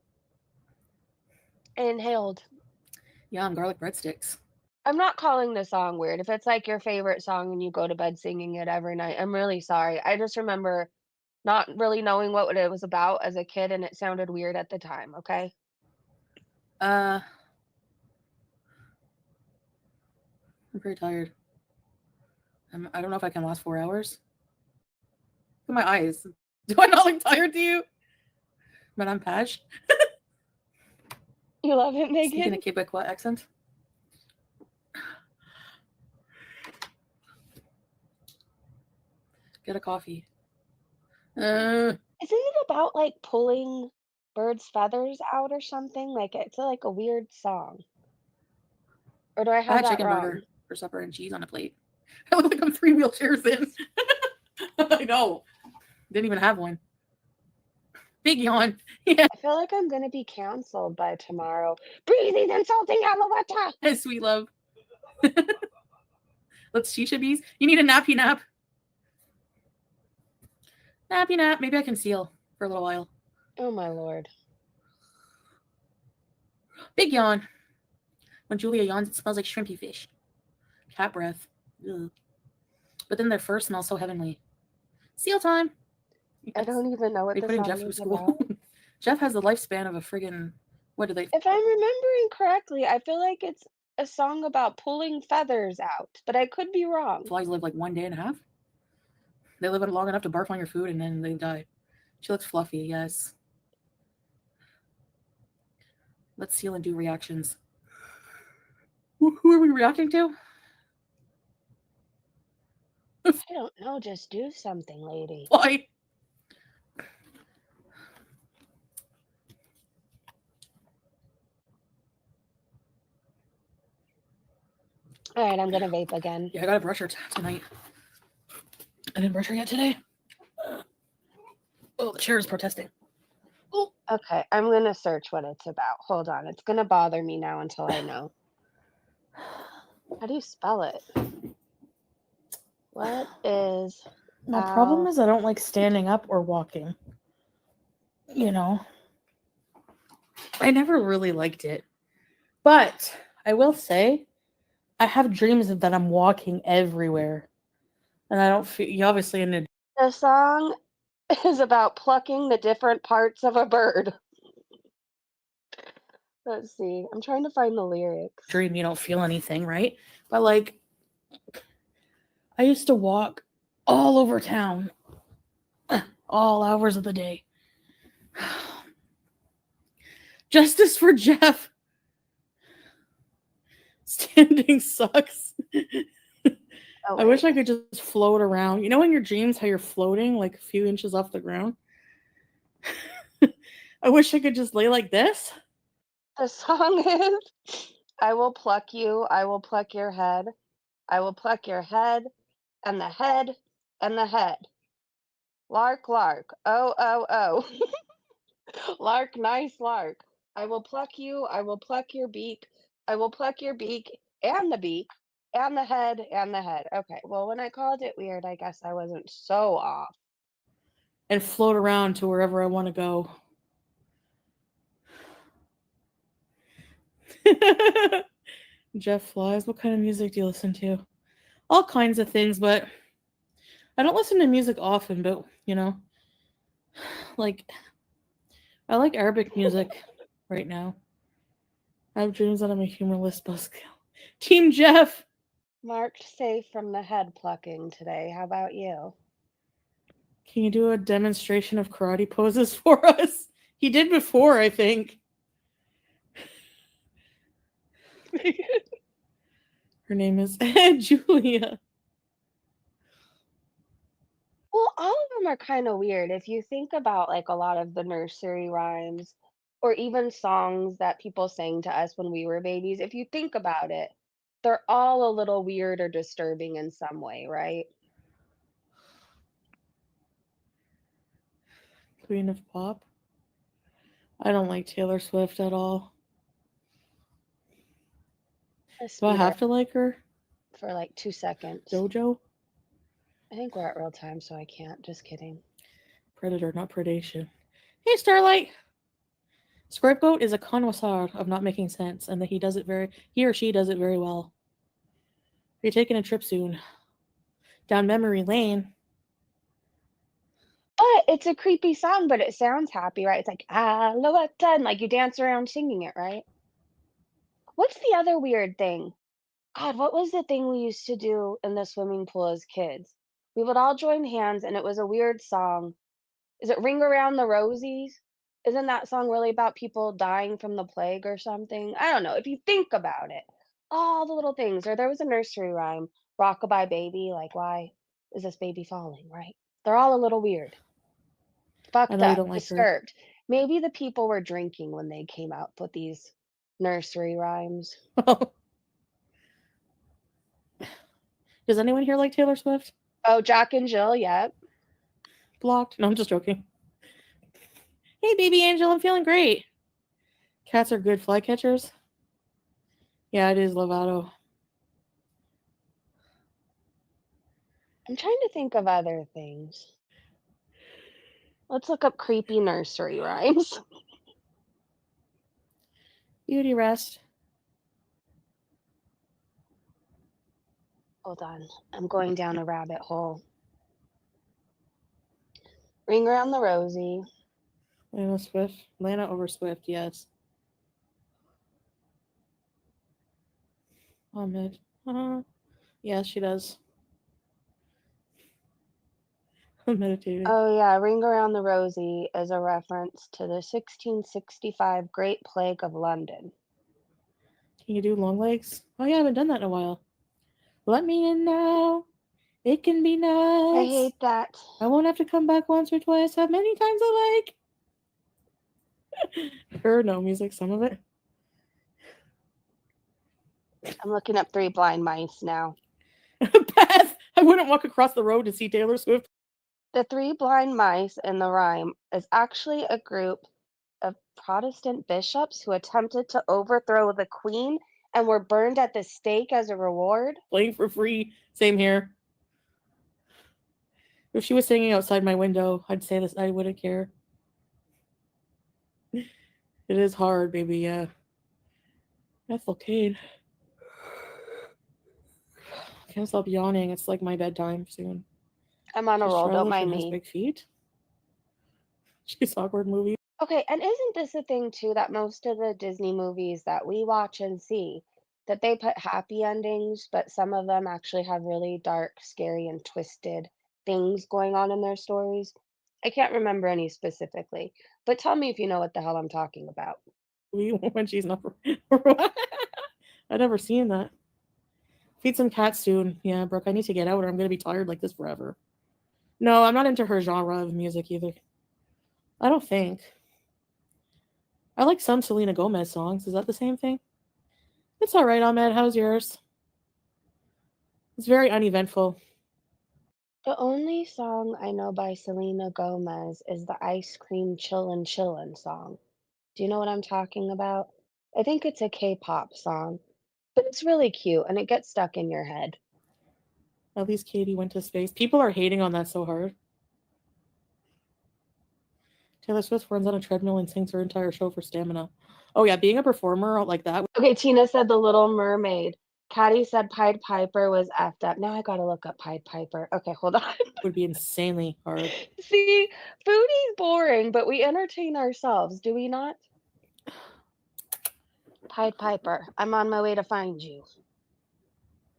I inhaled. Yum, garlic breadsticks. I'm not calling the song weird. If it's like your favorite song and you go to bed singing it every night, I'm really sorry. I just remember not really knowing what it was about as a kid and it sounded weird at the time, okay? I'm pretty tired. I don't know if I can last 4 hours. Look at my eyes. Do I not look tired to you? Madame Page? You love it, Speaking Megan? a Quebecois accent. Get a coffee. Isn't it about like pulling birds' feathers out or something? Like it's like a weird song. Or do I I have had that chicken wrong? burger for supper and cheese on a plate. I look like I'm 3 wheelchairs in. I know. Didn't even have one. Big yawn. Yeah. I feel like I'm gonna be canceled by tomorrow. Breezy's insulting Alouetta! Sweet love. Let's shisha bees. You need a nappy nap. Nappy nap. Maybe I can seal for a little while. Oh my lord. Big yawn. When Julia yawns, it smells like shrimpy fish. Cat breath. Ugh. But then their fur smells so heavenly. Seal time. Yes. I don't even know what Are you the putting song Jeff through is school? about. Jeff has the lifespan of a friggin'. What do they? If I'm remembering correctly, I feel like it's a song about pulling feathers out, but I could be wrong. Flies live like 1 day and a half. They live long enough to barf on your food and then they die. She looks fluffy, yes. Let's seal and do reactions. Who are we reacting to? I don't know, just do something, lady. Why? All right, I'm gonna vape again. Yeah, I gotta brush her tonight. I didn't brush her yet today. Oh, the chair is protesting. Oh, Okay, I'm gonna search what it's about. Hold on, it's gonna bother me now until I know. How do you spell it? What is My problem is I don't like standing up or walking. You know, I never really liked it. But I will say, I have dreams that I'm walking everywhere. And I don't feel, you obviously in a the song is about plucking the different parts of a bird. Let's see. I'm trying to find the lyrics. dream, you don't feel anything, right? But like, I used to walk all over town, all hours of the day. Justice for Jeff. Standing sucks. Oh, I wish wait. I could just float around. You know in your dreams how you're floating like a few inches off the ground? I wish I could just lay like this. The song is I will pluck you, I will pluck your head, I will pluck your head, and the head, and the head. Lark, lark, oh, oh, oh. Lark, nice lark. I will pluck you, I will pluck your beak, I will pluck your beak, and the beak, and the head, and the head. Okay, well, when I called it weird, I guess I wasn't so off. And float around to wherever I want to go. Jeff Flies, what kind of music do you listen to? All kinds of things, but I don't listen to music often, but you know, like I like Arabic music right now. I have dreams that I'm a humorless buzzkill. Team Jeff! Marked safe from the head plucking today. How about you? Can you do a demonstration of karate poses for us? He did before, I think. Her name is Julia. Well, all of them are kind of weird. If you think about like a lot of the nursery rhymes or even songs that people sang to us when we were babies, if you think about it, they're all a little weird or disturbing in some way, right? Queen of Pop. I don't like Taylor Swift at all. Let's Do I speed her have to like her? for like 2 seconds. Jojo? I think we're at real time, so I can't. Just kidding. Predator, not predation. Hey, Starlight! Scapegoat is a connoisseur of not making sense, and that he or she does it very well. You're taking a trip soon. Down memory lane. But it's a creepy song, but it sounds happy, right? It's like Alouette, and like you dance around singing it, right? What's the other weird thing? God, what was the thing we used to do in the swimming pool as kids? We would all join hands and it was a weird song. Is it Ring Around the Rosies? Isn't that song really about people dying from the plague or something? I don't know. If you think about it, all the little things. Or there was a nursery rhyme, Rockabye Baby, like why is this baby falling, right? They're all a little weird. I Fucked know you up, don't like her. disturbed. Maybe the people were drinking when they came out with these nursery rhymes. Does anyone here like Taylor Swift? Oh, Jack and Jill, yep. Blocked. No, I'm just joking. Hey, baby angel, I'm feeling great. Cats are good flycatchers. Yeah, it is Lovato. I'm trying to think of other things. Let's look up creepy nursery rhymes. Beauty rest. Hold on. I'm going down a rabbit hole. Ring Around the Rosie. Lana Swift. Lana over Swift, yes. Ahmed. Yes, she does. I'm meditating. Oh, yeah. Ring Around the Rosie is a reference to the 1665 Great Plague of London. Can you do long legs? Oh, yeah, I haven't done that in a while. Let me in now. It can be nice. I hate that. I won't have to come back once or twice. How many times I like? Her, no music, some of it. I'm looking up Three Blind Mice now. Beth, I wouldn't walk across the road to see Taylor Swift. The Three Blind Mice in the rhyme is actually a group of Protestant bishops who attempted to overthrow the queen and were burned at the stake as a reward. Playing for free. Same here. If she was singing outside my window, I'd say this. I wouldn't care. It is hard, baby. Yeah. Ethel Cade. Can't stop yawning. It's like my bedtime soon. I'm on a She's roll, don't childish mind and has me. big feet. She's awkward movie. Okay, and isn't this a thing too that most of the Disney movies that we watch and see, that they put happy endings, but some of them actually have really dark, scary, and twisted things going on in their stories. I can't remember any specifically, but tell me if you know what the hell I'm talking about. When she's not. I've never seen that. Feed some cats soon. Yeah, Brooke, I need to get out or I'm going to be tired like this forever. No, I'm not into her genre of music either. I don't think. I like some Selena Gomez songs. Is that the same thing? It's all right, Ahmed. How's yours? It's very uneventful. The only song I know by Selena Gomez is the Ice Cream Chillin' Chillin' song. Do you know what I'm talking about? I think it's a K-pop song, but it's really cute and it gets stuck in your head. At least Katie went to space. People are hating on that so hard. Taylor Swift runs on a treadmill and sings her entire show for stamina. Oh yeah, being a performer like that Okay, Tina said The Little Mermaid. Caddy said Pied Piper was effed up. Now I gotta look up Pied Piper. Okay, hold on. would be insanely hard. See, foodie's boring, but we entertain ourselves, do we not? Pied Piper, I'm on my way to find you.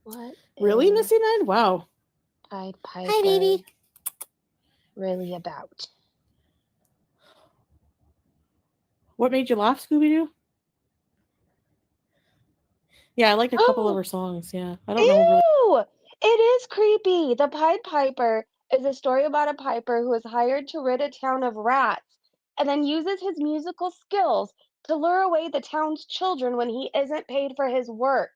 What Really, is Missy Ned? Wow. Pied Piper Hi, baby. really about? What made you laugh, Scooby Doo? Yeah, I liked a couple of her songs. Yeah, I don't know really. Ew! It is creepy. The Pied Piper is a story about a piper who is hired to rid a town of rats and then uses his musical skills to lure away the town's children when he isn't paid for his work.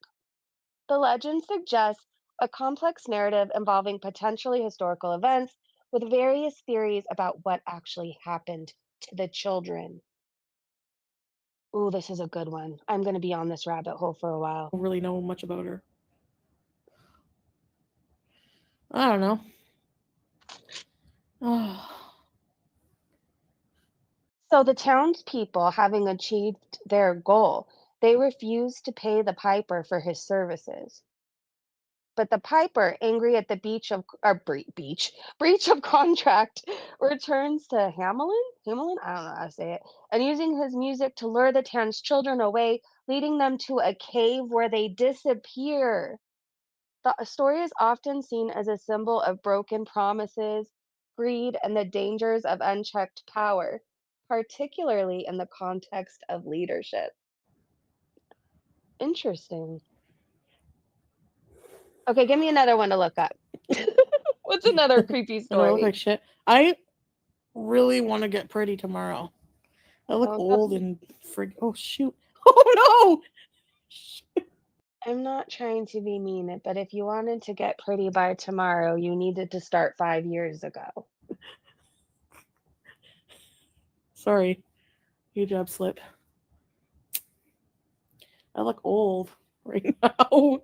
The legend suggests a complex narrative involving potentially historical events with various theories about what actually happened to the children. Ooh, this is a good one. I'm going to be on this rabbit hole for a while. Really know much about her. I don't know. Oh. So the townspeople, having achieved their goal, they refused to pay the piper for his services. But the piper, angry at the breach of contract, returns to Hamelin, I don't know how to say it, and using his music to lure the town's children away, leading them to a cave where they disappear. The story is often seen as a symbol of broken promises, greed, and the dangers of unchecked power, particularly in the context of leadership. Interesting. Okay, give me another one to look up. What's another creepy And I look story? like shit. I really want to get pretty tomorrow. I look Don't old tell- and oh shoot. Oh no. I'm not trying to be mean, but if you wanted to get pretty by tomorrow, you needed to start 5 years ago. Sorry. Hijab slip. I look old right now.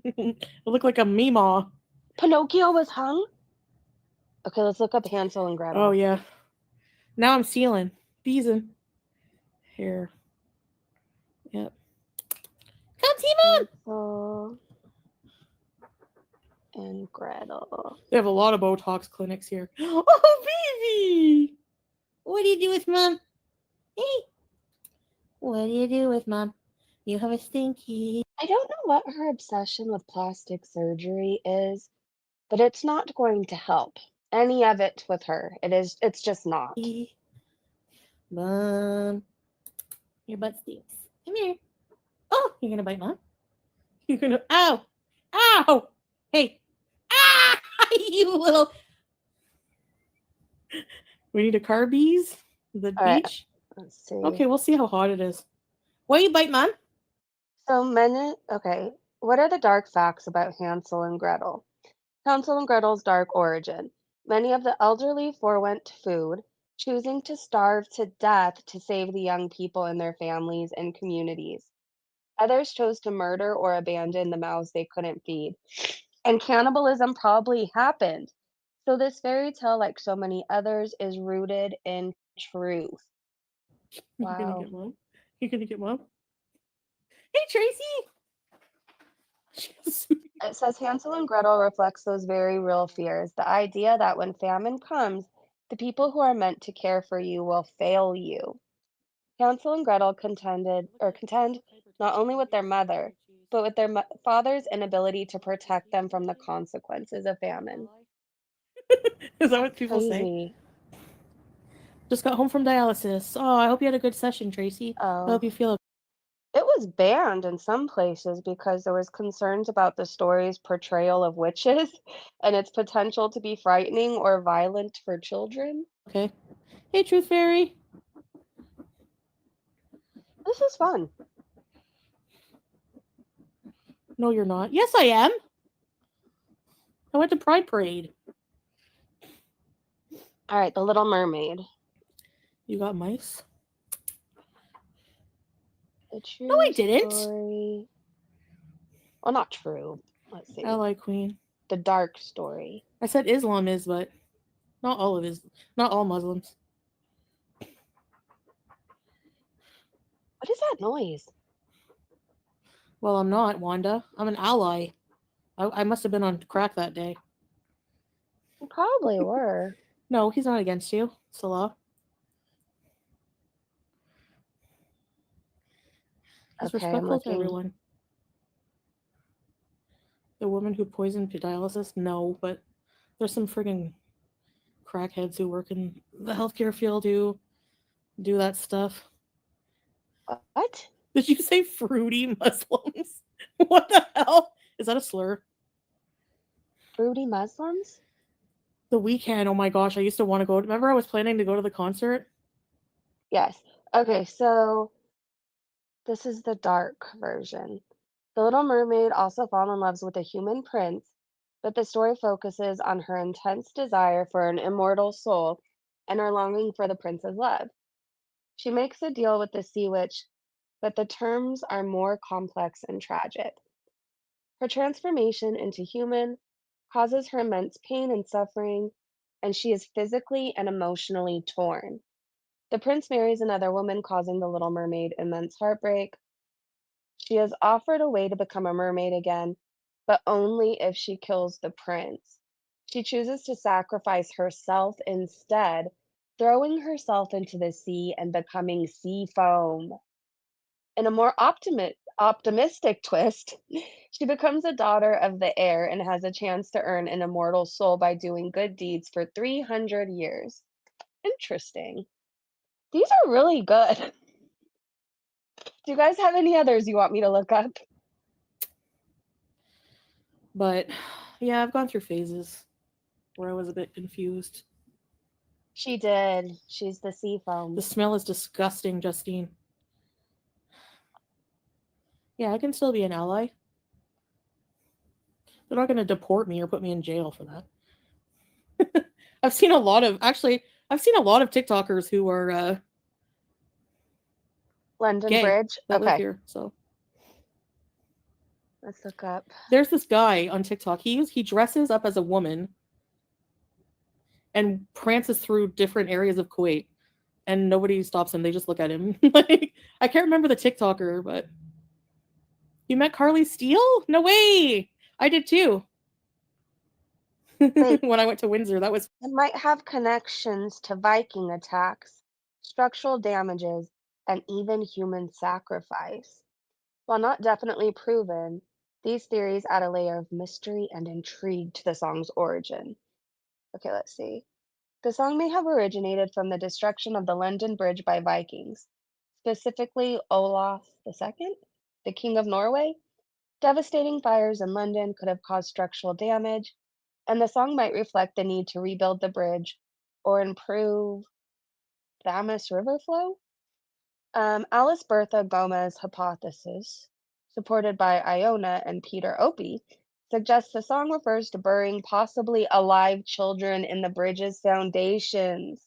I look like a Meemaw. Pinocchio was hung? Okay, let's look up Hansel and Gretel. Oh yeah. Now I'm sealing. Beezing. Here. Yep. Come see Mom! Hansel and Gretel. They have a lot of Botox clinics here. Oh, baby! What do you do with Mom? Hey! What do you do with Mom? You have a stinky. I don't know what her obsession with plastic surgery is, but it's not going to help any of it with her. It's just not. Mom. Your butt stinks. Come here. Oh, you're gonna bite Mom? You're gonna. Ow! Ow! Hey! Ah! You little. We need a Carbies? The All right, beach? let's see. Okay, we'll see how hot it is. Why you bite, Mom? Okay, what are the dark facts about Hansel and Gretel? Hansel and Gretel's dark origin. Many of the elderly forewent food, choosing to starve to death to save the young people in their families and communities. Others chose to murder or abandon the mouths they couldn't feed. And cannibalism probably happened. So this fairy tale, like so many others, is rooted in truth. You're gonna Wow. get Mom? You're gonna get Mom? Hey, Tracy! It says Hansel and Gretel reflects those very real fears. The idea that when famine comes, the people who are meant to care for you will fail you. Hansel and Gretel contend not only with their mother, but with their father's inability to protect them from the consequences of famine. Is that what people say? Crazy. Just got home from dialysis. Oh, I hope you had a good session, Tracy. I Oh. hope you feel okay. It was banned in some places because there was concerns about the story's portrayal of witches and its potential to be frightening or violent for children. Okay. Hey, Truth Fairy. This is fun. No, you're not. Yes, I am. I went to Pride Parade. All right, The Little Mermaid. You got mice? The true No, I didn't. story. Well, not true. Let's see. Ally Queen. The dark story. I said Islam is, but not all Muslims. What is that noise? Well, I'm not, Wanda. I'm an ally. I must have been on crack that day. You probably were. No, he's not against you, Salah. He's Okay, I'm respectful to looking. everyone. The woman who poisoned dialysis? No, but there's some friggin' crackheads who work in the healthcare field who do that stuff. What? Did you say fruity Muslims? What the hell? Is that a slur? Fruity Muslims? The Weekend. Oh my gosh, I used to want to go. Remember I was planning to go to the concert? Yes. Okay, so this is the dark version. The Little Mermaid also falls in love with a human prince, but the story focuses on her intense desire for an immortal soul and her longing for the prince's love. She makes a deal with the sea witch, but the terms are more complex and tragic. Her transformation into human causes her immense pain and suffering, and she is physically and emotionally torn. The prince marries another woman, causing the Little Mermaid immense heartbreak. She is offered a way to become a mermaid again, but only if she kills the prince. She chooses to sacrifice herself instead, throwing herself into the sea and becoming sea foam. In a more optimistic twist, she becomes a daughter of the air and has a chance to earn an immortal soul by doing good deeds for 300 years. Interesting. These are really good. Do you guys have any others you want me to look up? But yeah, I've gone through phases where I was a bit confused. She did. She's the sea foam. The smell is disgusting, Justine. Yeah, I can still be an ally. They're not going to deport me or put me in jail for that. I've seen a lot of TikTokers who are London gay Bridge. that live Okay, here. So let's look up. there's this guy on TikTok. He dresses up as a woman and prances through different areas of Kuwait, and nobody stops him. They just look at him. Like, I can't remember the TikToker, but you met Carly Steele? No way! I did too. Wait, When I went to Windsor, that was it might have connections to Viking attacks, structural damages, and even human sacrifice. While not definitely proven, these theories add a layer of mystery and intrigue to the song's origin. Okay, let's see. The song may have originated from the destruction of the London Bridge by Vikings, specifically Olaf II, the King of Norway. Devastating fires in London could have caused structural damage, and the song might reflect the need to rebuild the bridge or improve Thames river flow. Alice Bertha Gomez hypothesis, supported by Iona and Peter Opie, suggests the song refers to burying possibly alive children in the bridge's foundations.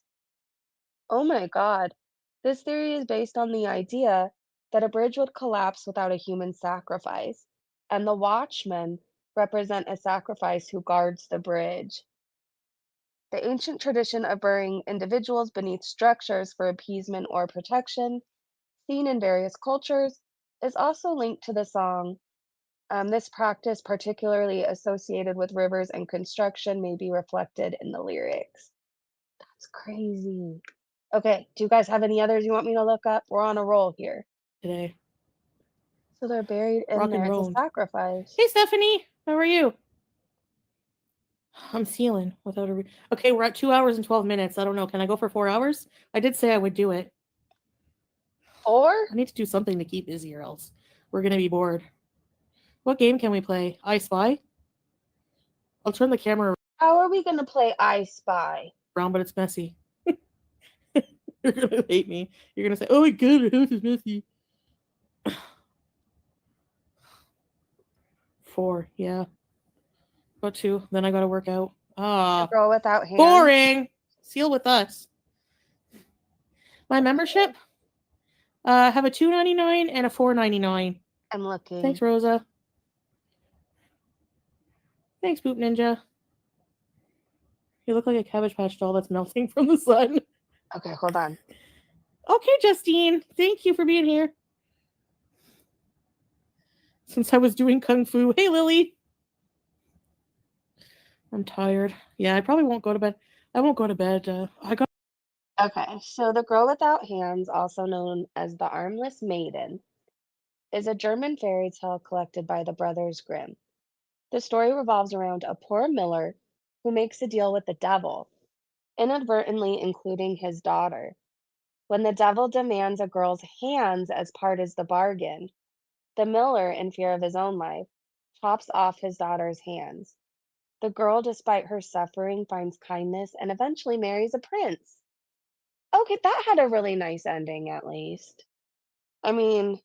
Oh my god. This theory is based on the idea that a bridge would collapse without a human sacrifice, and the watchmen represent a sacrifice who guards the bridge. The ancient tradition of burying individuals beneath structures for appeasement or protection, seen in various cultures, is also linked to the song. This practice, particularly associated with rivers and construction, may be reflected in the lyrics. That's crazy. Okay, do you guys have any others you want me to look up? We're on a roll here. today. So they're buried in Rock and there. It's a rolled. sacrifice. Hey, Stephanie, how are you? I'm sealing without a. Okay, we're at 2 hours and 12 minutes. I don't know. Can I go for 4 hours? I did say I would do it. Or I need to do something to keep busy, or else we're gonna be bored. What game can we play? I Spy. I'll turn the camera how are we gonna play I Spy? around, but it's messy. You're gonna hate me. You're gonna say, "Oh my god, the house is messy." 4, yeah. Got 2. Then I gotta work out. The girl without hands. Boring. Seal with us. My membership. I have a $2.99 and a $4.99. I'm looking. Thanks, Rosa. Thanks, Boop Ninja. You look like a Cabbage Patch doll that's melting from the sun. Okay, hold on. Okay, Justine. Thank you for being here. Since I was doing Kung Fu. Hey, Lily. I'm tired. Yeah, I probably won't go to bed. I won't go to bed. Okay, so the girl without hands, also known as the Armless Maiden, is a German fairy tale collected by the Brothers Grimm. The story revolves around a poor miller who makes a deal with the devil, inadvertently including his daughter. When the devil demands a girl's hands as part of the bargain, the miller, in fear of his own life, chops off his daughter's hands. The girl, despite her suffering, finds kindness and eventually marries a prince. Okay, that had a really nice ending, at least. I mean,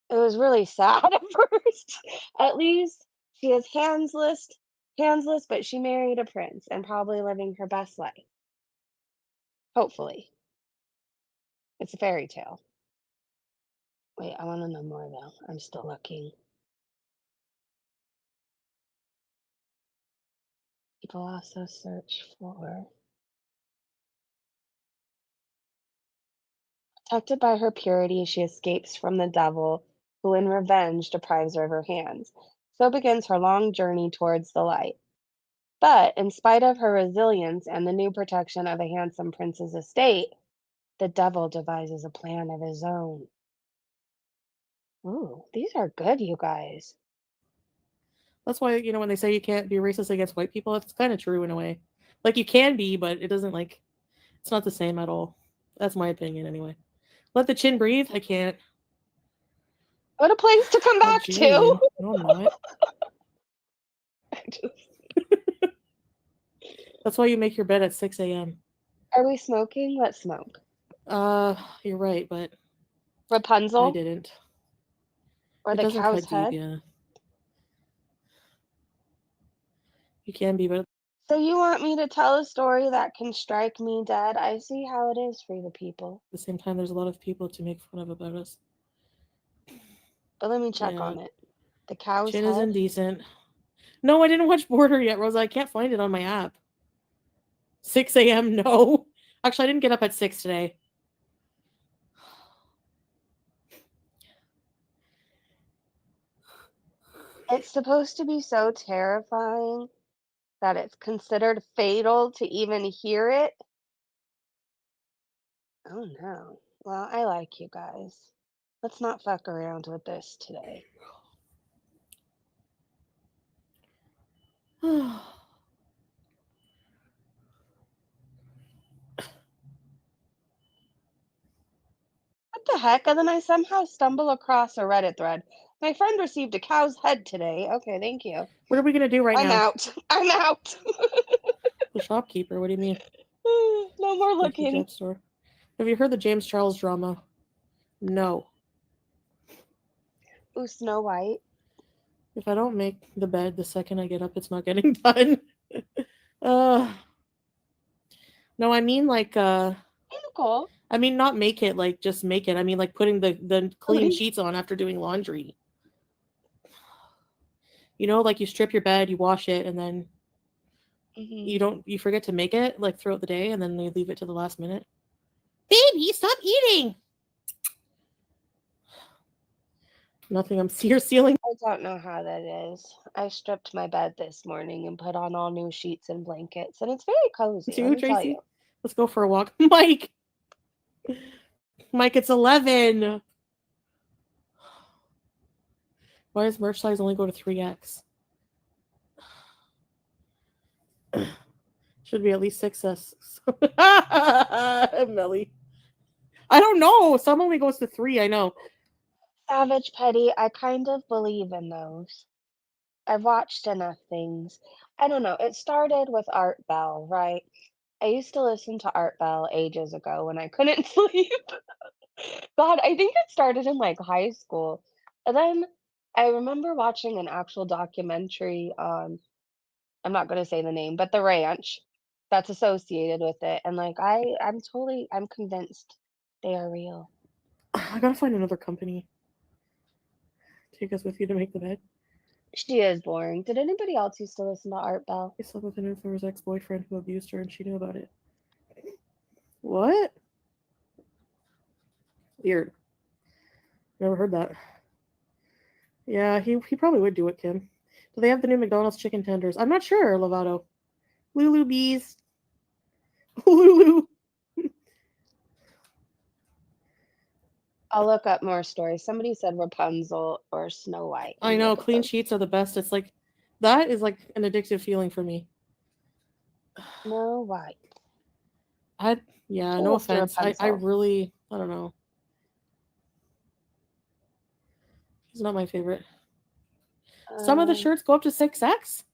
it was really sad at first. At least she is handless, but she married a prince and probably living her best life. Hopefully. It's a fairy tale. Wait, I want to know more though. I'm still looking. People also search for. Protected by her purity, she escapes from the devil, who in revenge deprives her of her hands. So begins her long journey towards the light. But in spite of her resilience and the new protection of a handsome prince's estate, the devil devises a plan of his own. Ooh, these are good, you guys. That's why, when they say you can't be racist against white people, it's kind of true in a way. Like, you can be, but it doesn't, it's not the same at all. That's my opinion, anyway. Let the chin breathe? I can't. What a place to come back to! No, I'm not. That's why you make your bed at 6 a.m. Are we smoking? Let's smoke. You're right, but Rapunzel? I didn't. Or It the doesn't cow's cut head? deep, yeah. You can be, but So you want me to tell a story that can strike me dead? I see how it is for the people. at the same time, there's a lot of people to make fun of about us. But let me check Yeah. on it. The cow's Chin head? is indecent. No, I didn't watch Border yet, Rosa. I can't find it on my app. 6 a.m. No. Actually, I didn't get up at 6 today. It's supposed to be so terrifying that it's considered fatal to even hear it. Oh no. Well, I like you guys. Let's not fuck around with this today. What the heck? And then I somehow stumble across a Reddit thread. My friend received a cow's head today. Okay, thank you. What are we going to do right I'm now? out. I'm out. The shopkeeper, what do you mean? No more The looking. hijab store. Have you heard the James Charles drama? No. Ooh, Snow White. If I don't make the bed the second I get up, it's not getting done. No, I mean Nicole. I mean not make it, just make it. I mean putting the clean sheets on after doing laundry. You strip your bed, you wash it, and then you forget to make it throughout the day, and then you leave it to the last minute. Baby, stop eating. Nothing. I'm sealing. I don't know how that is. I stripped my bed this morning and put on all new sheets and blankets, and it's very cozy. Let me tell you. Let's go for a walk. Mike, it's 11. Why does merch size only go to 3X? Should be at least 6S. Melly. I don't know. Some only goes to 3, I know. Savage Petty, I kind of believe in those. I've watched enough things. I don't know. It started with Art Bell, right? I used to listen to Art Bell ages ago when I couldn't sleep. God, I think it started in like high school. And then I remember watching an actual documentary on, I'm not going to say the name, but the ranch that's associated with it. And like I'm convinced they are real. I gotta find another company. Take us with you to make the bed. She is boring. Did anybody else used to listen to Art Bell? I slept with an influencer's ex-boyfriend who abused her and she knew about it. What? Weird. Never heard that. Yeah, he probably would do it, Kim. Do they have the new McDonald's chicken tenders? I'm not sure, Lovato. Lulu bees. Lulu. I'll look up more stories. Somebody said Rapunzel or Snow White. Let I me know, look at clean those. sheets are the best. It's like, that is like an addictive feeling for me. Snow White. Yeah, Oh, no let's do offense. I Rapunzel. really, I don't know. He's not my favorite. Some of the shirts go up to 6X?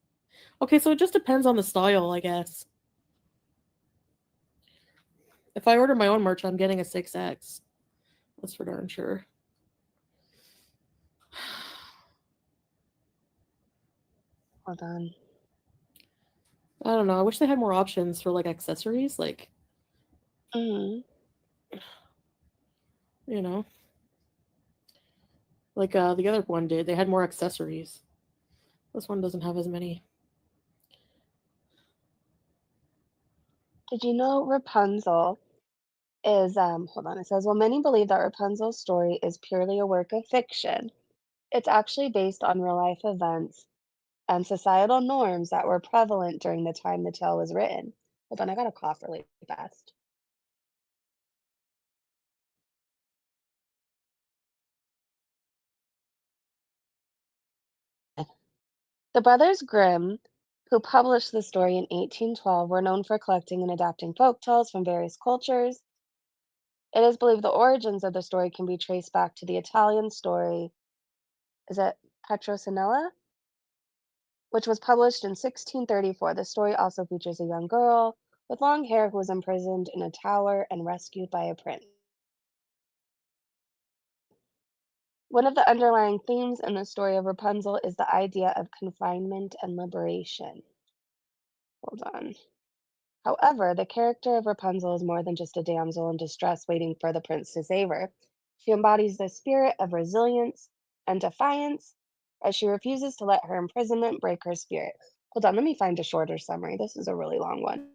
Okay, so it just depends on the style, I guess. If I order my own merch, I'm getting a 6X. That's for darn sure. Hold on. I don't know. I wish they had more options for like accessories, like, Mm-hmm. you know, like the other one did. They had more accessories. This one doesn't have as many. Did you know Rapunzel is hold on, it says, well, many believe that Rapunzel's story is purely a work of fiction. It's actually based on real life events and societal norms that were prevalent during the time the tale was written. Hold on, I got a cough really fast. The Brothers Grimm, who published the story in 1812, were known for collecting and adapting folk tales from various cultures. It is believed the origins of the story can be traced back to the Italian story, is it Petronella? Which was published in 1634. The story also features a young girl with long hair who was imprisoned in a tower and rescued by a prince. One of the underlying themes in the story of Rapunzel is the idea of confinement and liberation. Hold on. However, the character of Rapunzel is more than just a damsel in distress waiting for the prince to save her. She embodies the spirit of resilience and defiance as she refuses to let her imprisonment break her spirit. Hold on, let me find a shorter summary. This is a really long one.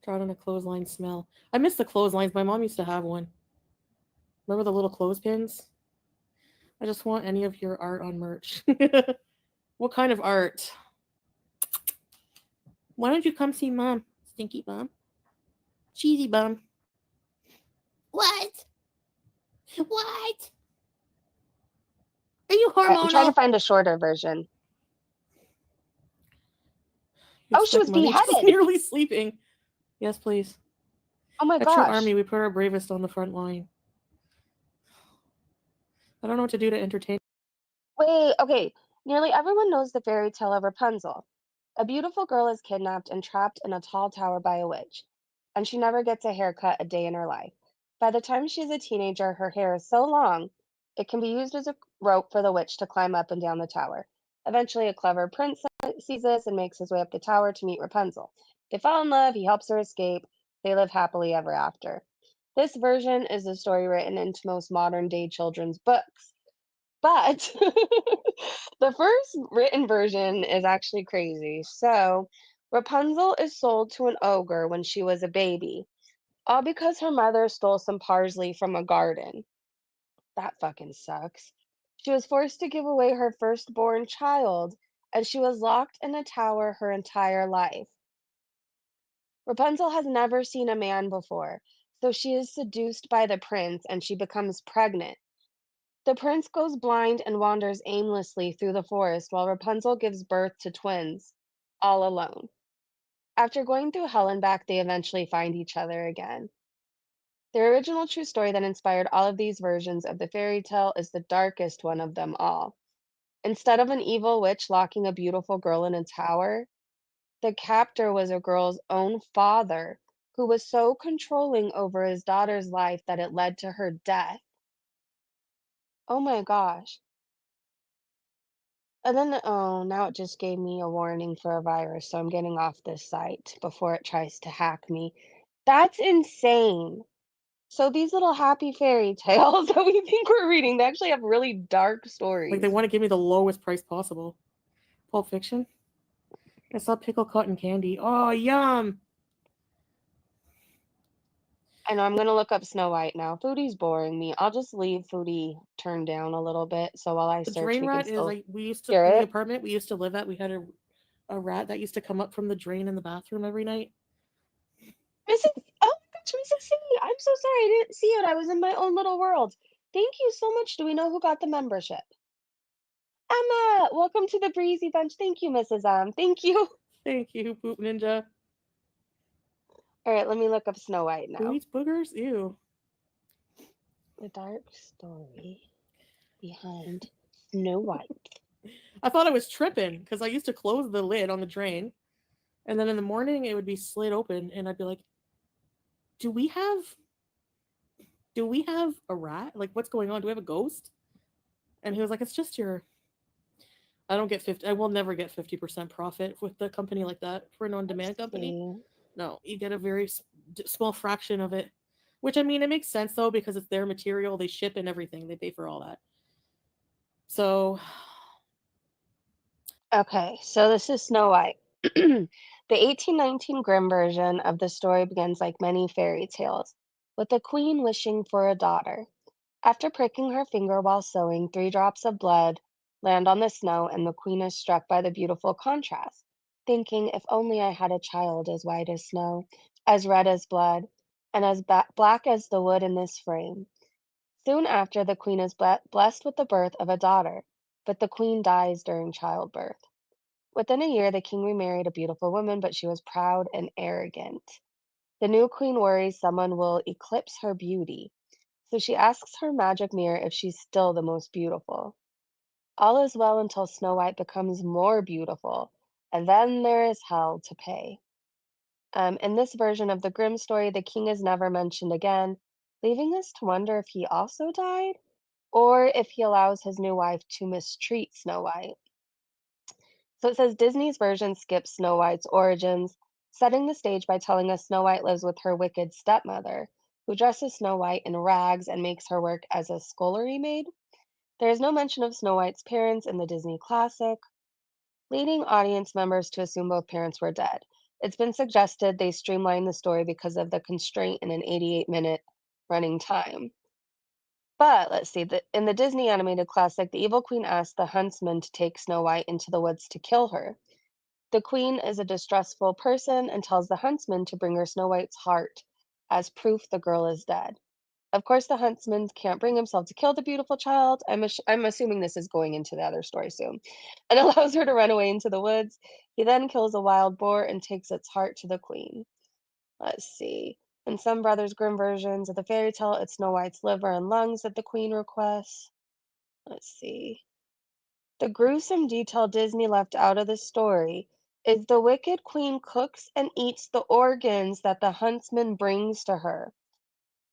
Drawn on a clothesline smell. I miss the clotheslines. My mom used to have one. Remember the little clothespins? I just want any of your art on merch. What kind of art? Why don't you come see Mom? Stinky bum. Cheesy bum. What? What? Are you All right, I'm trying to hormonal? find a shorter version. You Oh, she expect was money just beheaded. nearly sleeping. Yes, please. Oh my At your gosh. army, we put our bravest on the front line. I don't know what to do to entertain. Wait, okay. Nearly everyone knows the fairy tale of Rapunzel. A beautiful girl is kidnapped and trapped in a tall tower by a witch, and she never gets a haircut a day in her life. By the time she's a teenager, her hair is so long it can be used as a rope for the witch to climb up and down the tower. Eventually, a clever prince sees this and makes his way up the tower to meet Rapunzel. They fall in love, he helps her escape, they live happily ever after. This version is the story written into most modern day children's books. But the first written version is actually crazy. So, Rapunzel is sold to an ogre when she was a baby, all because her mother stole some parsley from a garden. That fucking sucks. She was forced to give away her firstborn child, and she was locked in a tower her entire life. Rapunzel has never seen a man before, So she is seduced by the prince and she becomes pregnant. The prince goes blind and wanders aimlessly through the forest while Rapunzel gives birth to twins, all alone. After going through hell and back, they eventually find each other again. The original true story that inspired all of these versions of the fairy tale is the darkest one of them all. Instead of an evil witch locking a beautiful girl in a tower, the captor was a girl's own father who was so controlling over his daughter's life that it led to her death. Oh my gosh. And then, oh, now it just gave me a warning for a virus, so I'm getting off this site before it tries to hack me. That's insane. So these little happy fairy tales that we think we're reading, they actually have really dark Like stories. they want to give me the lowest price possible. Pulp Fiction. I saw pickle cotton candy. Oh, yum! I know I'm gonna look up Snow White now. Foodie's boring me. I'll just leave Foodie turned down a little bit, so while I The search, drain we can rat is still like we used to hear in the it. apartment we used to live at. We had a rat that used to come up from the drain in the bathroom every night. Mrs. Oh my gosh, Mrs. C. I'm so sorry I didn't see it. I was in my own little world. Thank you so much. Do we know who got the membership? Emma, welcome to the Breezy Bunch. Thank you, Mrs. Thank you. Thank you, Poop Ninja. All right, let me look up Snow White Who now. eats boogers? Ew. The dark story behind Snow White. I thought I was tripping because I used to close the lid on the drain, and then in the morning it would be slid open, and I'd be like, "Do we have a rat? Like, what's going on? Do we have a ghost?" And he was like, "It's just your." I don't get 50. I will never get 50% profit with a company like that for an on-demand company. See. No, you get a very small fraction of it. Which I mean, it makes sense though because it's their material. They ship and everything. They pay for all that. So Okay, so this is Snow White. The 1819 Grimm version of the story begins like many fairy tales, with the queen wishing for a daughter. After pricking her finger while sewing, 3 drops of blood land on the snow, and the queen is struck by the beautiful contrast, thinking, if only I had a child as white as snow, as red as blood, and as black as the wood in this frame. Soon after, the queen is blessed with the birth of a daughter, but the queen dies during childbirth. Within a year, the king remarried a beautiful woman, but she was proud and arrogant. The new queen worries someone will eclipse her beauty, so she asks her magic mirror if she's still the most beautiful. All is well until Snow White becomes more beautiful, and then there is hell to pay. In this version of the Grimm story, the king is never mentioned again, leaving us to wonder if he also died, or if he allows his new wife to mistreat Snow White. So it says Disney's version skips Snow White's origins, setting the stage by telling us Snow White lives with her wicked stepmother, who dresses Snow White in rags and makes her work as a scullery maid. There is no mention of Snow White's parents in the Disney classic, leading audience members to assume both parents were dead. It's been suggested they streamlined the story because of the constraint in an 88-minute running time. But let's see, in the Disney animated classic, the evil queen asks the huntsman to take Snow White into the woods to kill her. The queen is a distrustful person and tells the huntsman to bring her Snow White's heart as proof the girl is dead. Of course, the huntsman can't bring himself to kill the beautiful child. I'm assuming this is going into the other story soon, and allows her to run away into the woods. He then kills a wild boar and takes its heart to the queen. Let's see. In some Brothers Grimm versions of the fairy tale, it's Snow White's liver and lungs that the queen requests. Let's see. The gruesome detail Disney left out of the story is the wicked queen cooks and eats the organs that the huntsman brings to her.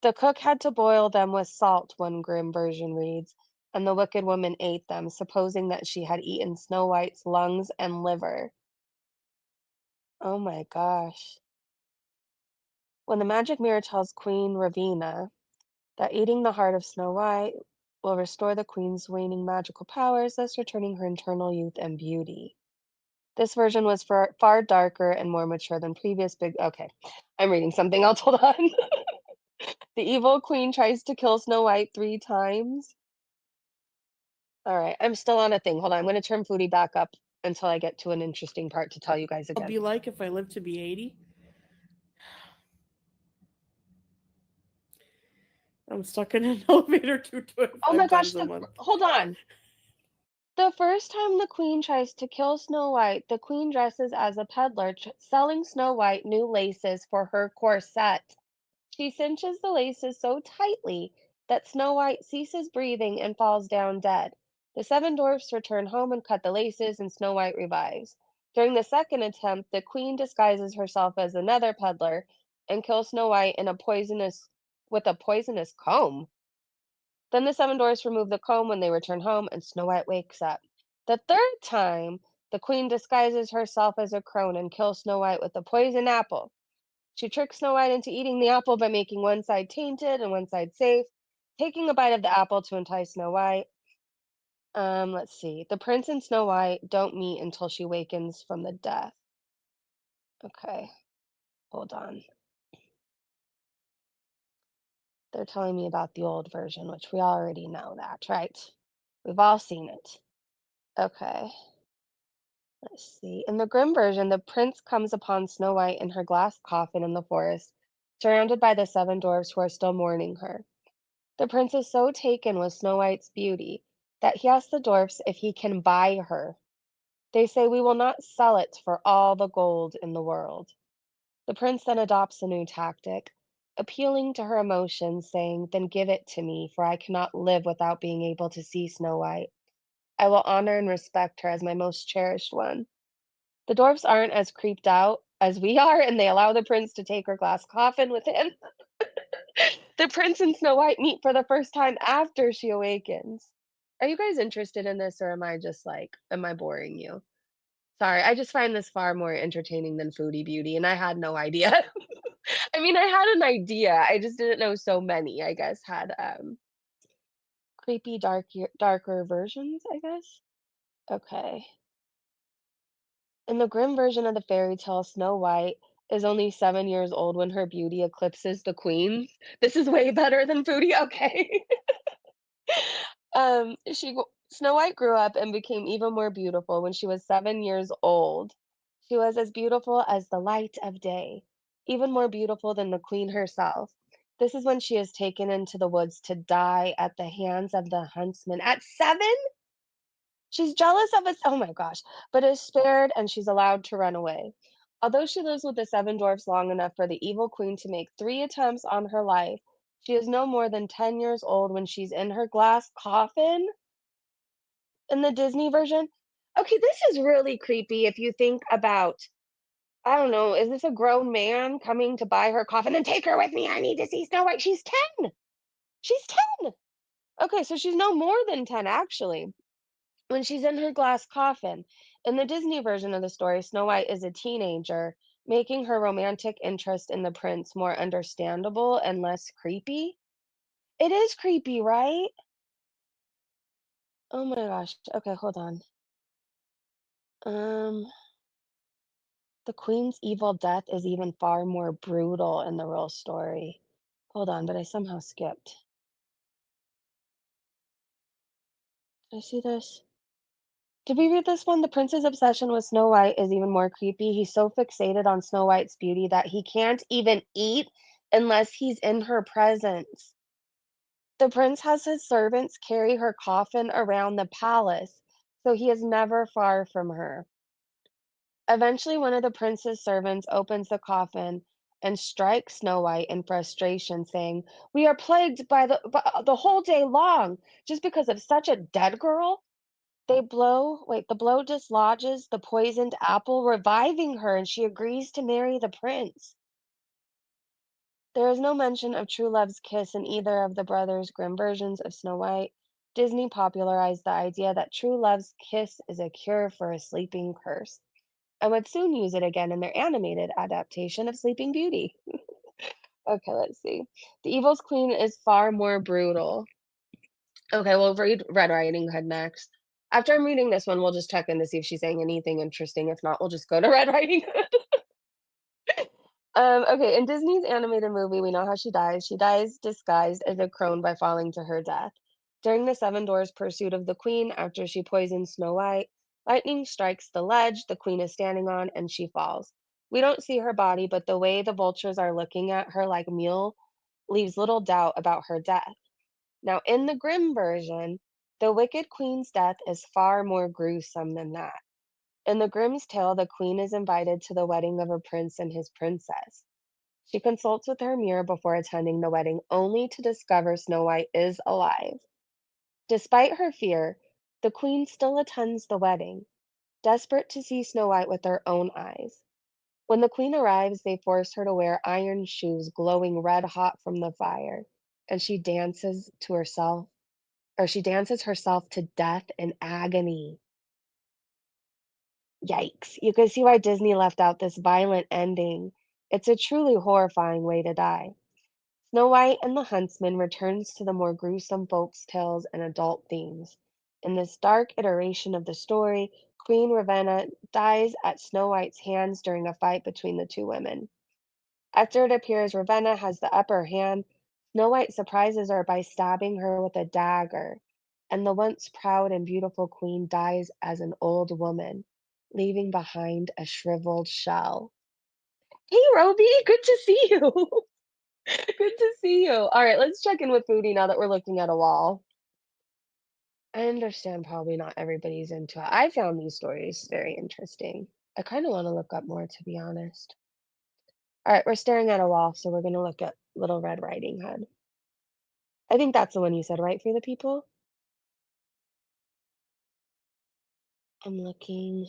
The cook had to boil them with salt, one grim version reads, and the wicked woman ate them, supposing that she had eaten Snow White's lungs and liver. Oh my gosh. When the magic mirror tells Queen Ravina that eating the heart of Snow White will restore the queen's waning magical powers, thus returning her eternal youth and beauty. This version was far darker and more mature than previous big. Okay, I'm reading something else. Hold on. The evil queen tries to kill Snow White 3 times. All right, I'm still on a thing. Hold on, I'm going to turn Foodie back up until I get to an interesting part to tell you guys I'll again. be like if I live to be 80. I'm stuck in an elevator 2.5 Oh my gosh, times a month. hold on. The first time the queen tries to kill Snow White, the queen dresses as a peddler, selling Snow White new laces for her corset. She cinches the laces so tightly that Snow White ceases breathing and falls down dead. The seven dwarfs return home and cut the laces, and Snow White revives. During the second attempt, the queen disguises herself as another peddler and kills Snow White with a poisonous comb. Then the seven dwarfs remove the comb when they return home, and Snow White wakes up. The third time, the queen disguises herself as a crone and kills Snow White with a poison apple. She tricks Snow White into eating the apple by making one side tainted and one side safe, taking a bite of the apple to entice Snow White. Let's see. The prince and Snow White don't meet until she wakens from the death. Okay, hold on. They're telling me about the old version, which we already know that, right? We've all seen it. Okay, let's see. In the grim version, the prince comes upon Snow White in her glass coffin in the forest, surrounded by the seven dwarfs who are still mourning her. The prince is so taken with Snow White's beauty that he asks the dwarfs if he can buy her. They say, "We will not sell it for all the gold in the world." The prince then adopts a new tactic, appealing to her emotions, saying, "Then give it to me, for I cannot live without being able to see Snow White. I will honor and respect her as my most cherished one." The dwarfs aren't as creeped out as we are, and they allow the prince to take her glass coffin with him. The prince and Snow White meet for the first time after she awakens. Are you guys interested in this, or am I boring you? Sorry, I just find this far more entertaining than Foodie Beauty, and I had no idea. I mean, I had an idea, I just didn't know so many, I guess, had creepy, darker versions, I guess. Okay. In the grim version of the fairy tale, Snow White is only 7 years old when her beauty eclipses the queen's. This is way better than Foodie. Okay. Snow White grew up and became even more beautiful when she was 7 years old. She was as beautiful as the light of day, even more beautiful than the queen herself. This is when she is taken into the woods to die at the hands of the huntsman. At 7? She's jealous of us. Oh my gosh, but is spared and she's allowed to run away. Although she lives with the seven dwarfs long enough for the evil queen to make 3 attempts on her life, she is no more than 10 years old when she's in her glass coffin in the Disney version. Okay, this is really creepy if you think about, I don't know, is this a grown man coming to buy her coffin and take her with me? I need to see Snow White. She's 10. She's 10. Okay, so she's no more than 10 actually. When she's in her glass coffin. In the Disney version of the story, Snow White is a teenager, making her romantic interest in the prince more understandable and less creepy. It is creepy, right? Oh my gosh. Okay, hold on. Um, the queen's evil death is even far more brutal in the real story. Hold on, but I somehow skipped. Did I see this? Did we read this one? The prince's obsession with Snow White is even more creepy. He's so fixated on Snow White's beauty that he can't even eat unless he's in her presence. The prince has his servants carry her coffin around the palace, so he is never far from her. Eventually, one of the prince's servants opens the coffin and strikes Snow White in frustration, saying, "We are plagued by the whole day long just because of such a dead girl." The blow dislodges the poisoned apple, reviving her, and she agrees to marry the prince. There is no mention of true love's kiss in either of the brothers' Grimm versions of Snow White. Disney popularized the idea that true love's kiss is a cure for a sleeping curse, and would soon use it again in their animated adaptation of Sleeping Beauty. Okay, let's see. The Evil's Queen is far more brutal. Okay, we'll read Red Riding Hood next. After I'm reading this one, we'll just check in to see if she's saying anything interesting. If not, we'll just go to Red Riding Hood. Okay, in Disney's animated movie, we know how she dies. She dies disguised as a crone by falling to her death. During the Seven Dwarfs' pursuit of the queen after she poisons Snow White, lightning strikes the ledge the queen is standing on and she falls. We don't see her body, but the way the vultures are looking at her like leaves little doubt about her death. Now, in the Grimm version, the wicked queen's death is far more gruesome than that. In the Grimm's tale, the queen is invited to the wedding of a prince and his princess. She consults with her mirror before attending the wedding, only to discover Snow White is alive. Despite her fear, the queen still attends the wedding, desperate to see Snow White with her own eyes. When the queen arrives, they force her to wear iron shoes glowing red hot from the fire, and she dances herself to death in agony. Yikes. You can see why Disney left out this violent ending. It's a truly horrifying way to die. Snow White and the Huntsman returns to the more gruesome folks' tales and adult themes. In this dark iteration of the story, Queen Ravenna dies at Snow White's hands during a fight between the two women. After it appears Ravenna has the upper hand, Snow White surprises her by stabbing her with a dagger, and the once proud and beautiful queen dies as an old woman, leaving behind a shriveled shell. Hey, Roby, good to see you. Good to see you. All right, let's check in with Foodie now that we're looking at a wall. I understand probably not everybody's into it. I found these stories very interesting. I kind of want to look up more, to be honest. All right, we're staring at a wall, so we're going to look at Little Red Riding Hood. I think that's the one you said, right, For the People? I'm looking.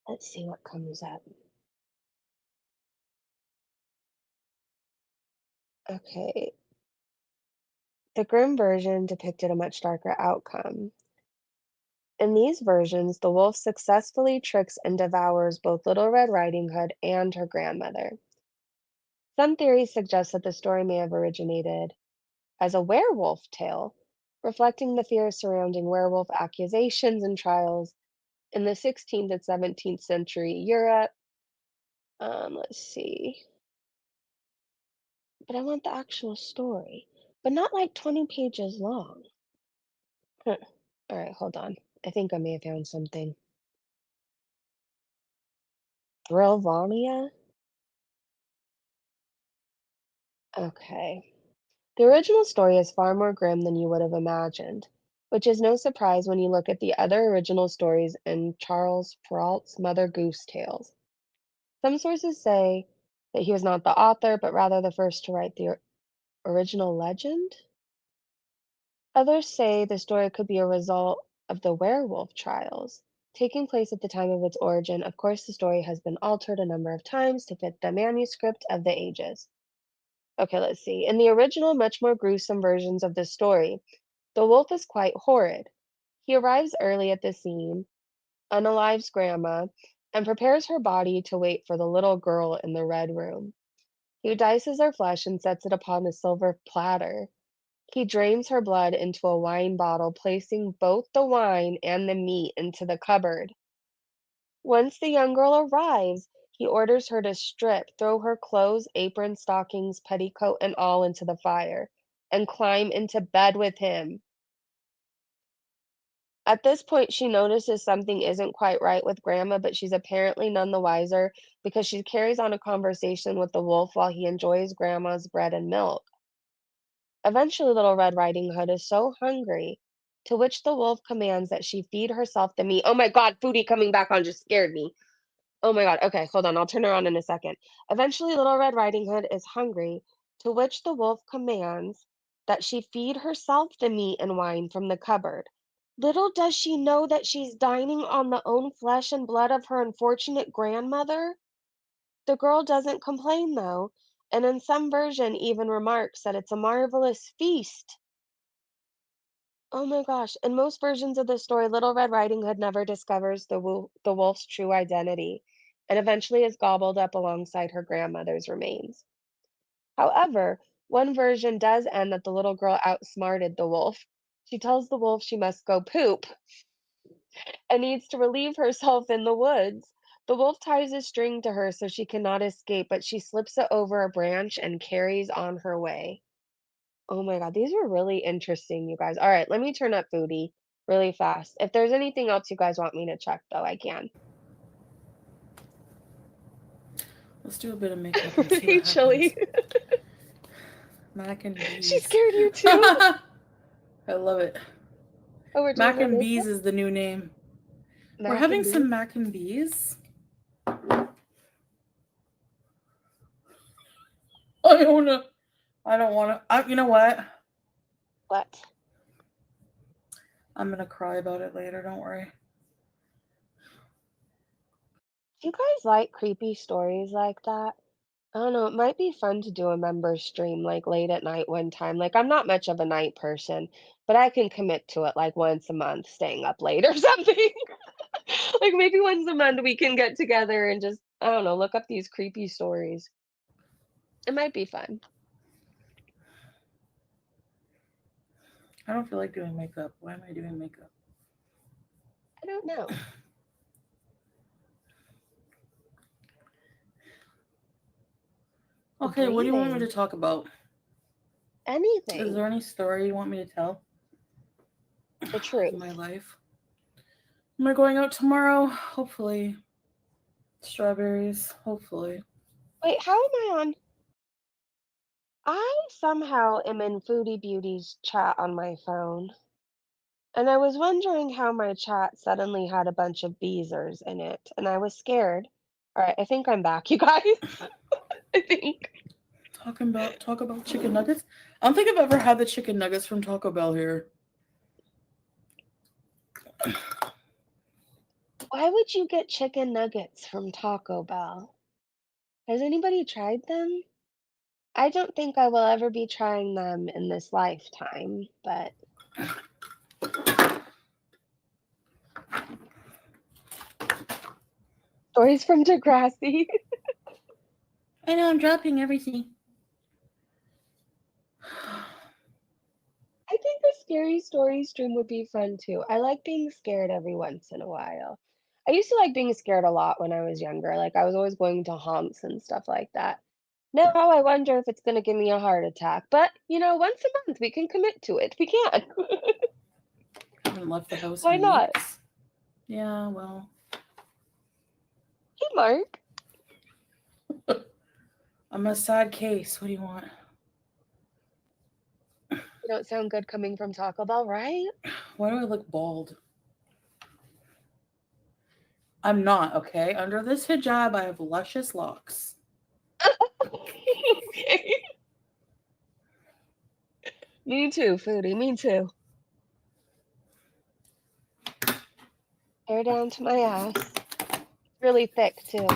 Let's see what comes up. Okay. The Grimm version depicted a much darker outcome. In these versions, the wolf successfully tricks and devours both Little Red Riding Hood and her grandmother. Some theories suggest that the story may have originated as a werewolf tale, reflecting the fears surrounding werewolf accusations and trials in the 16th and 17th century Europe. Let's see. But I want the actual story, but not like 20 pages long. Huh. All right, hold on. I think I may have found something. Thrillvania? Okay. The original story is far more grim than you would have imagined, which is no surprise when you look at the other original stories in Charles Perrault's Mother Goose Tales. Some sources say that he was not the author, but rather the first to write the original legend. Others say the story could be a result of the werewolf trials. Taking place at the time of its origin, of course, the story has been altered a number of times to fit the manuscript of the ages. Okay, let's see. In the original, much more gruesome versions of the story, the wolf is quite horrid. He arrives early at the scene, unalives Grandma, and prepares her body to wait for the little girl in the red room. He dices her flesh and sets it upon a silver platter. He drains her blood into a wine bottle, placing both the wine and the meat into the cupboard. Once the young girl arrives, he orders her to strip, throw her clothes, apron, stockings, petticoat, and all into the fire, and climb into bed with him. At this point, she notices something isn't quite right with Grandma, but she's apparently none the wiser because she carries on a conversation with the wolf while he enjoys Grandma's bread and milk. Eventually, Little Red Riding Hood is so hungry, to which the wolf commands that she feed herself the meat. Oh my God, Foodie coming back on just scared me. Oh my God. Okay, hold on. I'll turn around in a second. Eventually, Little Red Riding Hood is hungry, to which the wolf commands that she feed herself the meat and wine from the cupboard. Little does she know that she's dining on the own flesh and blood of her unfortunate grandmother. The girl doesn't complain, though, and in some version even remarks that it's a marvelous feast. Oh my gosh. In most versions of the story, Little Red Riding Hood never discovers the wolf's true identity and eventually is gobbled up alongside her grandmother's remains. However, one version does end that the little girl outsmarted the wolf. She tells the wolf she must go poop and needs to relieve herself in the woods. The wolf ties a string to her so she cannot escape, but she slips it over a branch and carries on her way. Oh my God, these were really interesting, you guys. All right, let me turn up Foodie really fast. If there's anything else you guys want me to check, though, I can. Let's do a bit of makeup and see Hey, what Chili. happens. Mac and bees. She scared you too. I love it. Oh, we're doing Mac her and makeup? bees is the new name. We're Mac having and some bees? mac and bees. I don't wanna. You know what? What? I'm gonna cry about it later. Don't worry. Do you guys like creepy stories like that? I don't know. It might be fun to do a member stream like late at night one time. Like, I'm not much of a night person, but I can commit to it like once a month, staying up late or something. Like, maybe once a month we can get together and just, I don't know, look up these creepy stories. It might be fun. I don't feel like doing makeup. Why am I doing makeup? I don't know. Okay, what do you want me to Breathing. talk about? Is Anything. there any story you want me to tell The of truth. my life? Am I going out tomorrow? Hopefully. Strawberries. Hopefully. Wait, how am I on? I somehow am in Foodie Beauty's chat on my phone. And I was wondering how my chat suddenly had a bunch of beezers in it, and I was scared. All right, I think I'm back, you guys. I think. Talk about chicken nuggets. I don't think I've ever had the chicken nuggets from Taco Bell here. Why would you get chicken nuggets from Taco Bell? Has anybody tried them? I don't think I will ever be trying them in this lifetime, but stories from Degrassi. I know I'm dropping everything. I think a scary story stream would be fun too. I like being scared every once in a while. I used to like being scared a lot when I was younger. Like I was always going to haunts and stuff like that. Now I wonder if it's going to give me a heart attack. But, once a month we can commit to it. We can. I haven't left the house Why in not? weeks. Yeah, well. Hey, Mark. I'm a sad case. What do you want? You don't sound good coming from Taco Bell, right? Why do I look bald? I'm not, okay? Under this hijab, I have luscious locks. Okay. Me too, Foodie. Me too. Hair down to my ass. Really thick, too.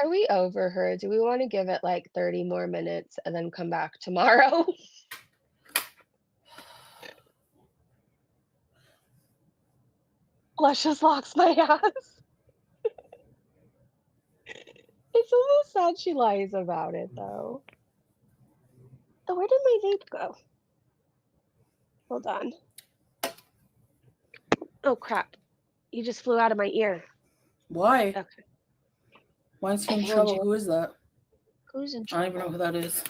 Are we over her? Do we want to give it like 30 more minutes and then come back tomorrow? Luscious locks my ass. It's almost sad she lies about it, though. Oh, where did my vape go? Hold on. Oh, crap. You just flew out of my ear. Why? Okay. Why is he in trouble? Who is that? Who's in I trouble? don't even know who that is.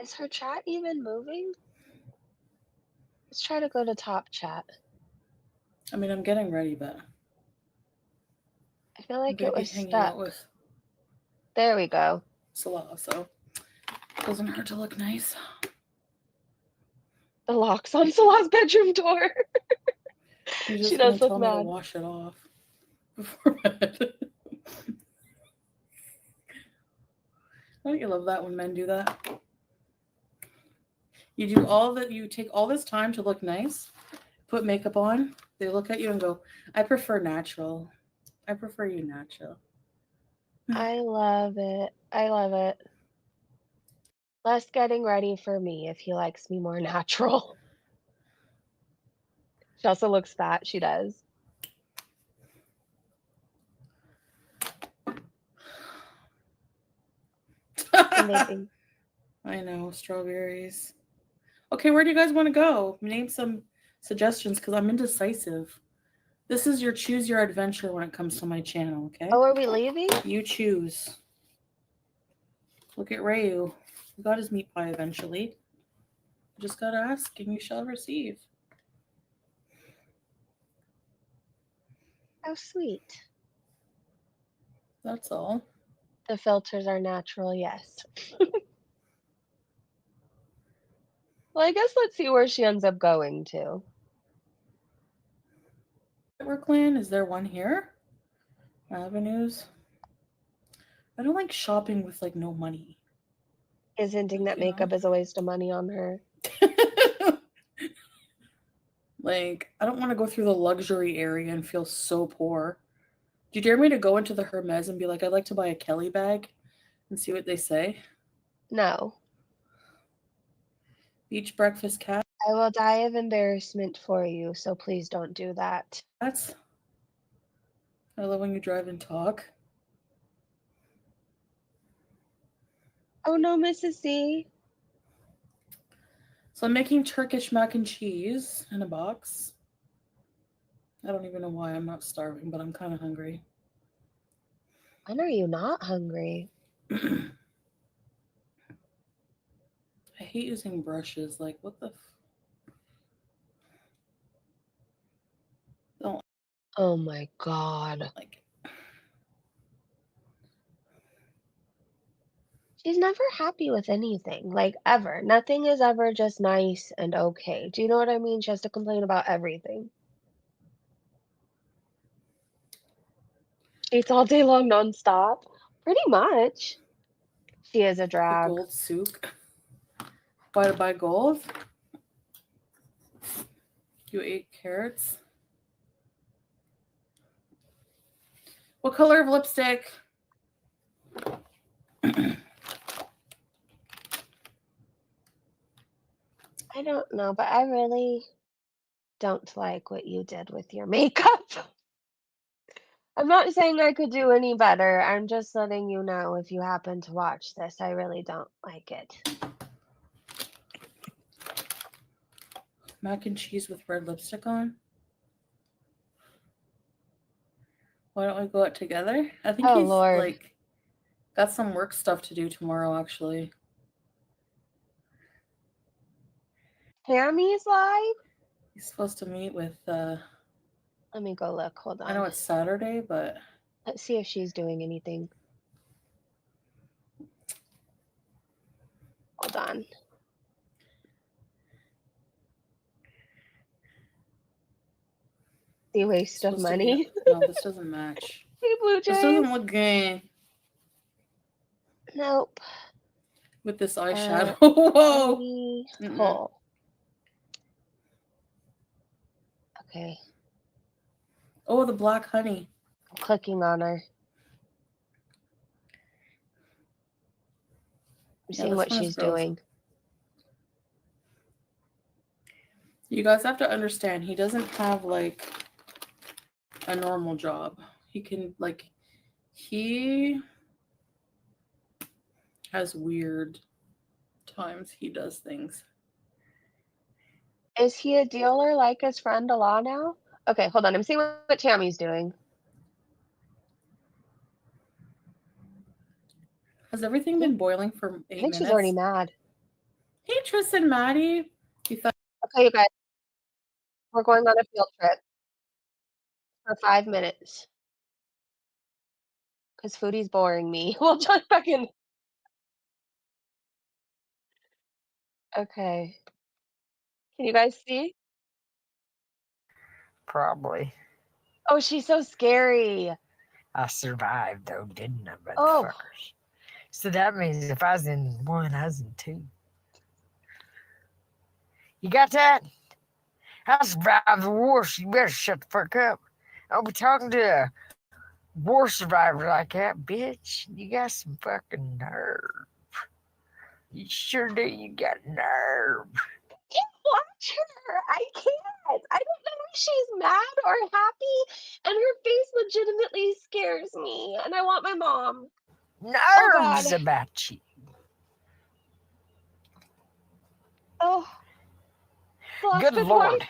Is her chat even moving? Let's try to go to top chat. I mean, I'm getting ready, but I feel I'm like gonna it be was hanging stuck. out with There we go. Salah, so it doesn't hurt to look nice. The lock's on Salah's bedroom door. You're She just gonna does look tell me to mad. wash it off before bed. Don't you love that when men do that? You take all this time to look nice, put makeup on, they look at you and go, I prefer natural. I prefer you natural. I love it. I love it. Less getting ready for me if he likes me more natural. She also looks fat. She does. Amazing. I know, strawberries. Okay, where do you guys want to go? Name some suggestions because I'm indecisive. This is your choose your adventure when it comes to my channel, okay? Oh, are we leaving? You choose. Look at Rayu. He got his meat pie eventually. You just gotta ask and you shall receive. How sweet. That's all. The filters are natural, yes. Well, I guess let's see where she ends up going to. Network is there one here? Avenues. I don't like shopping with like no money. Is hinting that You know? makeup is a waste of money on her. Like, I don't want to go through the luxury area and feel so poor. Do you dare me to go into the Hermes and be like, I'd like to buy a Kelly bag and see what they say? No. Beach breakfast cat. I will die of embarrassment for you, so please don't do that. Cats. I love when you drive and talk. Oh no, Mrs. C. So I'm making Turkish mac and cheese in a box. I don't even know why I'm not starving, but I'm kind of hungry. When are you not hungry? I hate using brushes. Like, what the? Don't Oh my god. like. She's never happy with anything, like ever. Nothing is ever just nice and okay. Do you know what I mean? She has to complain about everything. She eats all day long nonstop. Pretty much. She is a The drag. gold souk. Why to buy gold? You ate carrots. What color of lipstick? I don't know, but I really don't like what you did with your makeup. I'm not saying I could do any better. I'm just letting you know if you happen to watch this. I really don't like it. Mac and cheese with red lipstick on. Why don't we go out together? I think Oh, he's Lord. like got some work stuff to do tomorrow, actually. Tammy's live? He's supposed to meet with Let me go look. Hold I know on. it's Saturday, but Let's see if she's doing anything. Hold on. The waste of supposed to be money. no, this doesn't match. Hey, Blue This doesn't Jays. look good Nope. with this eyeshadow. Whoa! Tammy Mm-mm. Hull. Okay. Oh, the black honey. I'm clicking on her. I'm Yeah, seeing this what one is she's gross. doing. You guys have to understand, he doesn't have like a normal job. He can like he has weird times he does things. Is he a dealer like his friend Alana now? Okay, hold on. I'm seeing what Tammy's doing. Has everything been boiling for 8 I think minutes? she's already mad. Hey, Tristan, Maddie. You thought Okay, you guys. We're going on a field trip for 5 minutes. Because Foodie's boring me. We'll jump back in. Okay. Can you guys see? Probably. Oh, she's so scary. I survived though, didn't I, Oh. motherfuckers? So that means if I was in one, I was in two. You got that? I survived the war, so you better shut the fuck up. I'll be talking to a war survivor like that, bitch. You got some fucking nerve. You sure do, you got nerve. Can't watch her. I can't. I don't know if she's mad or happy, and her face legitimately scares me. And I want my mom. Nerves God. about you. Oh. Lost Good it lord. twice.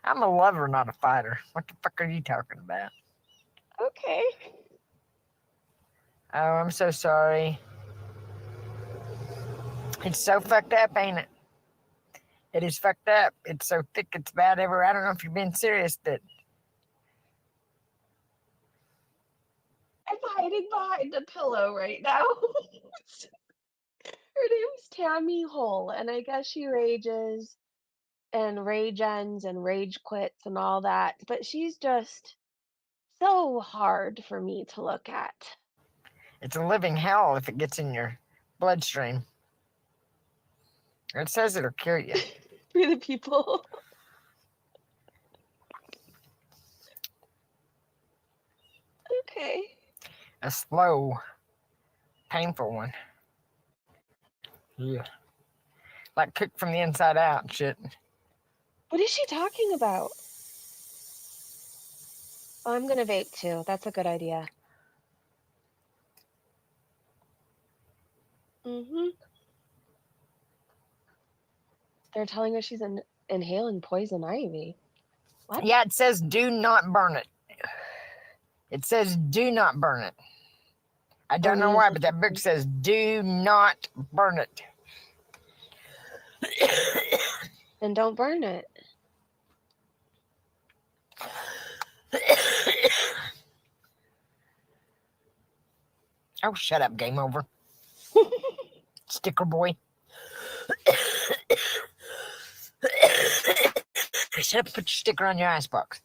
I'm a lover, not a fighter. What the fuck are you talking about? Okay. Oh, I'm so sorry. It's so fucked up, ain't it? It is fucked up. It's so thick, it's bad ever. I don't know if you're being serious, but I'm hiding behind a pillow right now. Her name's Tammy Hull, and I guess she rages and rage ends and rage quits and all that, but she's just so hard for me to look at. it's a living hell if it gets in your bloodstream. It says it'll kill you. For the people. Okay. A slow, painful one. Yeah. Like cooked from the inside out and shit. What is she talking about? Oh, I'm gonna vape too. That's a good idea. They're telling her she's inhaling poison ivy. What? Yeah, it says do not burn it. It says do not burn it. I don't know why, but that book says do not burn it. Then don't burn it. Oh, shut up, game over. Sticker boy. Shut up and put your sticker on your icebox.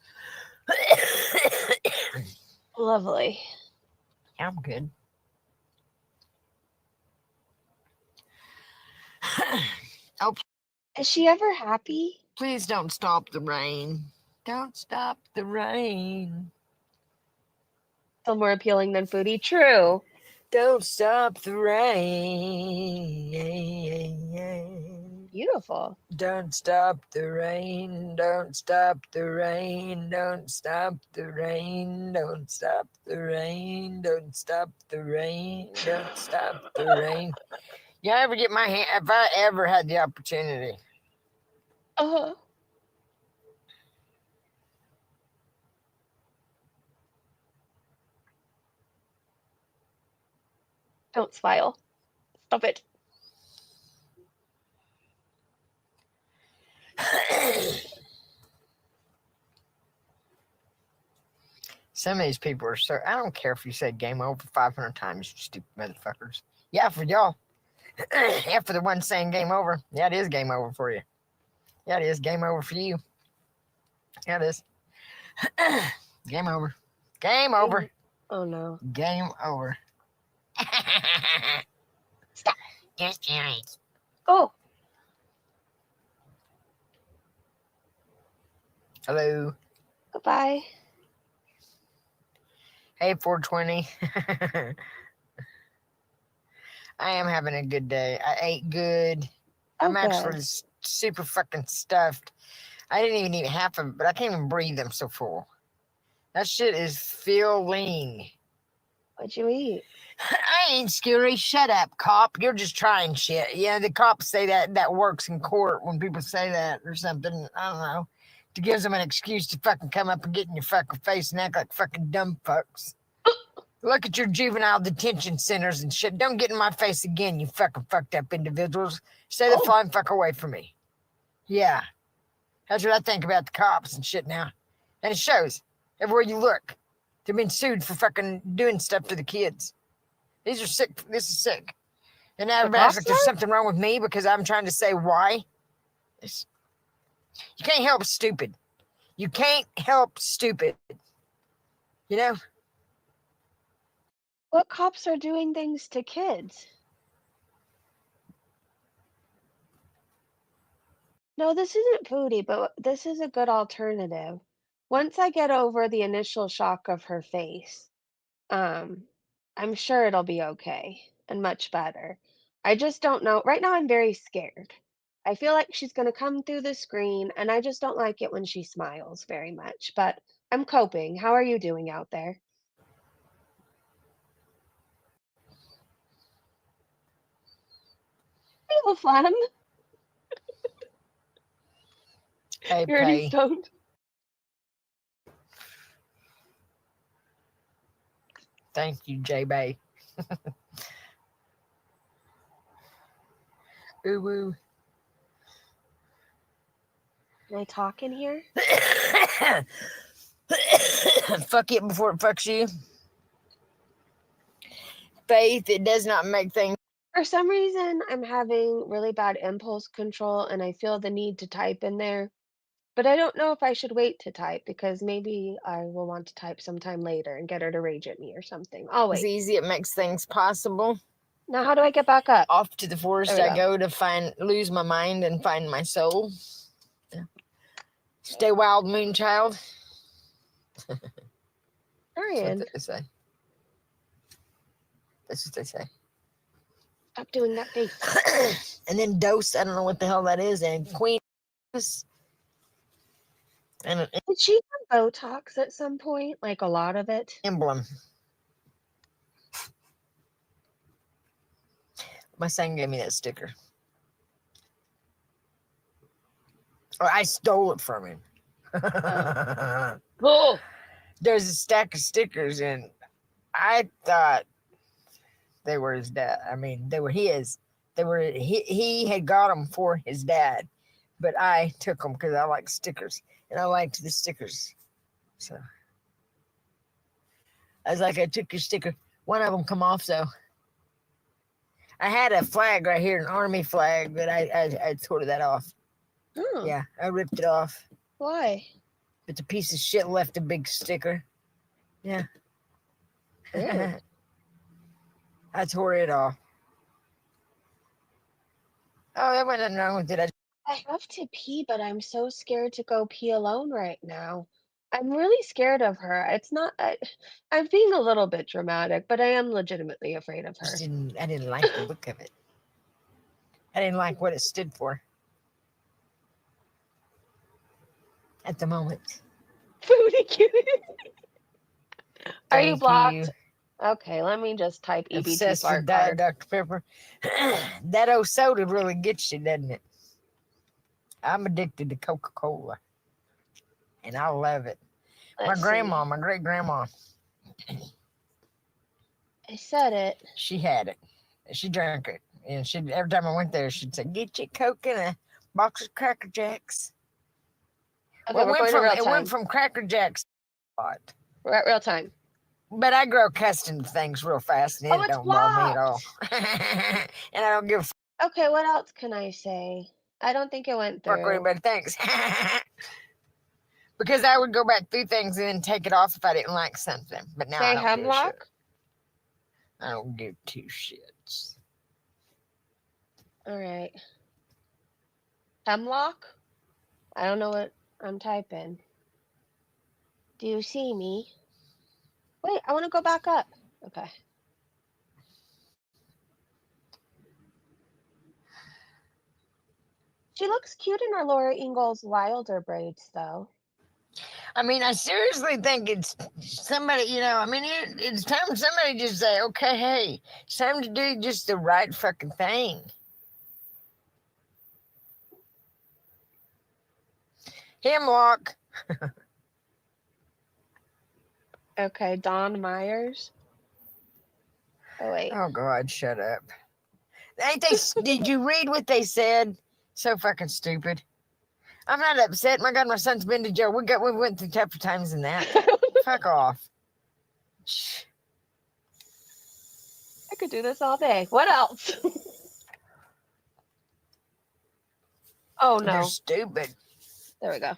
Lovely. I'm good. Oh, Is she ever happy? please don't stop the rain. Don't stop the rain. Still more appealing than Foodie. True. Don't stop the rain. Beautiful. Don't stop the rain. Don't stop the rain. Don't stop the rain. Don't stop the rain. Don't stop the rain. Don't stop the rain. Yeah, ever get my hand? If I ever had the opportunity, Uh-huh. Don't smile. Stop it. some of these people are so. I don't care if you said game over 500 times, you stupid motherfuckers. Yeah, for y'all. Yeah, for the one saying game over. Yeah, it is game over for you. Yeah, it is game over for you. Yeah, it is. Game over. Game over. Oh no. Game over. Stop. Just kidding. Oh. Hello. Goodbye. Hey, 420. I am having a good day. I ate good. I'm actually super fucking stuffed. I didn't even eat half of it, but I can't even breathe. I'm so full. That shit is filling. What'd you eat? I ain't scary. Shut up, cop. You're just trying shit. Yeah, the cops say that works in court when people say that or something. I don't know. It gives them an excuse to fucking come up and get in your fucking face and act like fucking dumb fucks. Look at your juvenile detention centers and shit. Don't get in my face again, you fucking fucked up individuals. Stay the flying fuck away from me. Yeah. That's what I think about the cops and shit now. And it shows everywhere you look. They're being sued for fucking doing stuff to the kids. These are sick. This is sick. And now everybody acts like there's something wrong with me because I'm trying to say why. You can't help stupid. You can't help stupid. You know? What cops are doing things to kids? No, this isn't Foodie, but this is a good alternative. Once I get over the initial shock of her face, I'm sure it'll be okay and much better. I just don't know. Right now, I'm very scared. I feel like she's going to come through the screen, and I just don't like it when she smiles very much. But I'm coping. How are you doing out there? Feel fun. Hey, You're already Pay. stoned. Thank you, J-Bay. Ooh, woo. Can I talk in here? Fuck it before it fucks you. Faith, it does not make things. For some reason, I'm having really bad impulse control and I feel the need to type in there. But I don't know if I should wait to type because maybe I will want to type sometime later and get her to rage at me or something. I'll It's wait. easy. It makes things possible. Now, how do I get back up? Off to the forest There we I go to lose my mind and find my soul. Stay wild, moonchild. That's Arian, what they say. That's what they say. stop doing that face. And then Dose, I don't know what the hell that is, and Queen. And an Did she have Botox at some point? Like a lot of it? emblem. My son gave me that sticker. Or I stole it from him. Oh, There's a stack of stickers, and I thought they were his dad. I mean, they were his. He had got them for his dad, but I took them because I like stickers, and I liked the stickers. So I was like, I took your sticker. One of them come off, so I had a flag right here, an army flag, but I tore that off. oh, Yeah, I ripped it off. why? But the piece of shit left a big sticker. Yeah. Ew. I tore it off. Oh, there wasn't nothing wrong with it. I have to pee, but I'm so scared to go pee alone right now. I'm really scared of her. It's not, I'm being a little bit dramatic, but I am legitimately afraid of her. I didn't like the look of it. I didn't like what it stood for. At the moment. Foodie cute. Are you Thank blocked? you. Okay, let me just type EBT Obsessed fart with Diet card. Dr. Pepper. That old soda really gets you, doesn't it? I'm addicted to Coca-Cola. And I love it. Let's see. My great grandma, I said it. she had it. She drank it. And every time I went there, she'd say, get your Coke and a box of Cracker Jacks. Okay, Well, we're going to real it time. went from Cracker Jacks a lot. We're at real time. But I grow accustomed to things real fast, and Oh, it it's don't bother me at all. blocked. And I don't give a Okay, what else can I say? I don't think it went fuck what through. anybody thinks. Because I would go back through things and then take it off if I didn't like something. But now I Say don't give a shit. hemlock? I don't give two shits. All right. Hemlock? I don't know what I'm typing. Do you see me? Wait, I want to go back up. Okay. She looks cute in her Laura Ingalls Wilder braids, though. I mean, I seriously think it's somebody, it's time for somebody to just say, okay, hey, it's time to do just the right fucking thing. Hemlock. Okay, Don Myers. Oh, wait. Oh, God, shut up. Did you read what they said? So fucking stupid. I'm not upset. My God, my son's been to jail. We went through tougher times than that. Fuck off. I could do this all day. What else? Oh, They're no. stupid. There we go.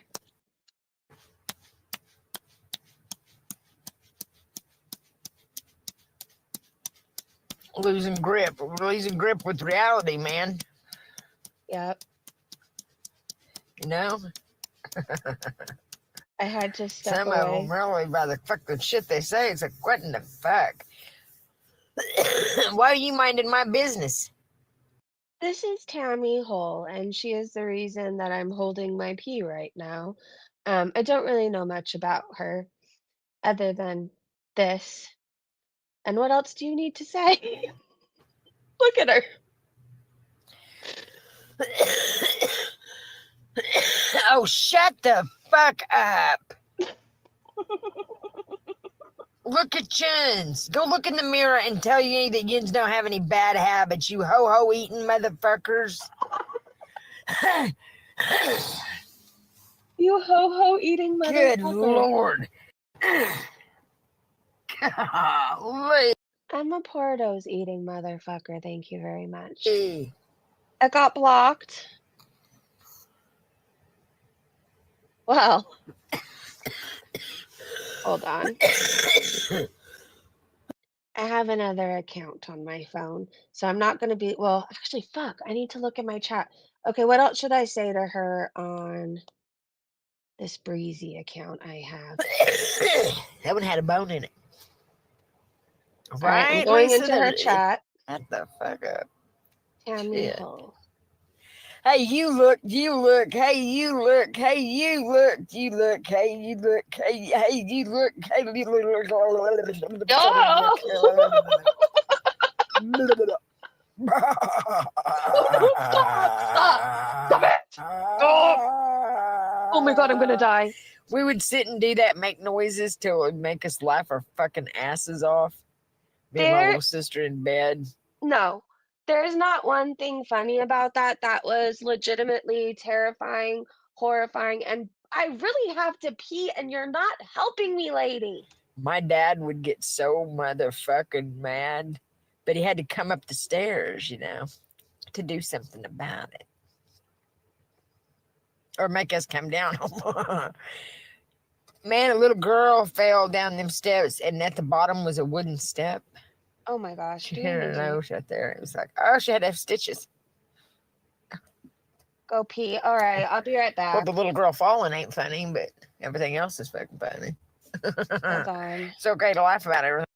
Losing grip with reality, man. Yep. You know? I had to step Some away. of them really, by the fucking shit they say, it's like, what in the fuck? Why are you minding my business? This is Tammy Hull, and she is the reason that I'm holding my pee right now. I don't really know much about her other than this. And what else do you need to say? Look at her. Oh, shut the fuck up. Look at Yins. Go look in the mirror and tell you that Yins don't have any bad habits, you ho-ho eating motherfuckers. You ho-ho eating Good motherfucker. Lord. Golly. I'm a Portos eating motherfucker, thank you very much. I got blocked. Well. Hold on. I have another account on my phone, so I'm not gonna be well, actually, fuck, I need to look at my chat. Okay, what else should I say to her on this breezy account I have? That one had a bone in it. All right, I'm Right, going Lisa? into her chat. Shut the fuck up. Tammy Shit. Hull. Hey, you look, hey, you look, hey, you look, you look, hey, you look, hey, you look, hey, you look. Oh! Stop it! Stop! Oh my god, I'm gonna die. We would sit and do that, make noises till it would make us laugh our fucking asses off. Me and my There, little sister in bed. no, there's not one thing funny about that. That was legitimately terrifying, horrifying, and I really have to pee, and you're not helping me, lady. My dad would get so motherfucking mad, but he had to come up the stairs, you know, to do something about it. Or make us come down. Man, a little girl fell down them steps, and at the bottom was a wooden step. Oh my gosh. She Do hit you her need to nose right there. It was like, oh, she had to have stitches. go pee? All right, I'll be right Well, back. the little girl falling ain't funny, but everything else is fucking funny. Hold on. It's okay to laugh about everything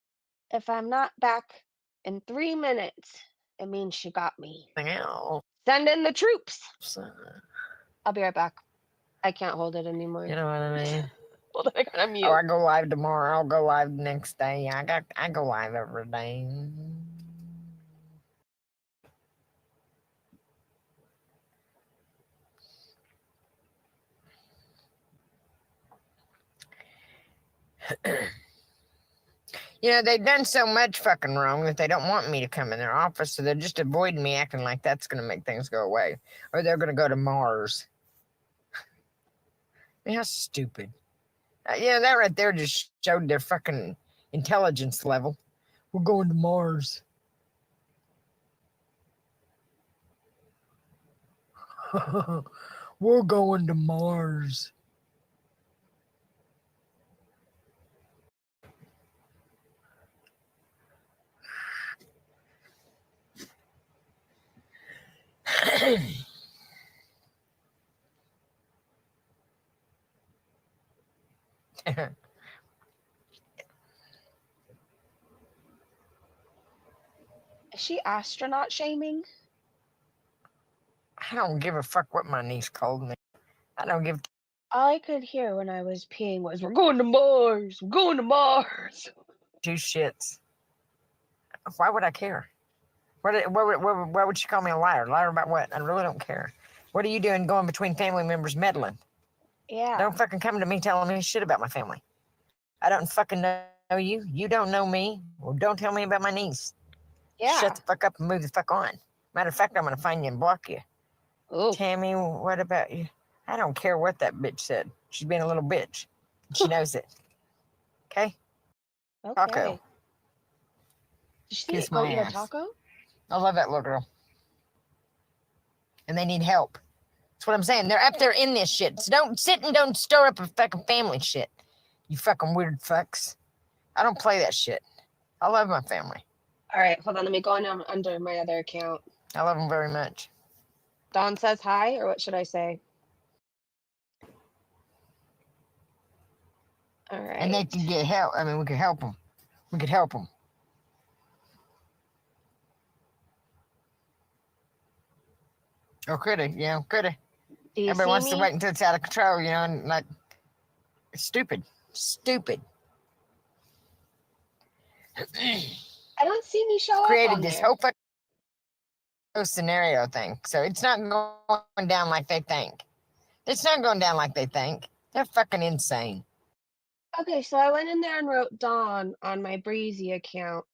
If I'm not back in 3 minutes, it means she got me. else. Send in the troops. So, I'll be right back. I can't hold it anymore. you know what I mean? Hold on, I gotta mute. Oh, I go live tomorrow. I'll go live the next day. I go live every day. You know, they've done so much fucking wrong that they don't want me to come in their office, so they're just avoiding me, acting like that's going to make things go away. Or they're going to go to Mars. I mean, how stupid. Yeah, that right there just showed their fucking intelligence level. We're going to Mars. We're going to Mars. Is she astronaut shaming? I don't give a fuck what my niece called me. I don't give All I could hear when I was peeing was, "We're going to Mars! We're going to Mars!" two shits. Why would I care? Why would she call me a liar? Liar about what? I really don't care. What are you doing going between family members meddling? Yeah. Don't fucking come to me telling me shit about my family. I don't fucking know you. You don't know me. Well, don't tell me about my niece. Yeah. Shut the fuck up and move the fuck on. Matter of fact, I'm going to find you and block you. Ooh. Tammy, what about you? I don't care what that bitch said. She's being a little bitch. She knows it. Okay? Okay. Taco. Did she Kiss go my eat ass. a taco? I love that little girl. And they need help. That's what I'm saying. They're up there in this shit. So don't sit and don't stir up a fucking family shit. You fucking weird fucks. I don't play that shit. I love my family. All right, hold on. Let me go on under my other account. I love them very much. Dawn says hi, or what should I say? All right. And they can get help. I mean, we could help them. We could help them. Or could have, could have. Do you Everybody see wants me? to wait until it's out of control, and like, it's stupid. Stupid. I don't see me show up Created on this there. whole fucking scenario thing. So it's not going down like they think. It's not going down like they think. They're fucking insane. Okay, so I went in there and wrote Dawn on my Breezy account,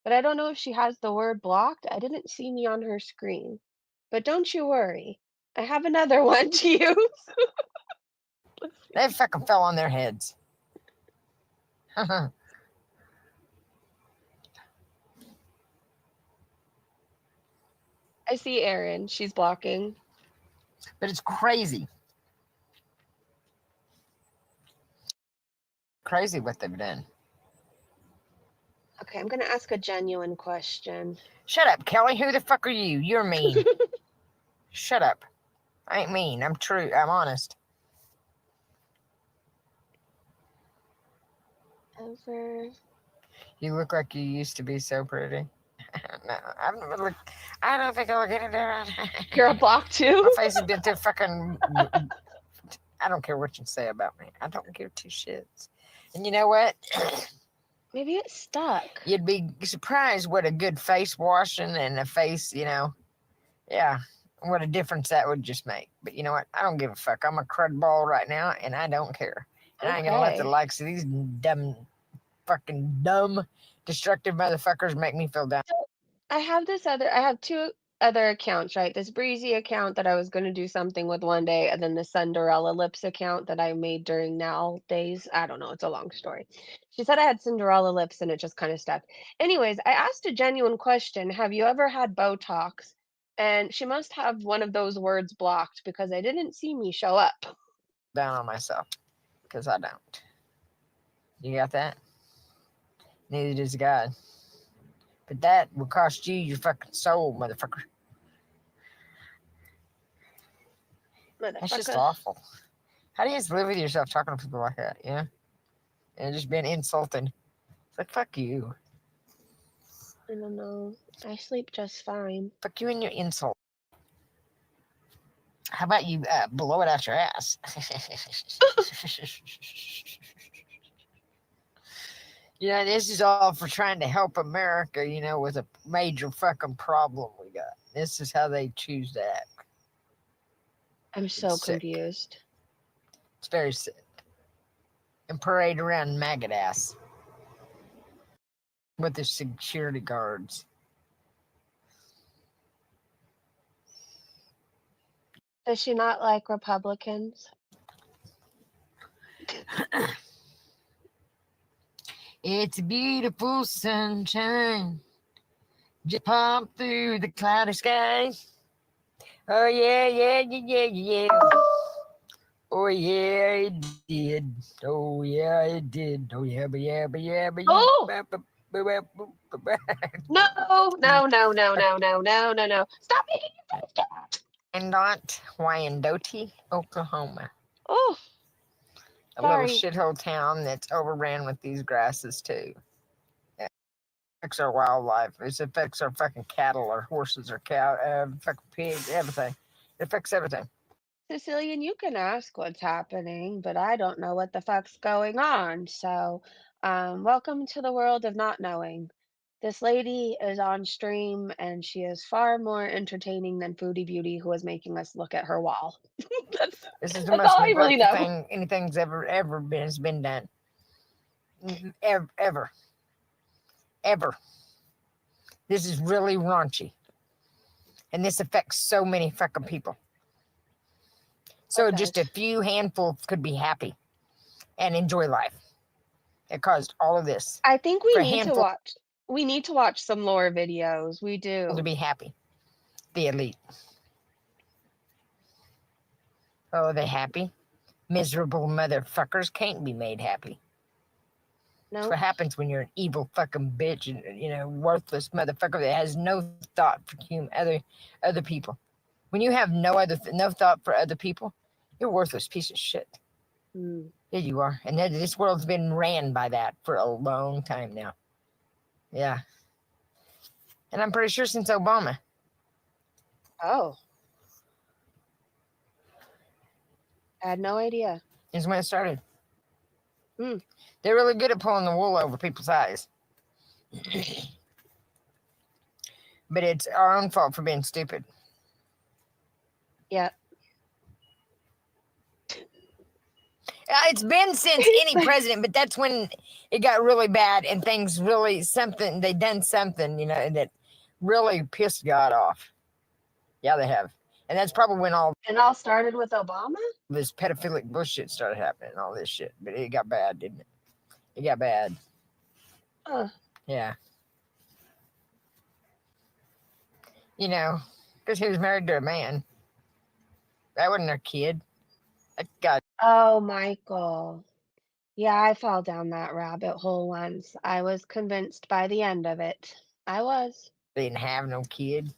but I don't know if she has the word blocked. I didn't see me on her screen. But don't you worry. I have another one to use. They fucking fell on their heads. But I see Erin. She's blocking. it's crazy. Crazy what they've done. Okay, I'm gonna ask a genuine question. Shut up, Kelly. Who the fuck are you? You're mean. Shut up. I ain't mean. I'm true. I'm honest. Ever. You look like you used to be so pretty. No, I've never looked. I don't think I'll get it down. You're a block too? My face has been through fucking. I don't care what you say about me. I don't give two shits. And you know what? Maybe it's stuck. You'd be surprised what a good face washing and a face, yeah, what a difference that would just make. But you know what? I don't give a fuck. I'm a crud ball right now, and I don't care. And I ain't gonna let the Okay. likes of these dumb, destructive motherfuckers make me feel down. I have two other accounts, right? This Breezy account that I was gonna do something with one day, and then the Cinderella Lips account that I made during Now days. I don't know, it's a long story. She said I had Cinderella lips and it just kind of stuck. Anyways, I asked a genuine question. Have you ever had Botox? And she must have one of those words blocked because I didn't see me show up. Down on myself because I don't. You got that? Neither does God. But that will cost you your fucking soul, motherfucker. That's just Motherfucker. awful. How do you just live with yourself talking to people like that? Yeah, and just being insulted. It's like fuck you, I don't know. I sleep just fine. fuck you and your insult. How about you blow it out your ass? This is all for trying to help America, with a major fucking problem we got. This is how they choose to act. I'm so It's sick. confused. It's very sick. And parade around maggot ass with the security guards. Does she not like Republicans? It's a beautiful sunshine. Just pop through the cloudy skies. Oh yeah, yeah, yeah, yeah, yeah. Oh yeah, it did. Oh yeah, it did. Oh yeah, but yeah, but yeah, but yeah. Oh! No. Stop making your face that. Wyandotte, Oklahoma. Oh, A little sorry. shithole town that's overran with these grasses too. It affects our wildlife. It affects our fucking cattle, our horses, our cow, fucking pigs, everything. It affects everything. Sicilian, you can ask what's happening, but I don't know what the fuck's going on. So, welcome to the world of not knowing. This lady is on stream and she is far more entertaining than Foodie Beauty, who is making us look at her wall. This is the That's most all I really neglected know. thing anything's ever been done. Ever. This is really raunchy. And this affects so many fucking people. So Okay. just a few handfuls could be happy and enjoy life. It caused all of this I think we For a need to handful- watch. We need to watch some lore videos. We to do. be happy. The elite. Oh, they happy? Miserable motherfuckers can't be made happy. That's No. what happens when you're an evil fucking bitch and worthless motherfucker that has no thought for other people. When you have no thought for other people, you're a worthless piece of shit. Mm. Yeah, you are. And this world's been ran by that for a long time now. Yeah. And I'm pretty sure since Obama. Oh. I had no idea. Is when it started. Hmm. They're really good at pulling the wool over people's eyes. But it's our own fault for being stupid. Yeah. It's been since any president, but that's when it got really bad and things really they done something, that really pissed God off. Yeah, they have. And that's probably when all It all started with Obama? this pedophilic bullshit started happening and all this shit. But it got bad, didn't it? It got bad. Yeah. You know, because he was married to a man. That wasn't a kid. That guy Oh, Michael. Yeah, I fell down that rabbit hole once. I was convinced by the end of it. I was. didn't have no kid.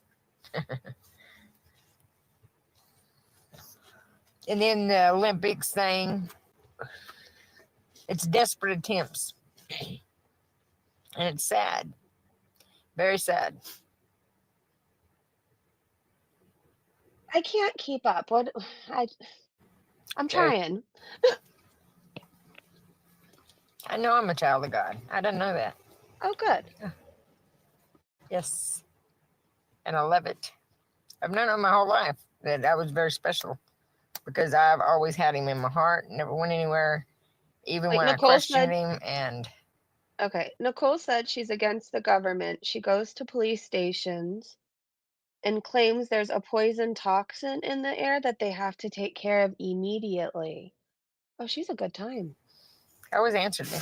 And then the Olympics thing. It's desperate attempts. And it's sad. Very sad. I can't keep up. I'm trying. I know I'm a child of God. I didn't know that. Oh, good. Yes. And I love it. I've known it my whole life that I was very special because I've always had him in my heart, never went anywhere, even Like when Nicole I questioned said- him. And Okay. Nicole said she's against the government. She goes to police stations and claims there's a poison toxin in the air that they have to take care of immediately. Oh, she's a good time. I always answered me.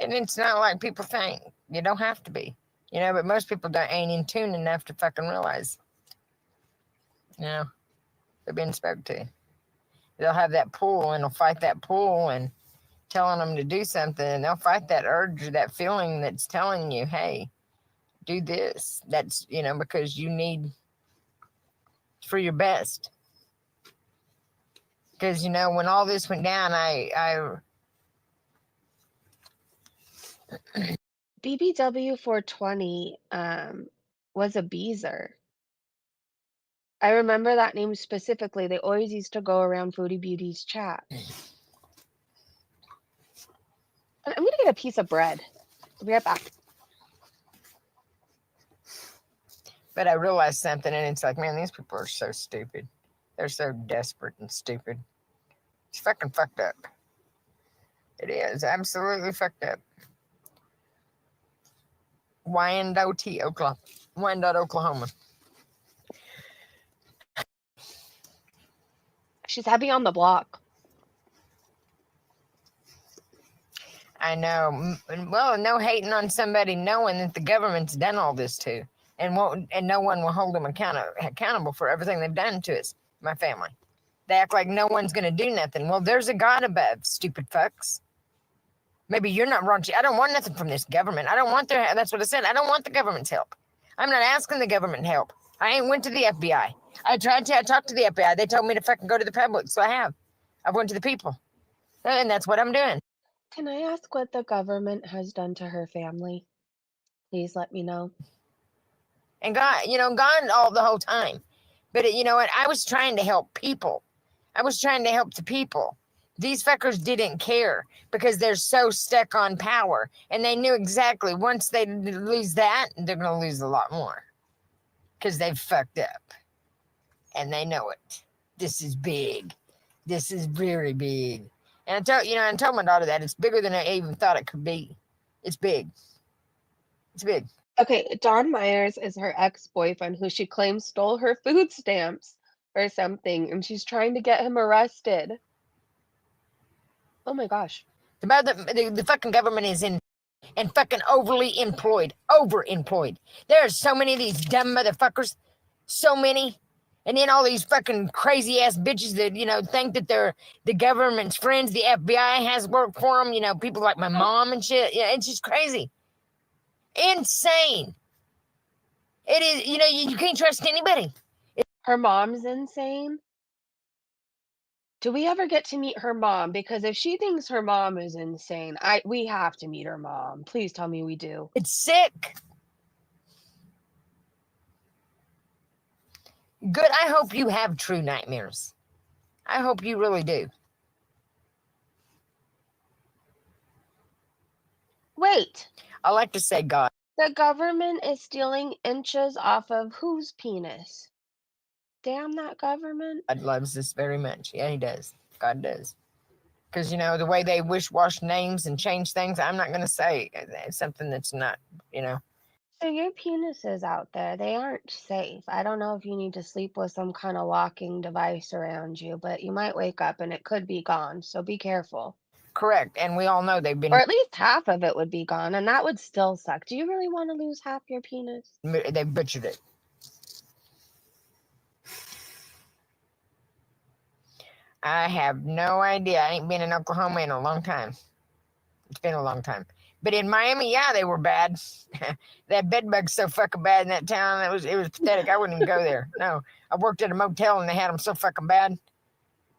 And it's not like people think. You don't have to be. You know, but most people ain't in tune enough to fucking realize. You know, they're being spoke to. They'll have that pull and they'll fight that pull and telling them to do something, and they'll fight that urge or that feeling that's telling you, hey, do this. That's, you know, because you need for your best. Because, you know, when all this went down, BBW 420 was a Beezer. I remember that name specifically. They always used to go around Foodie Beauty's chat. I'm gonna get a piece of bread. I'll be right back. but I realized something, and it's like, man, these people are so stupid. They're so desperate and stupid. It's fucking fucked up. It is absolutely fucked up. Wyandotte, Oklahoma. She's heavy on the block. I know. Well, no hating on somebody knowing that the government's done all this too, and no one will hold them accountable for everything they've done to us, my family. They act like no one's going to do nothing. Well, there's a God above, stupid fucks. Maybe you're not wrong. I don't want nothing from this government. I don't want that's what I said. I don't want the government's help. I'm not asking the government help. I ain't went to the FBI. I talked to the FBI. They told me to fucking go to the public, so I have. I've went to the people. And that's what I'm doing. Can I ask what the government has done to her family? Please let me know. And God, gone all the whole time. But you know what? I was trying to help people. I was trying to help the people. These fuckers didn't care because they're so stuck on power. And they knew exactly once they lose that, they're going to lose a lot more. Because they've fucked up. And they know it. This is big. This is very big. And I told my daughter that it's bigger than I even thought it could be. It's big. It's big. Okay, Don Myers is her ex-boyfriend who she claims stole her food stamps or something, and she's trying to get him arrested. Oh my gosh. The fucking government is in and fucking overemployed. There are so many of these dumb motherfuckers. So many. And then all these fucking crazy ass bitches that, think that they're the government's friends. The FBI has worked for them, people like my mom and shit. Yeah, it's just crazy. Insane. It is, you can't trust anybody. Her mom's insane. Do we ever get to meet her mom? Because if she thinks her mom is insane, we have to meet her mom. Please tell me we do. It's sick. Good. I hope you have true nightmares. I hope you really do. Wait. I like to say God. The government is stealing inches off of whose penis? Damn that government. God loves this very much. Yeah, he does. God does. Because, the way they wish-wash names and change things, I'm not going to say it's something that's not, So your penises out there, they aren't safe. I don't know if you need to sleep with some kind of locking device around you, but you might wake up and it could be gone. So be careful. Correct. And we all know they've been Or at least half of it would be gone, and that would still suck. Do you really want to lose half your penis? they butchered it. I have no idea. I ain't been in Oklahoma in a long time. It's been a long time. But in Miami, yeah, they were bad. That bed bug's so fucking bad in that town. It was pathetic. I wouldn't even go there. No, I worked at a motel and they had them so fucking bad.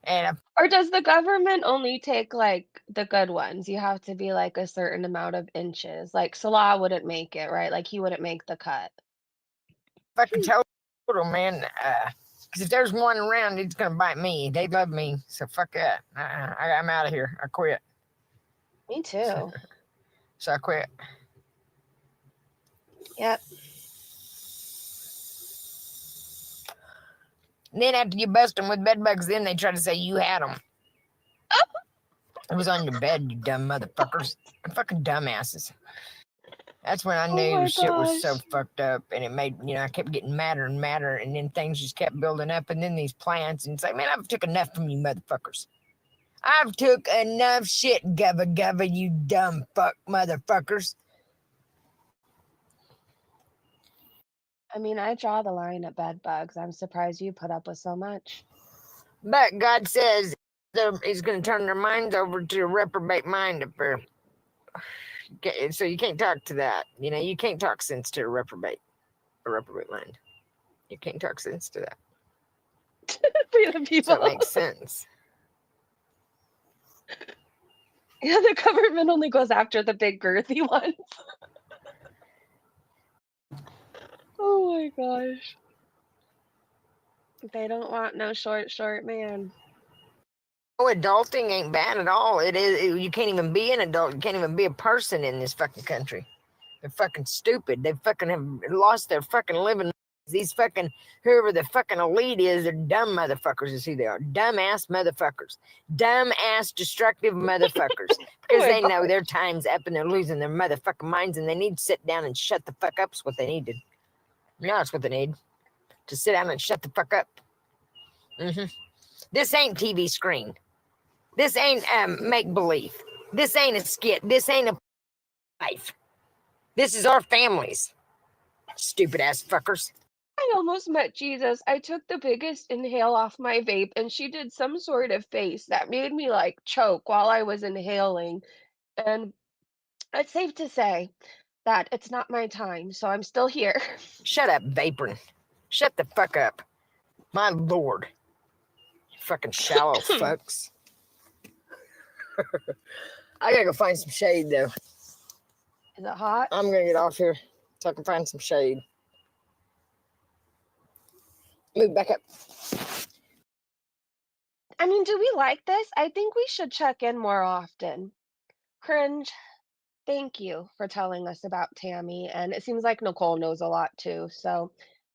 And Or does the government only take like the good ones? You have to be like a certain amount of inches. Like Salah wouldn't make it, right? Like he wouldn't make the cut. fucking told them, man, because if there's one around, it's gonna bite me. They love me, so fuck that. I'm out of here. I quit. Me too. So I quit. Yep. And then after you bust them with bed bugs, then they try to say you had them. It was on your bed, you dumb motherfuckers. Fucking dumbasses. That's when I Oh knew my shit was so gosh. fucked up, and it made, I kept getting madder and madder, and then things just kept building up, and then these plants, and it's like, man, I've took enough from you motherfuckers. I've took enough shit, gubba gubba, you dumb fuck motherfuckers. I mean, I draw the line at bed bugs. I'm surprised you put up with so much. But God says he's going to turn their minds over to a reprobate mind up there. So you can't talk to that. You can't talk sense to a reprobate mind. You can't talk sense to that. For the people. So it makes sense. Yeah, the government only goes after the big girthy ones. Oh my gosh. They don't want no short man. Oh, adulting ain't bad at all. It is. You can't even be an adult. You can't even be a person in this fucking country. They're fucking stupid. They fucking have lost their fucking living. These fucking, whoever the fucking elite is, they're dumb motherfuckers is who they are. Dumb-ass motherfuckers. Dumb-ass destructive motherfuckers. Because my they know gosh. their time's up and they're losing their motherfucking minds and they need to sit down and shut the fuck up is what they need to. That's what they need. To sit down and shut the fuck up. This ain't TV screen. This ain't make-believe. This ain't a skit. This ain't a life. This is our families. Stupid-ass fuckers. I almost met Jesus. I took the biggest inhale off my vape and she did some sort of face that made me like choke while I was inhaling. And it's safe to say that it's not my time, so I'm still here. Shut up, vaporing. Shut the fuck up. My lord. Fucking shallow fucks. I gotta go find some shade, though. Is it hot? I'm gonna get off here so I can find some shade. Move back up. I mean, do we like this? I think we should check in more often. Cringe, thank you for telling us about Tammy. And it seems like Nicole knows a lot too. So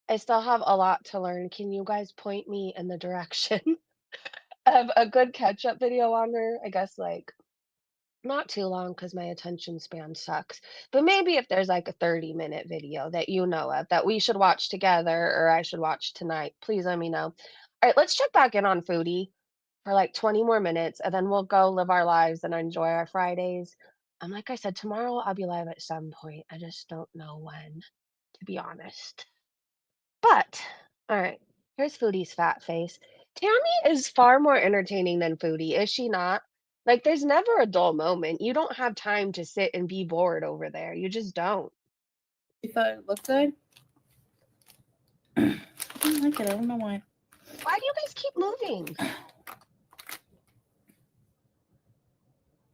I still have a lot to learn. Can you guys point me in the direction of a good catch up video on her? I guess like not too long because my attention span sucks. But maybe if there's like a 30-minute video that you know of that we should watch together or I should watch tonight, please let me know. All right, let's check back in on Foodie for like 20 more minutes and then we'll go live our lives and enjoy our Fridays. Like I said, tomorrow I'll be live at some point. I just don't know when, to be honest. But, all right, here's Foodie's fat face. Tammy is far more entertaining than Foodie, is she not? Like, there's never a dull moment. You don't have time to sit and be bored over there. You just don't. You thought it looked good? I don't like it. I don't know why. Why do you guys keep moving?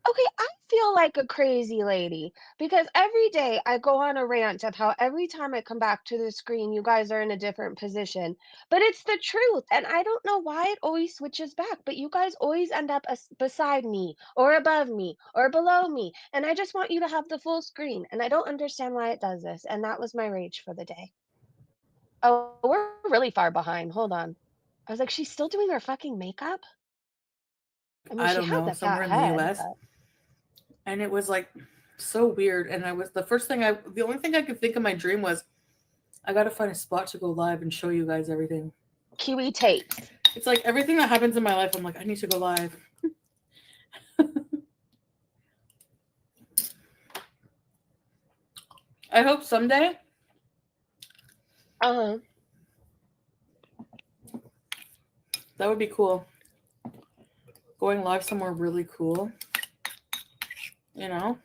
Okay, I feel like a crazy lady because every day I go on a rant of how every time I come back to the screen, you guys are in a different position. But it's the truth. And I don't know why it always switches back, but you guys always end up beside me or above me or below me. And I just want you to have the full screen. And I don't understand why it does this. And that was my rage for the day. Oh, we're really far behind. Hold on. I was like, she's still doing her fucking makeup? I mean, I she don't has know, a somewhere fat in the head. US. And it was like So weird. And the only thing I could think of my dream was I gotta find a spot to go live and show you guys everything. Kiwi tapes. It's like everything that happens in my life, I'm like, I need to go live. I hope someday Uh-huh. that would be cool. Going live somewhere really cool. You know?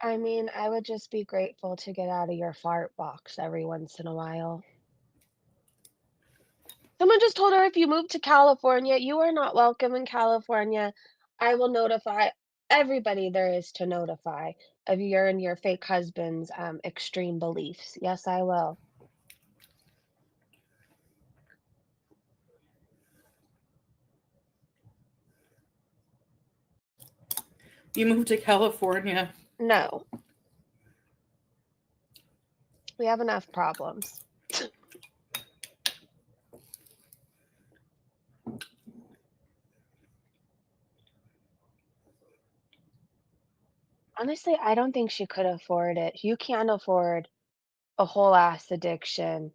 I mean, I would just be grateful to get out of your fart box every once in a while. Someone just told her if you move to California, you are not welcome in California. I will notify everybody there is to notify of your and your fake husband's extreme beliefs. Yes, I will. You moved to California. No, we have enough problems. Honestly, I don't think she could afford it. You can't afford a whole ass addiction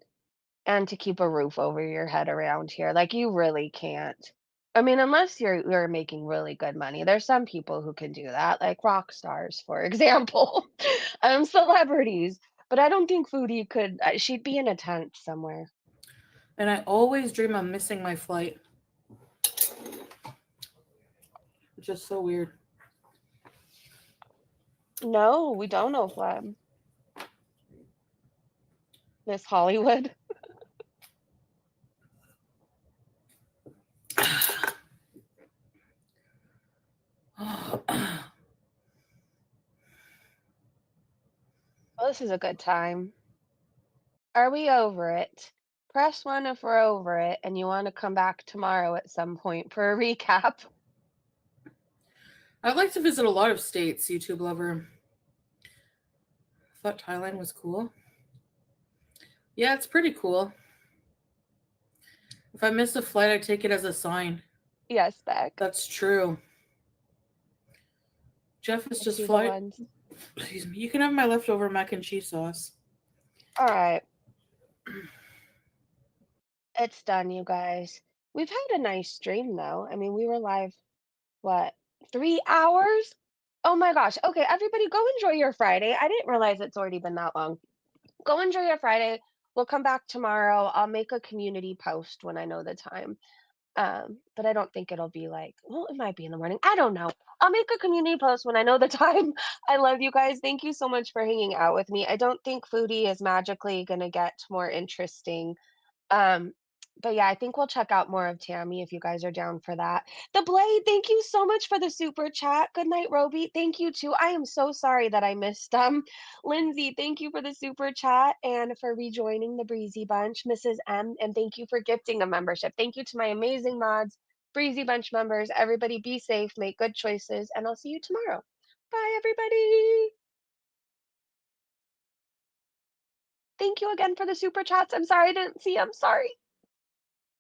and to keep a roof over your head around here. Like you really can't. I mean, unless you're making really good money. There's some people who can do that, like rock stars, for example, celebrities. But I don't think Foodie could. She'd be in a tent somewhere. And I always dream of missing my flight. Which is so weird. No, we don't know Flem. Miss Hollywood. Well, this is a good time. Are we over it? Press one if we're over it and you want to come back tomorrow at some point for a recap. I'd like to visit a lot of states, YouTube lover. Thought Thailand was cool. Yeah, it's pretty cool. If I miss a flight, I take it as a sign. Yes, Beck. That's true. Jeff is I just see the flight. ones. Excuse me. You can have my leftover mac and cheese sauce. All right. It's done, you guys. We've had a nice stream, though. I mean, we were live, what, 3 hours? Oh my gosh. Okay, everybody, go enjoy your Friday. I didn't realize it's already been that long. Go enjoy your Friday. We'll come back tomorrow. I'll make a community post when I know the time. But I don't think it'll be like, well, it might be in the morning. I don't know. I'll make a community post when I know the time. I love you guys. Thank you so much for hanging out with me. I don't think Foodie is magically gonna get more interesting. Um, but yeah, I think we'll check out more of Tammy if you guys are down for that. The Blade, thank you so much for the super chat. Good night, Roby. Thank you too. I am so sorry that I missed Lindsay, thank you for the super chat and for rejoining the Breezy Bunch, Mrs. M, and thank you for gifting a membership. Thank you to my amazing mods, Breezy Bunch members. Everybody be safe, make good choices, and I'll see you tomorrow. Bye, everybody. Thank you again for the super chats. I'm sorry I didn't see. I'm sorry.